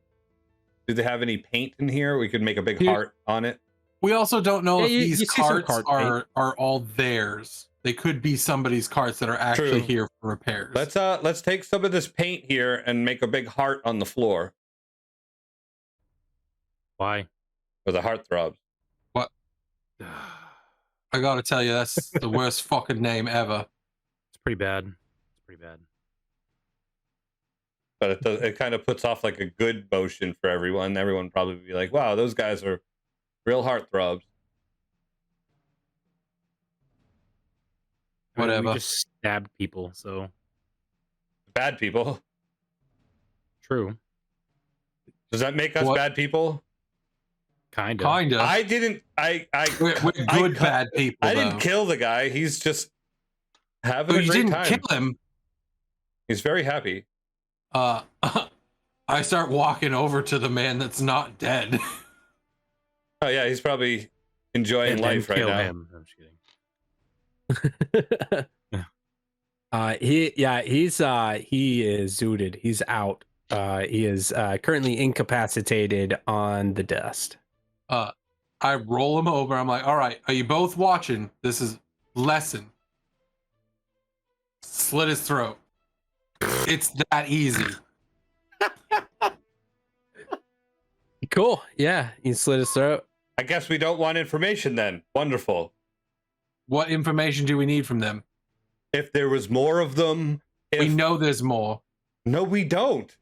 any paint in here? We could make a big heart on it. We also don't know if these carts are all theirs. They could be somebody's carts that are actually here for repairs. Let's take some of this paint here and make a big heart on the floor. Why? For the heartthrobs. What? I gotta tell you, that's the worst fucking name ever. It's pretty bad. But it kind of puts off like a good motion for everyone. Everyone probably be like, "Wow, those guys are real heartthrobs." Whatever. We just stabbed people, so bad people. True. Does that make us bad people? Kind of. I didn't. We're good bad people. I didn't kill the guy. He's just having a great time. You didn't kill him. He's very happy. I start walking over to the man that's not dead. Oh yeah, he's probably enjoying life right now. Him. I'm just kidding. He is zooted. He's out. He is currently incapacitated on the dust. I roll him over. I'm like, all right, are you both watching? This is lesson. Slit his throat. It's that easy. Cool. Yeah, you slit his throat. I guess we don't want information then. Wonderful. What information do we need from them? If there was more of them. We know there's more. No, we don't.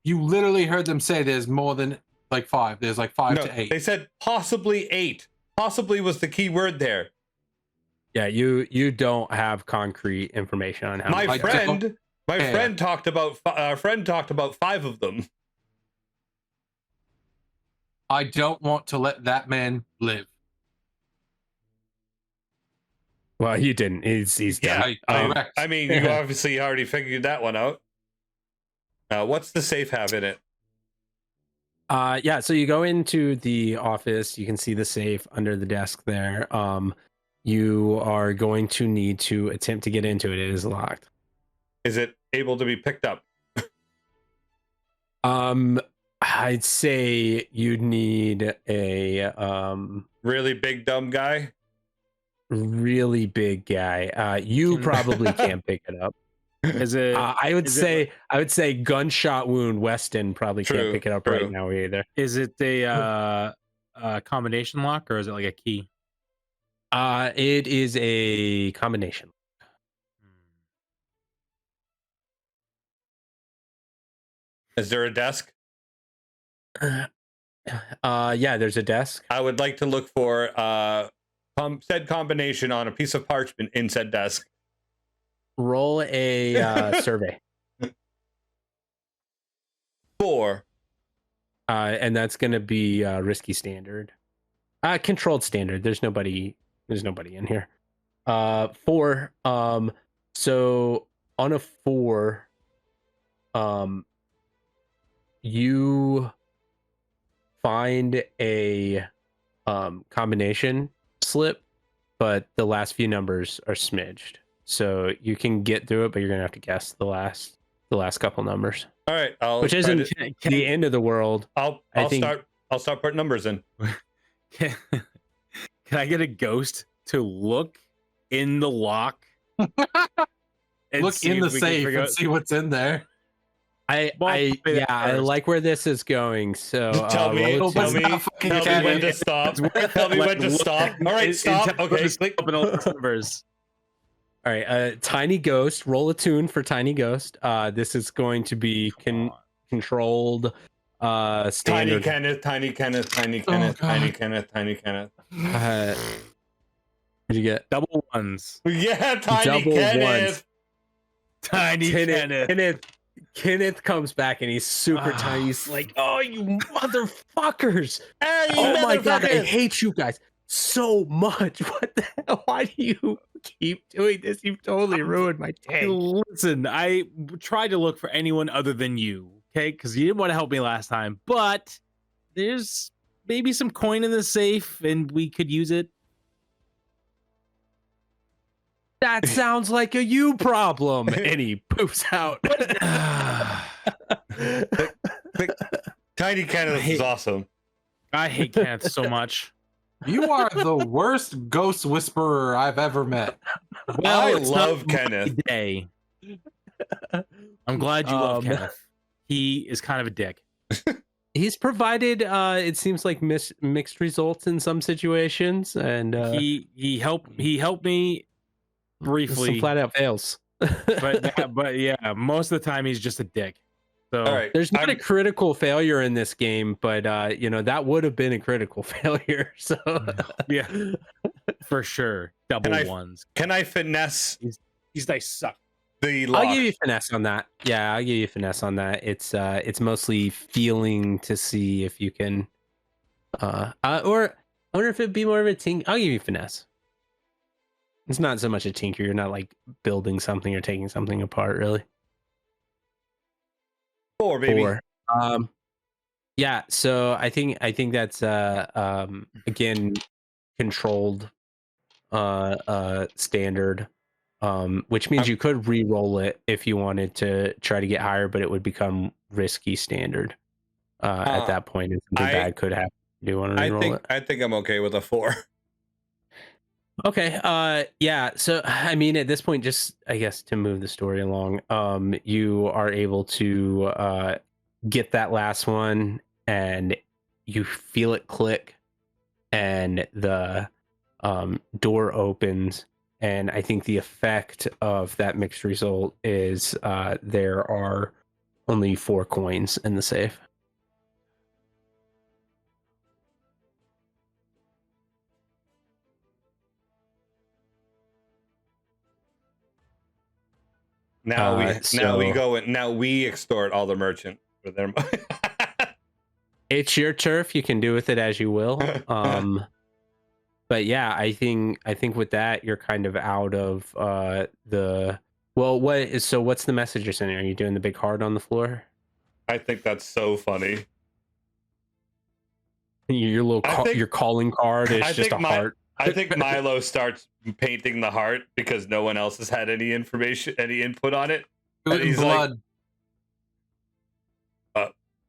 You literally heard them say there's more than like 5. There's like 5 to 8. They said possibly 8. Possibly was the key word there. Yeah, you don't have concrete information on how my friend talked about 5 of them. I don't want to let that man live. Well, you didn't. He's dead. I mean, you obviously already figured that one out. What's the safe have in it? Yeah, so you go into the office. You can see the safe under the desk there. You are going to need to attempt to get into it. It is locked. Is it able to be picked up? I'd say you'd need a Really big dumb guy. really big guy. You probably can't pick it up. Is it? I would say gunshot wound. Weston probably can't pick it up right now either. Is it a combination lock or is it like a key? It is a combination. Is there a desk? Yeah, there's a desk. I would like to look for said combination on a piece of parchment in said desk. Roll a survey. 4. And that's going to be risky standard. Controlled standard. There's nobody in here. 4. So on a 4, you find a combination slip, but the last few numbers are smidged. So you can get through it, but you're gonna have to guess the last couple numbers. All right, which isn't the end of the world. I'll start putting numbers in. Can I get a ghost to look in the lock? Look in the safe and see what's in there. I like where this is going. So tell me when to stop. Tell me when to stop. All right, stop. Okay, click. Open all the numbers. All right, tiny ghost. Roll a tune for tiny ghost. This is going to be controlled. Standard. Tiny Kenneth. What'd you get? Double ones. Yeah, Tiny Kenneth. Ones. Tiny Kenneth comes back and he's super tiny. He's like, "Oh, you motherfuckers! Hey, oh my god, I hate you guys so much. What the hell? Why do you keep doing this? You've totally ruined my day." Listen, I tried to look for anyone other than you, okay? Because you didn't want to help me last time. But there's maybe some coin in the safe, and we could use it. That sounds like a you problem. And he poofs out. Tiny Kenneth is awesome. I hate Kenneth so much. You are the worst ghost whisperer I've ever met. Well, I love Kenneth. Day. I'm glad you love Kenneth. He is kind of a dick. He's provided, it seems like mixed results in some situations, and he helped me briefly. Some flat out fails. but yeah, most of the time he's just a dick. So all right, there's not a critical failure in this game, but that would have been a critical failure. So yeah, for sure, double ones. Can I finesse? These dice suck. The lock. I'll give you finesse on that. Yeah, I'll give you finesse on that. It's mostly feeling to see if you can, or I wonder if it'd be more of a tinker. I'll give you finesse. It's not so much a tinker. You're not like building something or taking something apart, really. 4, baby. 4. Yeah. So I think that's again controlled standard, which means you could re-roll it if you wanted to try to get higher, but it would become risky standard at that point. And something bad could happen. Do you want to re-roll it? I think I'm okay with a 4. Okay. Yeah. So I mean, at this point, just I guess to move the story along, you are able to get that last one, and you feel it click, and the door opens, and I think the effect of that mixed result is there are only 4 coins in the safe. Now we extort all the merchant for their money. It's your turf. You can do with it as you will. But yeah, I think with that you're kind of out of the. Well, what's the message you're sending? Are you doing the big heart on the floor? I think that's so funny. Your little your calling card is just a heart. I think Milo starts painting the heart because no one else has had any information, any input on it. He's blood.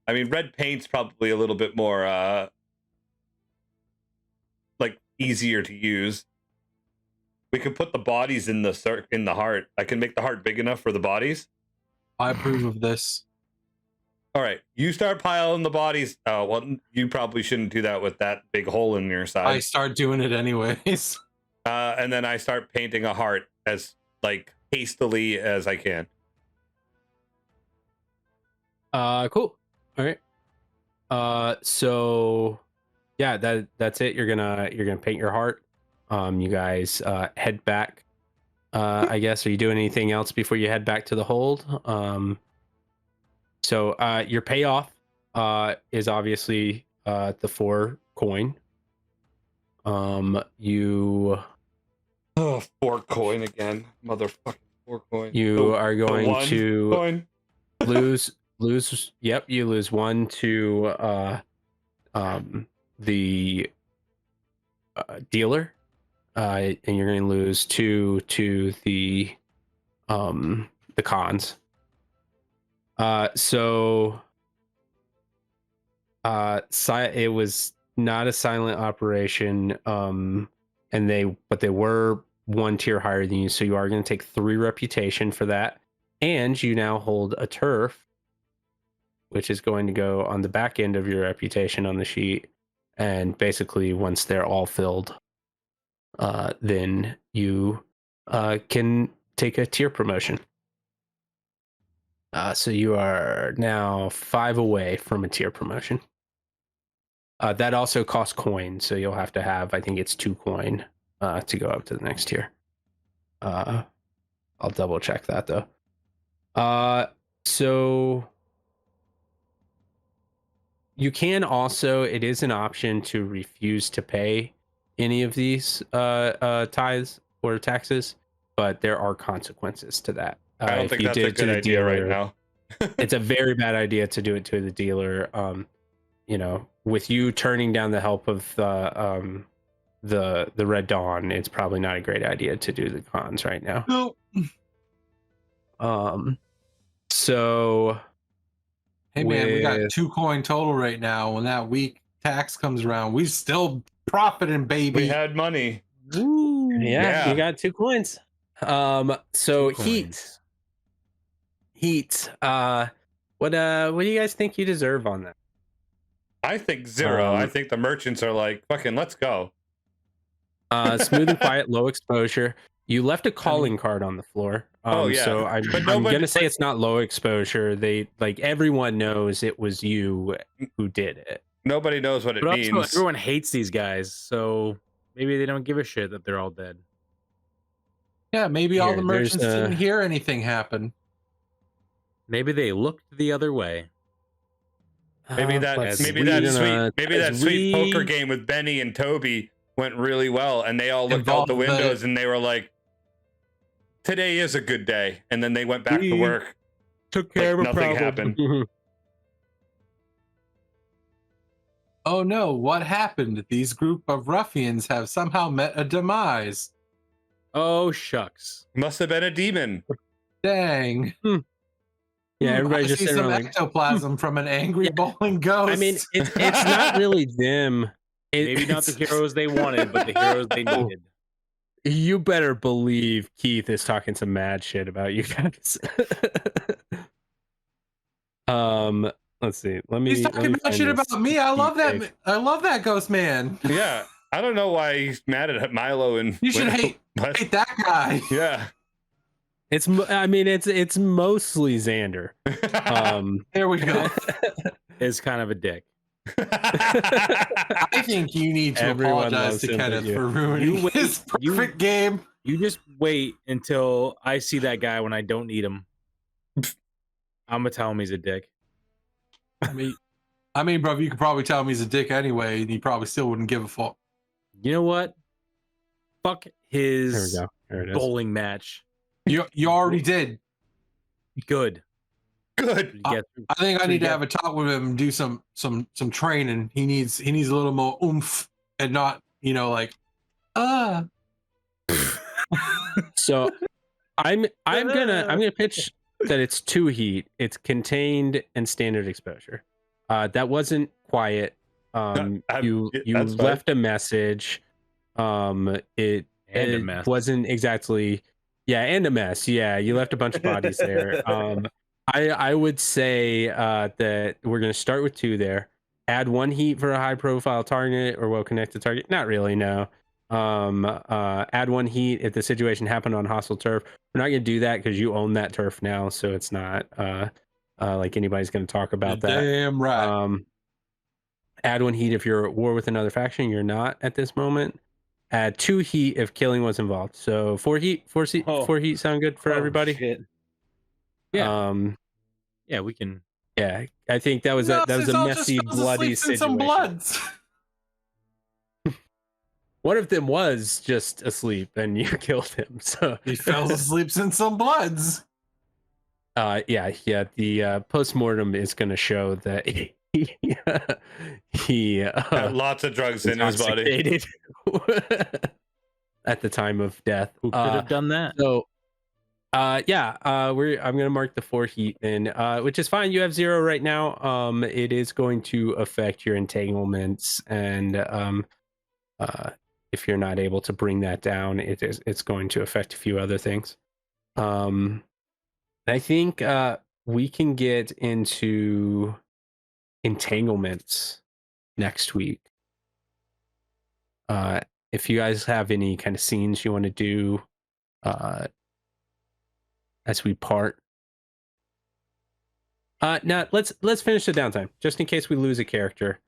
I mean, red paint's probably a little bit more like easier to use. We could put the bodies in the heart. I can make the heart big enough for the bodies. I approve of this. All right, you start piling the bodies. Oh, well, you probably shouldn't do that with that big hole in your side. I start doing it anyways. And then I start painting a heart as like hastily as I can. Cool. All right. So yeah, that's it. You're gonna paint your heart. You guys head back. I guess. Are you doing anything else before you head back to the hold? So your payoff is obviously the 4 coin. You 4 coin again, motherfucking 4 coin. You are going to coin. lose. Yep, you lose 1 to the dealer, and you're going to lose 2 to the cons. So it was not a silent operation, and they were 1 tier higher than you, so you are going to take 3 reputation for that, and you now hold a turf, which is going to go on the back end of your reputation on the sheet, and basically once they're all filled, then you can take a tier promotion. So you are now 5 away from a tier promotion. That also costs coin, so you'll have to have, I think it's 2 coin to go up to the next tier. I'll double check that though. So you can also, it is an option to refuse to pay any of these tithes or taxes, but there are consequences to that. I don't think that's a good idea right now. It's a very bad idea to do it to the dealer. With you turning down the help of the Red Dawn, it's probably not a great idea to do the cons right now. No. So hey man, we got 2 coin total right now. When that week tax comes around, we still profiting, baby. We had money. Woo. Yeah, you got 2 coins. So 2 coins. Heat. What do you guys think you deserve on that? I think 0. I think the merchants are like, fucking, let's go. Smooth and quiet, low exposure. You left a calling card on the floor. So I'm gonna say it's not low exposure. They everyone knows it was you who did it. Nobody knows what it means. Also, everyone hates these guys, so maybe they don't give a shit that they're all dead. Yeah, maybe all the merchants didn't hear anything happen. Maybe they looked the other way. Maybe that sweet poker game with Benny and Toby went really well, and they all looked out the windows and they were like, "Today is a good day," and then they went back to work. Took care of a problem. Nothing happened. Oh no! What happened? These group of ruffians have somehow met a demise. Oh shucks! Must have been a demon. Dang. Yeah, everybody just see some ectoplasm from an angry bowling ghost. I mean, it's not really them. Maybe not the heroes they wanted, but the heroes they needed. You better believe Keith is talking some mad shit about you guys. Let's see. He's talking mad shit about me. I love that. I love that ghost man. Yeah, I don't know why he's mad at Milo and you should hate that guy. Yeah. It's mostly Xander. There we go. Is kind of a dick. I think you need to apologize to Kenneth for ruining his perfect game. You just wait until I see that guy when I don't need him. I'm gonna tell him he's a dick. I mean, bro, you could probably tell him he's a dick anyway, and he probably still wouldn't give a fuck. You know what? Fuck his there we go. There it is. bowling match. You already did. Good. I think I need to have a talk with him and do some training. He needs a little more oomph and not, So I'm gonna pitch that it's 2 heat. It's contained and standard exposure. That wasn't quiet. You that's fine. left a message. It And a mess. wasn't exactly, yeah, and a mess. Yeah, you left a bunch of bodies there. I would say that we're gonna start with 2 there. Add 1 heat for a high profile target or well connected target. Not really, no. Add 1 heat if the situation happened on hostile turf. We're not gonna do that because you own that turf now, so it's not like anybody's gonna talk about that. Damn right. Add 1 heat if you're at war with another faction. You're not at this moment. Add 2 heat if killing was involved. So 4 heat, 4 heat sound good for everybody. Shit. Yeah. Yeah, we can. Yeah, I think that was a messy, bloody situation. Some bloods. One of them was just asleep, and you killed him. So he fell asleep in some bloods. Yeah. The postmortem is going to show that he had lots of drugs in his body at the time of death. Who could have done that? So, I'm gonna mark the 4 heat then, which is fine. You have 0 right now. It is going to affect your entanglements, and if you're not able to bring that down, it's going to affect a few other things. I think we can get into entanglements next week. If you guys have any kind of scenes you want to do as we part. Now let's finish the downtime, just in case we lose a character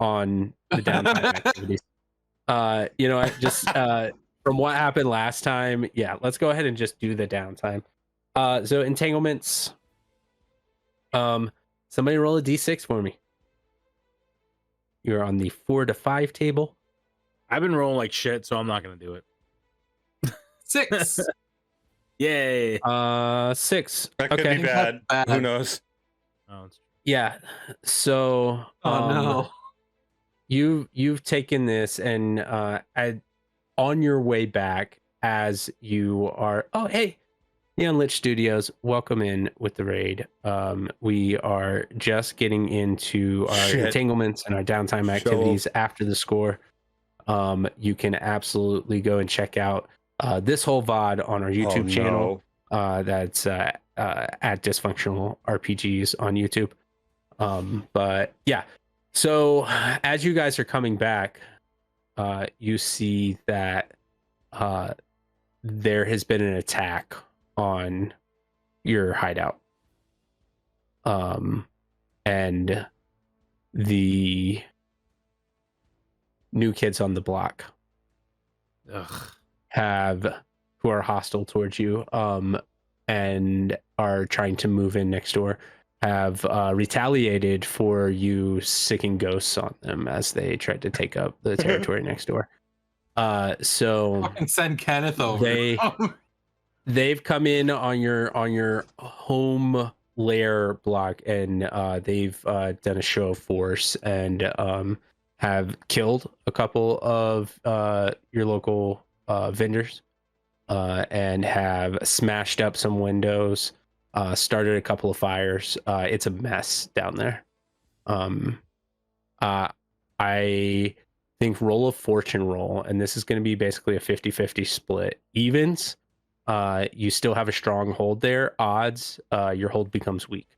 on the downtime activities. From what happened last time, yeah, let's go ahead and just do the downtime. So entanglements. Somebody roll a d6 for me. You're on the 4 to 5 table. I've been rolling like shit, so I'm not gonna do it. 6. Yay. 6. That could be bad. Who knows? Oh, it's... Yeah. So no. You've taken this, and on your way back, as you are, oh hey, Neon Lich Studios, welcome in with the raid. We are just getting into our entanglements and our downtime activities after the score. You can absolutely go and check out this whole VOD on our YouTube channel. That's at Dysfunctional RPGs on YouTube. But yeah, so as you guys are coming back, you see that there has been an attack on your hideout. And the new kids on the block who are hostile towards you and are trying to move in next door have retaliated for you sicking ghosts on them as they tried to take up the territory next door. So fucking send Kenneth over. They've come in on your home lair block, and they've done a show of force and have killed a couple of your local vendors and have smashed up some windows, started a couple of fires. It's a mess down there. I think roll a fortune roll, and this is going to be basically a 50-50 split. Evens, you still have a strong hold there. Odds, your hold becomes weak.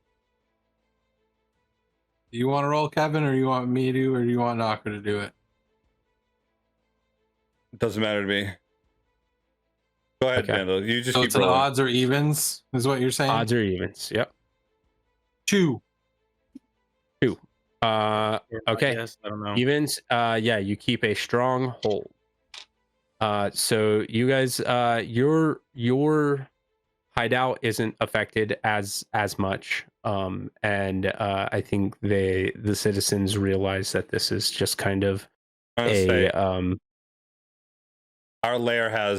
Do you want to roll, Kevin, or you want me to, or do you want Knocka to do it? It doesn't matter to me. Go ahead, Vandal. You just keep it's rolling. Odds or evens, is what you're saying? Odds or evens, yep. 2. Okay. Yes, I don't know. Evens, yeah, you keep a strong hold. So you guys, your hideout isn't affected as much. And I think the citizens realize that this is just kind of our lair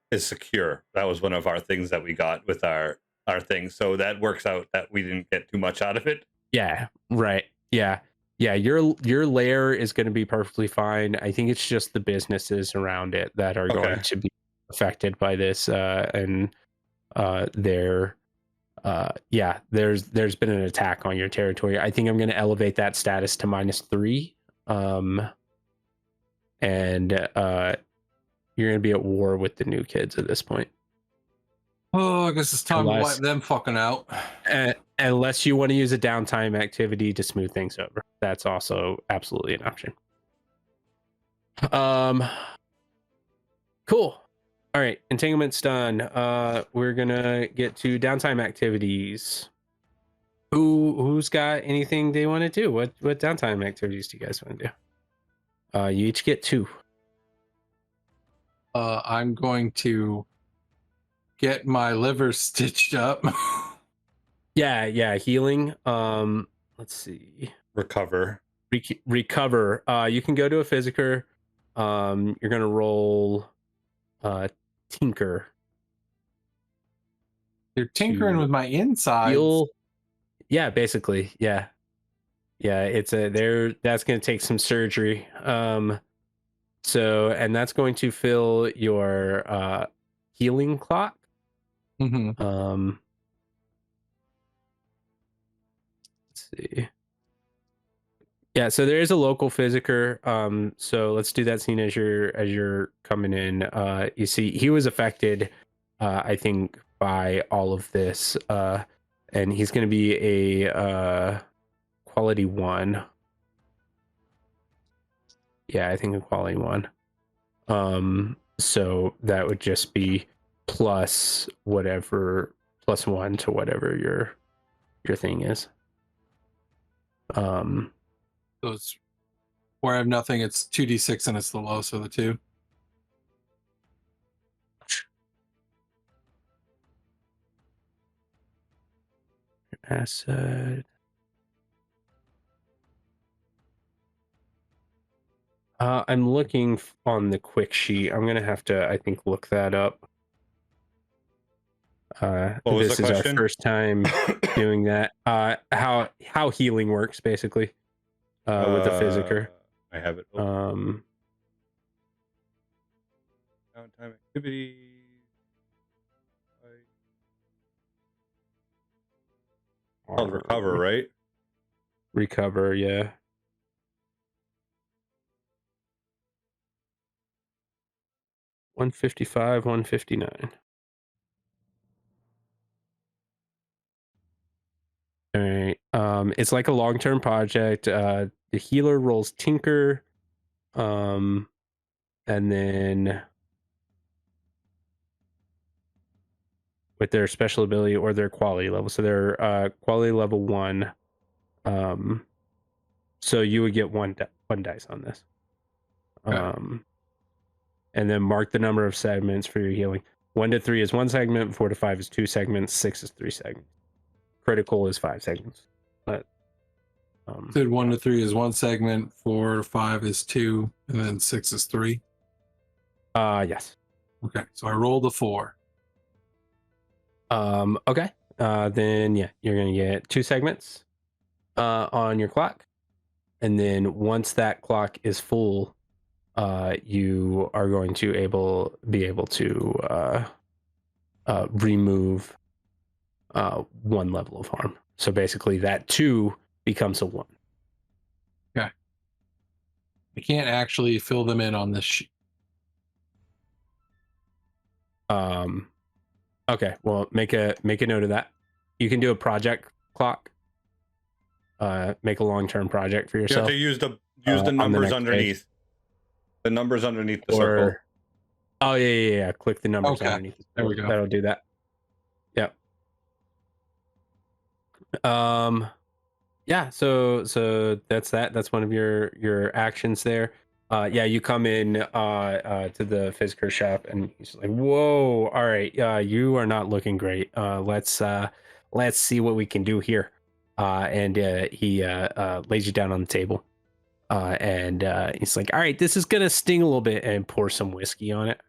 is secure. That was one of our things that we got with our thing. So that works out that we didn't get too much out of it. Yeah, right. Yeah. Your lair is going to be perfectly fine. I think it's just the businesses around it that are going to be affected by this, and they're yeah, there's been an attack on your territory. I think I'm going to elevate that status to -3. And you're going to be at war with the new kids at this point. Oh, I guess it's time to wipe them fucking out. Unless you want to use a downtime activity to smooth things over. That's also absolutely an option. Cool. All right, entanglement's done. We're gonna get to downtime activities. Who's got anything they want to do? What downtime activities do you guys want to do? You each get 2. I'm going to get my liver stitched up. Yeah, healing. Let's see. Recover. Recover. You can go to a physiker. You're gonna roll tinker. You're tinkering with my insides. Yeah, basically. Yeah. It's that's gonna take some surgery. So, and that's going to fill your healing clock. Mm-hmm. Let's see. Yeah, so there is a local physiker. So let's do that scene as you're coming in. You see, he was affected, I think, by all of this, and he's going to be a quality 1. Yeah, I think a quality 1. So that would just be plus whatever, +1 to whatever your thing is. So it's where I have nothing, it's 2d6 and it's the lowest of the 2. Asset. I'm looking on the quick sheet. I'm gonna have to, I think, look that up. This is our first time doing that. How healing works, basically, with a physiker. I have it open. Downtime activity. Called recover, right? Recover, yeah. $155, $159. All right. It's like a long-term project. The healer rolls tinker, and then with their special ability or their quality level. So they're quality level 1. So you would get one dice on this. Okay. And then mark the number of segments for your healing. 1 to 3 is 1 segment, 4 to 5 is 2 segments, 6 is 3 segments. Critical is 5 segments. But Said 1 to 3 is 1 segment, 4 to 5 is 2, and then 6 is 3. Yes. Okay, so I rolled a 4. Okay. Then yeah, you're gonna get 2 segments on your clock, and then once that clock is full, you are going to be able to remove 1 level of harm. So basically, that 2 becomes a 1. Okay. I can't actually fill them in on this sheet. Okay. Well, make a note of that. You can do a project clock. Make a long-term project for You have yourself. to use the numbers underneath. The numbers underneath the circle. Oh yeah. Click the numbers Okay. underneath. There we go. That'll do that. Yep. Yeah. So that's that. That's one of your actions there. Yeah, you come in to the Fisker shop, and he's like, "Whoa, all right, you are not looking great. Let's see what we can do here." And he lays you down on the table, and he's like, "All right, this is gonna sting a little bit," and pour some whiskey on it,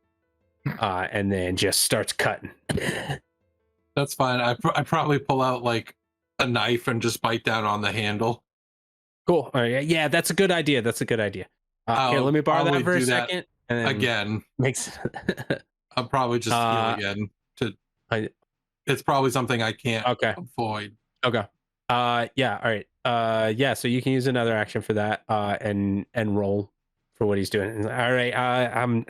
and then just starts cutting. That's fine. I probably pull out like a knife and just bite down on the handle. Cool. All right, yeah, that's a good idea. Here, let me borrow that for a second. And again. Makes. I'll probably just heal again. it's probably something I can't avoid. Okay. Yeah. All right. Yeah. So you can use another action for that. And roll for what he's doing. All right. I'm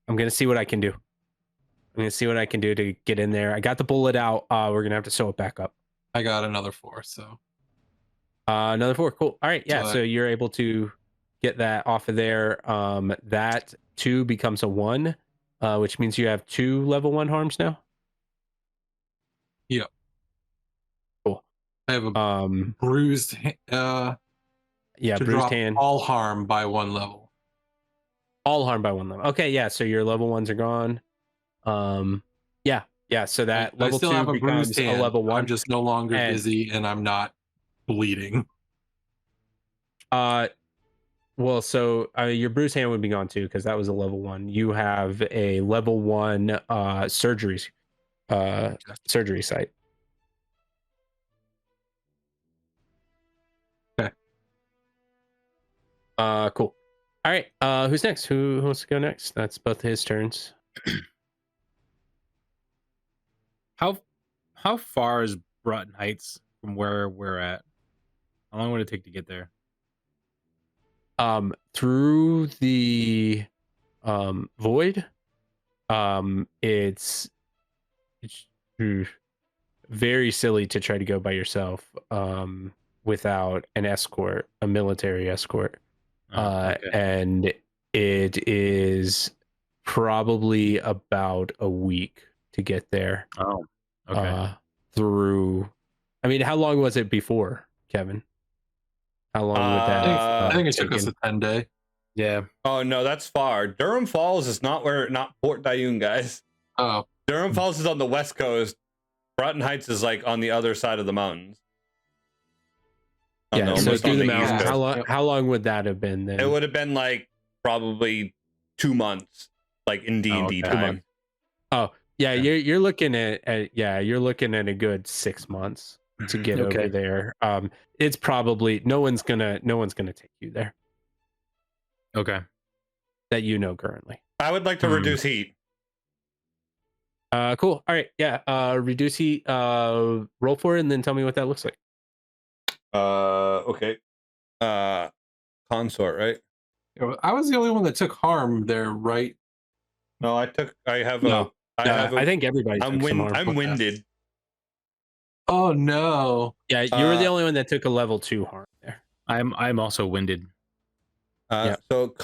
gonna see what I can do. I'm gonna see what I can do to get in there. I got the bullet out. We're gonna have to sew it back up. I got another 4, so another 4. Cool. All right. Yeah. So you're able to get that off of there. That 2 becomes a 1, which means you have 2 level 1 harms now. Yep. Cool. I have a bruised yeah, to bruised drop hand. all harm by 1 level. All harm by 1 level. Okay, yeah, so your level 1s are gone. Yeah, so that level 2 becomes a level 1. I'm just no longer busy and I'm not bleeding. Well, so your bruised hand would be gone too, because that was a level 1. You have a level 1 surgery site. Okay. Cool. All right. Who's next? Who wants to go next? That's both his turns. How far is Broughton Heights from where we're at? How long would it take to get there? Through the void, it's very silly to try to go by yourself without an escort, a military escort. And it is probably about a week to get there. Oh, okay. Through, I mean, how long was it before, Kevin? How long would that? I think it took us a 10-day. Yeah. Oh no, that's far. Durham Falls is not Port Dayun, guys. Oh, Durham Falls is on the west coast. Broughton Heights is like on the other side of the mountains. Yeah, so through the mountains. How long would that have been then? It would have been like probably 2 months, like in D&D time. 2 months. Oh, yeah, you're looking at you're looking at a good 6 months to get over there. It's probably no one's gonna take you there. Okay. That you know currently. I would like to reduce heat. Cool. All right. Yeah. Reduce heat. Roll for it and then tell me what that looks like. Okay. Consort, right? I was the only one that took harm there, right? No, I think everybody. I'm winded. Oh no. Yeah, you were the only one that took a level 2 harm there. I'm also winded. So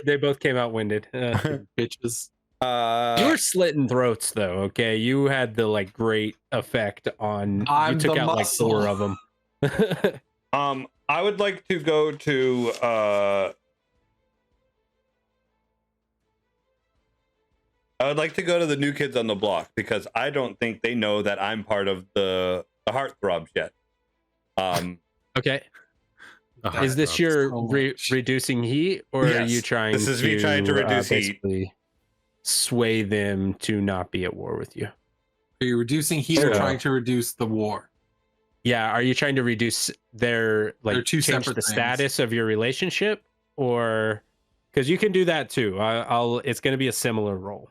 they both came out winded. Bitches. You were slitting throats though. Okay, you had the like great effect on. You took out like 4 of them. I would like to go to the new kids on the block because I don't think they know that I'm part of the heartthrobs yet. Okay. Is this your reducing heat, or are you trying? This is me trying to reduce heat. Sway them to not be at war with you. Are you reducing heat or trying to reduce the war? Yeah, are you trying to reduce their two change the status of your relationship, or because you can do that too? It's going to be a similar roll.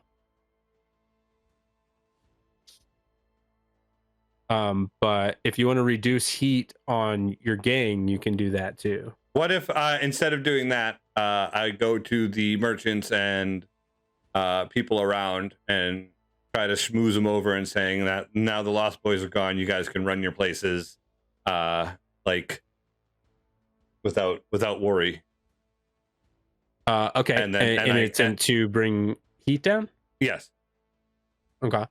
But if you want to reduce heat on your gang, you can do that too. What if instead of doing that, I go to the merchants and people around and try to schmooze them over and saying that now the Lost Boys are gone, you guys can run your places like without worry. Okay. And it's to bring heat down? Yes. Okay.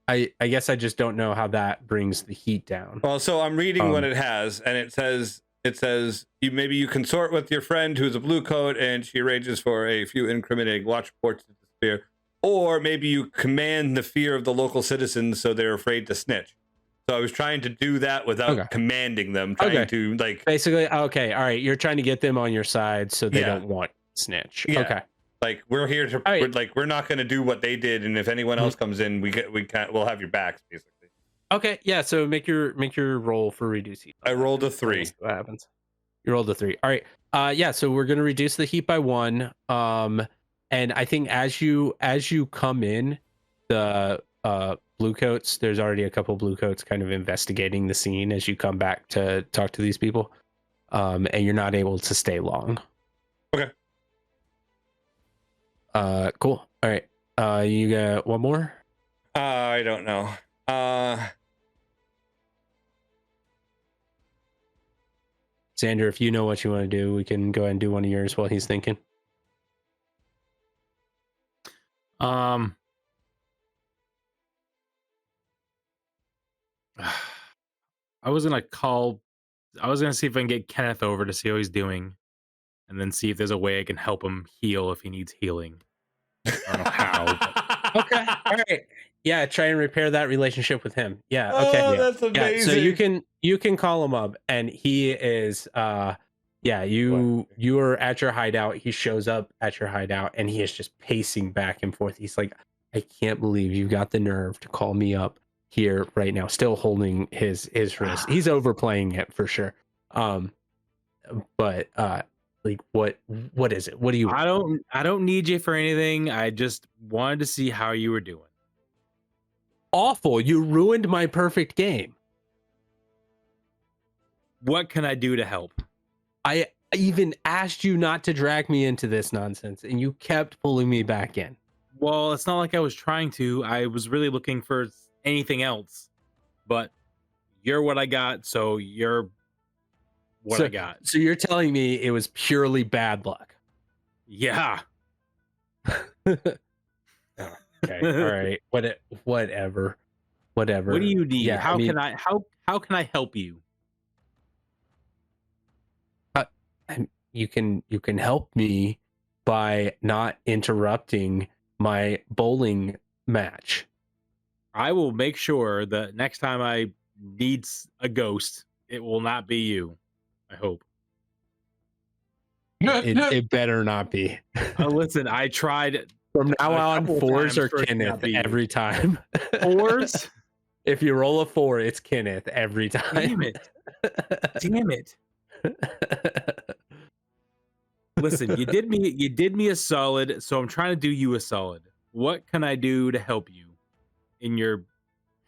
I guess I just don't know how that brings the heat down. Well, so I'm reading what it has, and it says you consort with your friend who's a blue coat and she arranges for a few incriminating watch reports to disappear, or maybe you command the fear of the local citizens so they're afraid to snitch. So I was trying to do that without commanding them, trying to basically all right, you're trying to get them on your side so they don't want snitch. Yeah. Okay. Like we're here to we're not going to do what they did, and if anyone else comes in, we'll have your backs basically. Okay, yeah. So make your roll for reduce heat. I rolled a 3. What happens? You rolled a 3. All right. Yeah. So we're gonna reduce the heat by 1. And I think as you come in, the blue coats, there's already a couple blue coats kind of investigating the scene as you come back to talk to these people. And you're not able to stay long. Okay. Cool. All right. You got one more? I don't know. Xander, if you know what you want to do, we can go ahead and do one of yours while he's thinking. I was gonna see if I can get Kenneth over to see how he's doing, and then see if there's a way I can help him heal if he needs healing. I don't know how. Okay. All right. Yeah, try and repair that relationship with him. Yeah. Okay. Oh, yeah. that's amazing. Yeah, so you can call him up, and he is you are at your hideout. He shows up at your hideout, and he is just pacing back and forth. He's like, I can't believe you got the nerve to call me up here right now, still holding his wrist. He's overplaying it for sure. But like what is it? What do you want? I don't need you for anything. I just wanted to see how you were doing. Awful. You ruined my perfect game. What can I do to help? I even asked you not to drag me into this nonsense, and you kept pulling me back in. Well, it's not like I was trying to. I was really looking for anything else. But you're what I got, so you're what I got. So you're telling me it was purely bad luck? Yeah. Okay. All right. Whatever. What do you need? Yeah, how can I help you? You can help me by not interrupting my bowling match. I will make sure that next time I need a ghost, it will not be you. I hope. It better not be. Listen, I tried. From now on, fours are Kenneth every time. Fours? If you roll a 4, it's Kenneth every time. Damn it. Damn it. Listen, you did me a solid, so I'm trying to do you a solid. What can I do to help you in your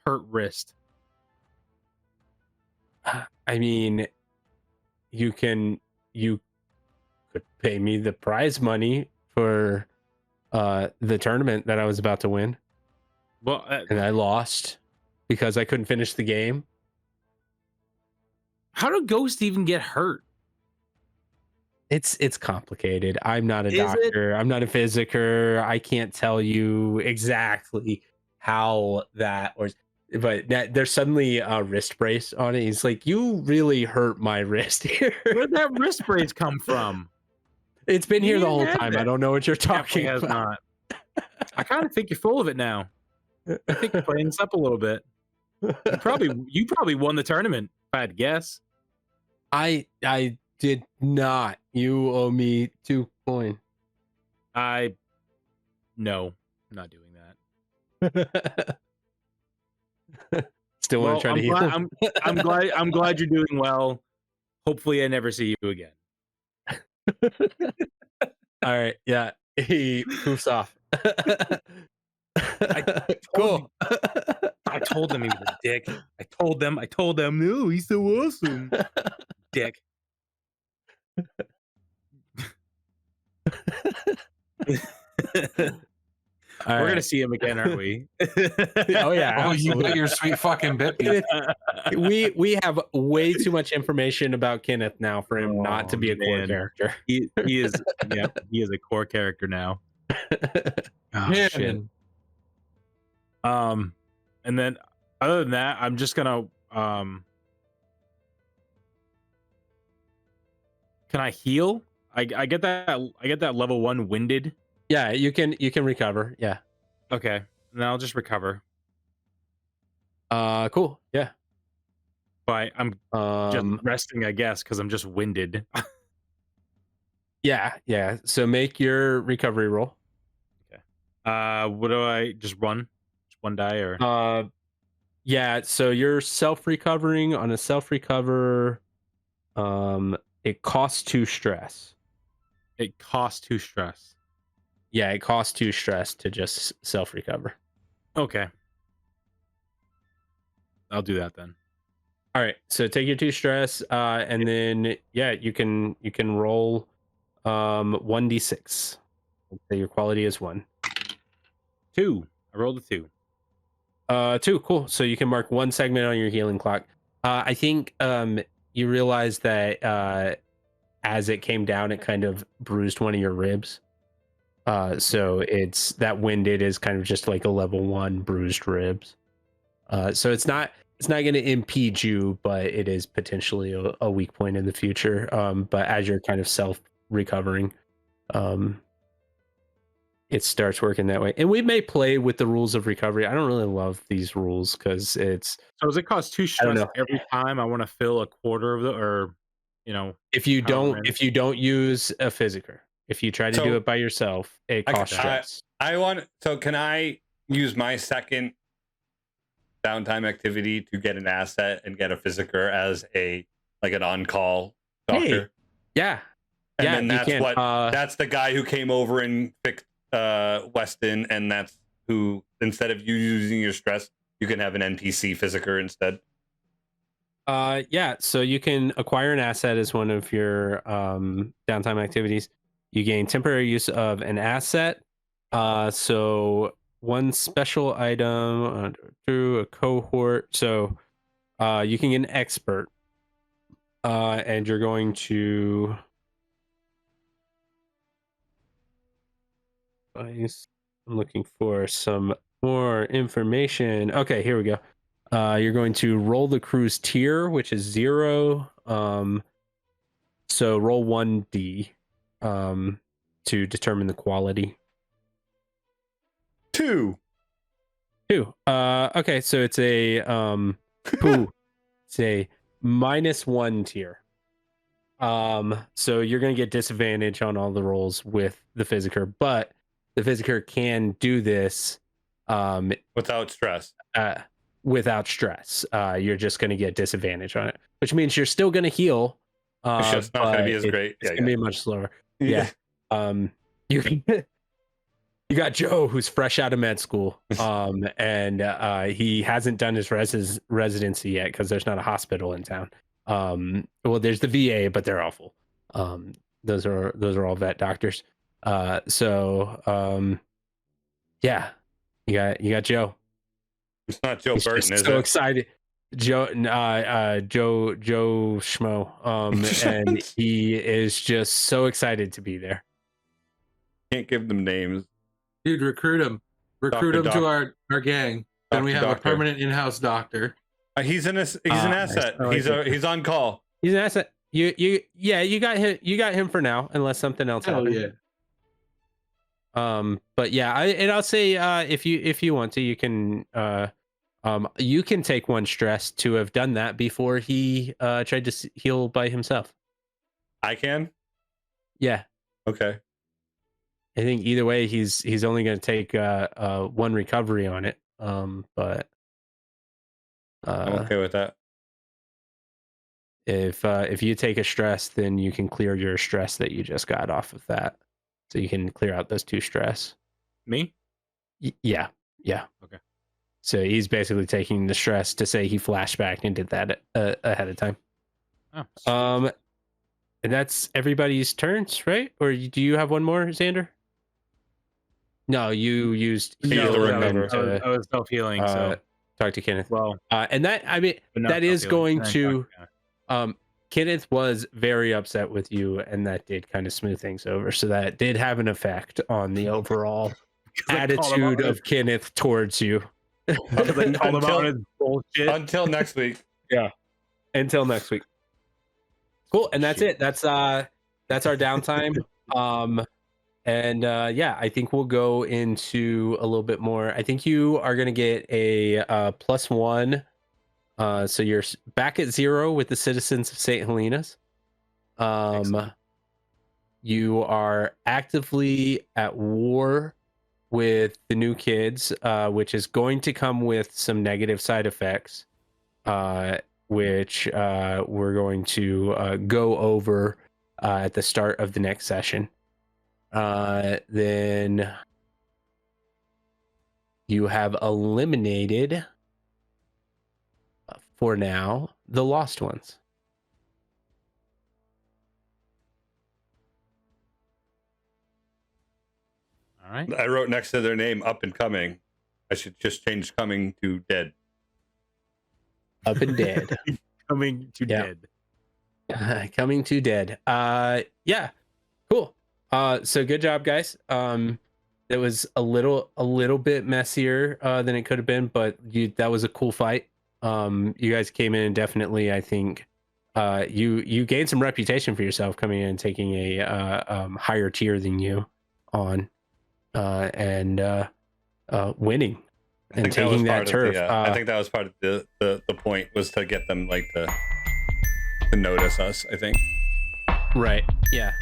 hurt wrist? I mean, you could pay me the prize money for the tournament that I was about to win. Well, and I lost because I couldn't finish the game. How do ghosts even get hurt? It's complicated. I'm not a doctor. I'm not a physiker. I can't tell you exactly how that works. But there's suddenly a wrist brace on it. He's like, you really hurt my wrist here. Where'd that wrist brace come from? It's been here the whole time. I don't know what you're talking about. Not. I kind of think you're full of it now. I think you're playing this up a little bit. You probably won the tournament, if I had to guess. I did not. You owe me 2 coin. No, I'm not doing that. Still want to try to heal. I'm glad you're doing well. Hopefully I never see you again. All right, yeah. He poofs off. Cool. I told them he was a dick. I told them, no, he's so awesome. Dick. We're gonna see him again, aren't we? Oh yeah. Oh, you got your sweet fucking bit. We have way too much information about Kenneth now for him not to be a core character. He is. Yeah, he is a core character now. Oh, shit. And then other than that, I'm just gonna can I heal? I get that level 1 winded. Yeah, you can recover. Yeah. Okay. Then I'll just recover. Cool. Yeah. But I'm just resting, I guess, because I'm just winded. Yeah. So make your recovery roll. Okay. What do I just run? Just one die or yeah, so you're self-recovering. On a self-recover, it costs 2 stress. It costs 2 stress. Yeah, it costs 2 stress to just self recover. Okay. I'll do that then. All right, so take your 2 stress, and then you can roll 1d6. So your quality is 1. 2. I rolled a 2. 2, cool. So you can mark 1 segment on your healing clock. I think you realize that as it came down, it kind of bruised one of your ribs. So it's that winded is kind of just like a level 1 bruised ribs. So it's not going to impede you, but it is potentially a weak point in the future. But as you're kind of self recovering, it starts working that way. And we may play with the rules of recovery. I don't really love these rules because it's. So does it cost 2 stress every time I want to fill a quarter of the, or if you don't use a physiker, if you try to do it by yourself, it costs stress. So can I use my second downtime activity to get an asset and get a physiker as an on-call doctor? Hey, yeah. And then that's the guy who came over and fixed Weston, and that's who, instead of you using your stress, you can have an NPC physiker instead. So you can acquire an asset as one of your downtime activities. You gain temporary use of an asset. So one special item through a cohort. So you can get an expert. And you're going to I'm looking for some more information. Okay, here we go. You're going to roll the crew's tier, which is 0. So roll 1d to determine the quality. 2. Okay, so it's a it's a -1 tier. So you're going to get disadvantage on all the rolls with the physiker, but the physiker can do this without stress. Without stress. You're just going to get disadvantage on it, which means you're still going to heal. It's just not going to be as great. It's going to be much slower. Yeah. You got Joe, who's fresh out of med school, and he hasn't done his residency yet because there's not a hospital in town. Well, there's the VA, but they're awful. Those are all vet doctors. Yeah, you got Joe. It's not Joe Burton, is it? So excited. Joe Schmo. And he is just so excited to be there. Can't give them names. Dude, recruit him. Recruit him to our gang. Then we have a permanent in-house doctor. He's an asset. He's on call. He's an asset. You got him. You got him for now, unless something else happens. Yeah. But yeah, I'll say if you want to, you can take 1 stress to have done that before he tried to heal by himself. I can. Yeah. Okay. I think either way, he's only going to take 1 recovery on it. But I'm okay with that. If you take a stress, then you can clear your stress that you just got off of that. So you can clear out those 2 stress. Me? Yeah. Okay. So he's basically taking the stress to say he flashbacked and did that ahead of time. Oh. And that's everybody's turns, right? Or do you have one more, Xander? No, you used heal. I was self-healing, so talk to Kenneth. Well, and that is going to. Kenneth was very upset with you, and that did kind of smooth things over. So that did have an effect on the overall attitude of Kenneth towards you. Until next week. Yeah. Until next week. Cool. And that's it. That's our downtime. I think we'll go into a little bit more. I think you are going to get a +1. So you're back at 0 with the citizens of St. Helena's. You are actively at war with the new kids, which is going to come with some negative side effects, which we're going to go over at the start of the next session. Then you have eliminated, for now, the lost ones. All right. I wrote next to their name "up and coming." I should just change "coming" to "dead." Up and dead. Coming to Yeah. dead. Coming to dead. Yeah. Cool. So good job, guys. It was a little bit messier than it could have been, but that was a cool fight. You guys came in and definitely, I think, you gained some reputation for yourself coming in and taking a higher tier than you on, and winning and taking that turf. I think that was part of the point, was to get them like to notice us, I think. Right. Yeah.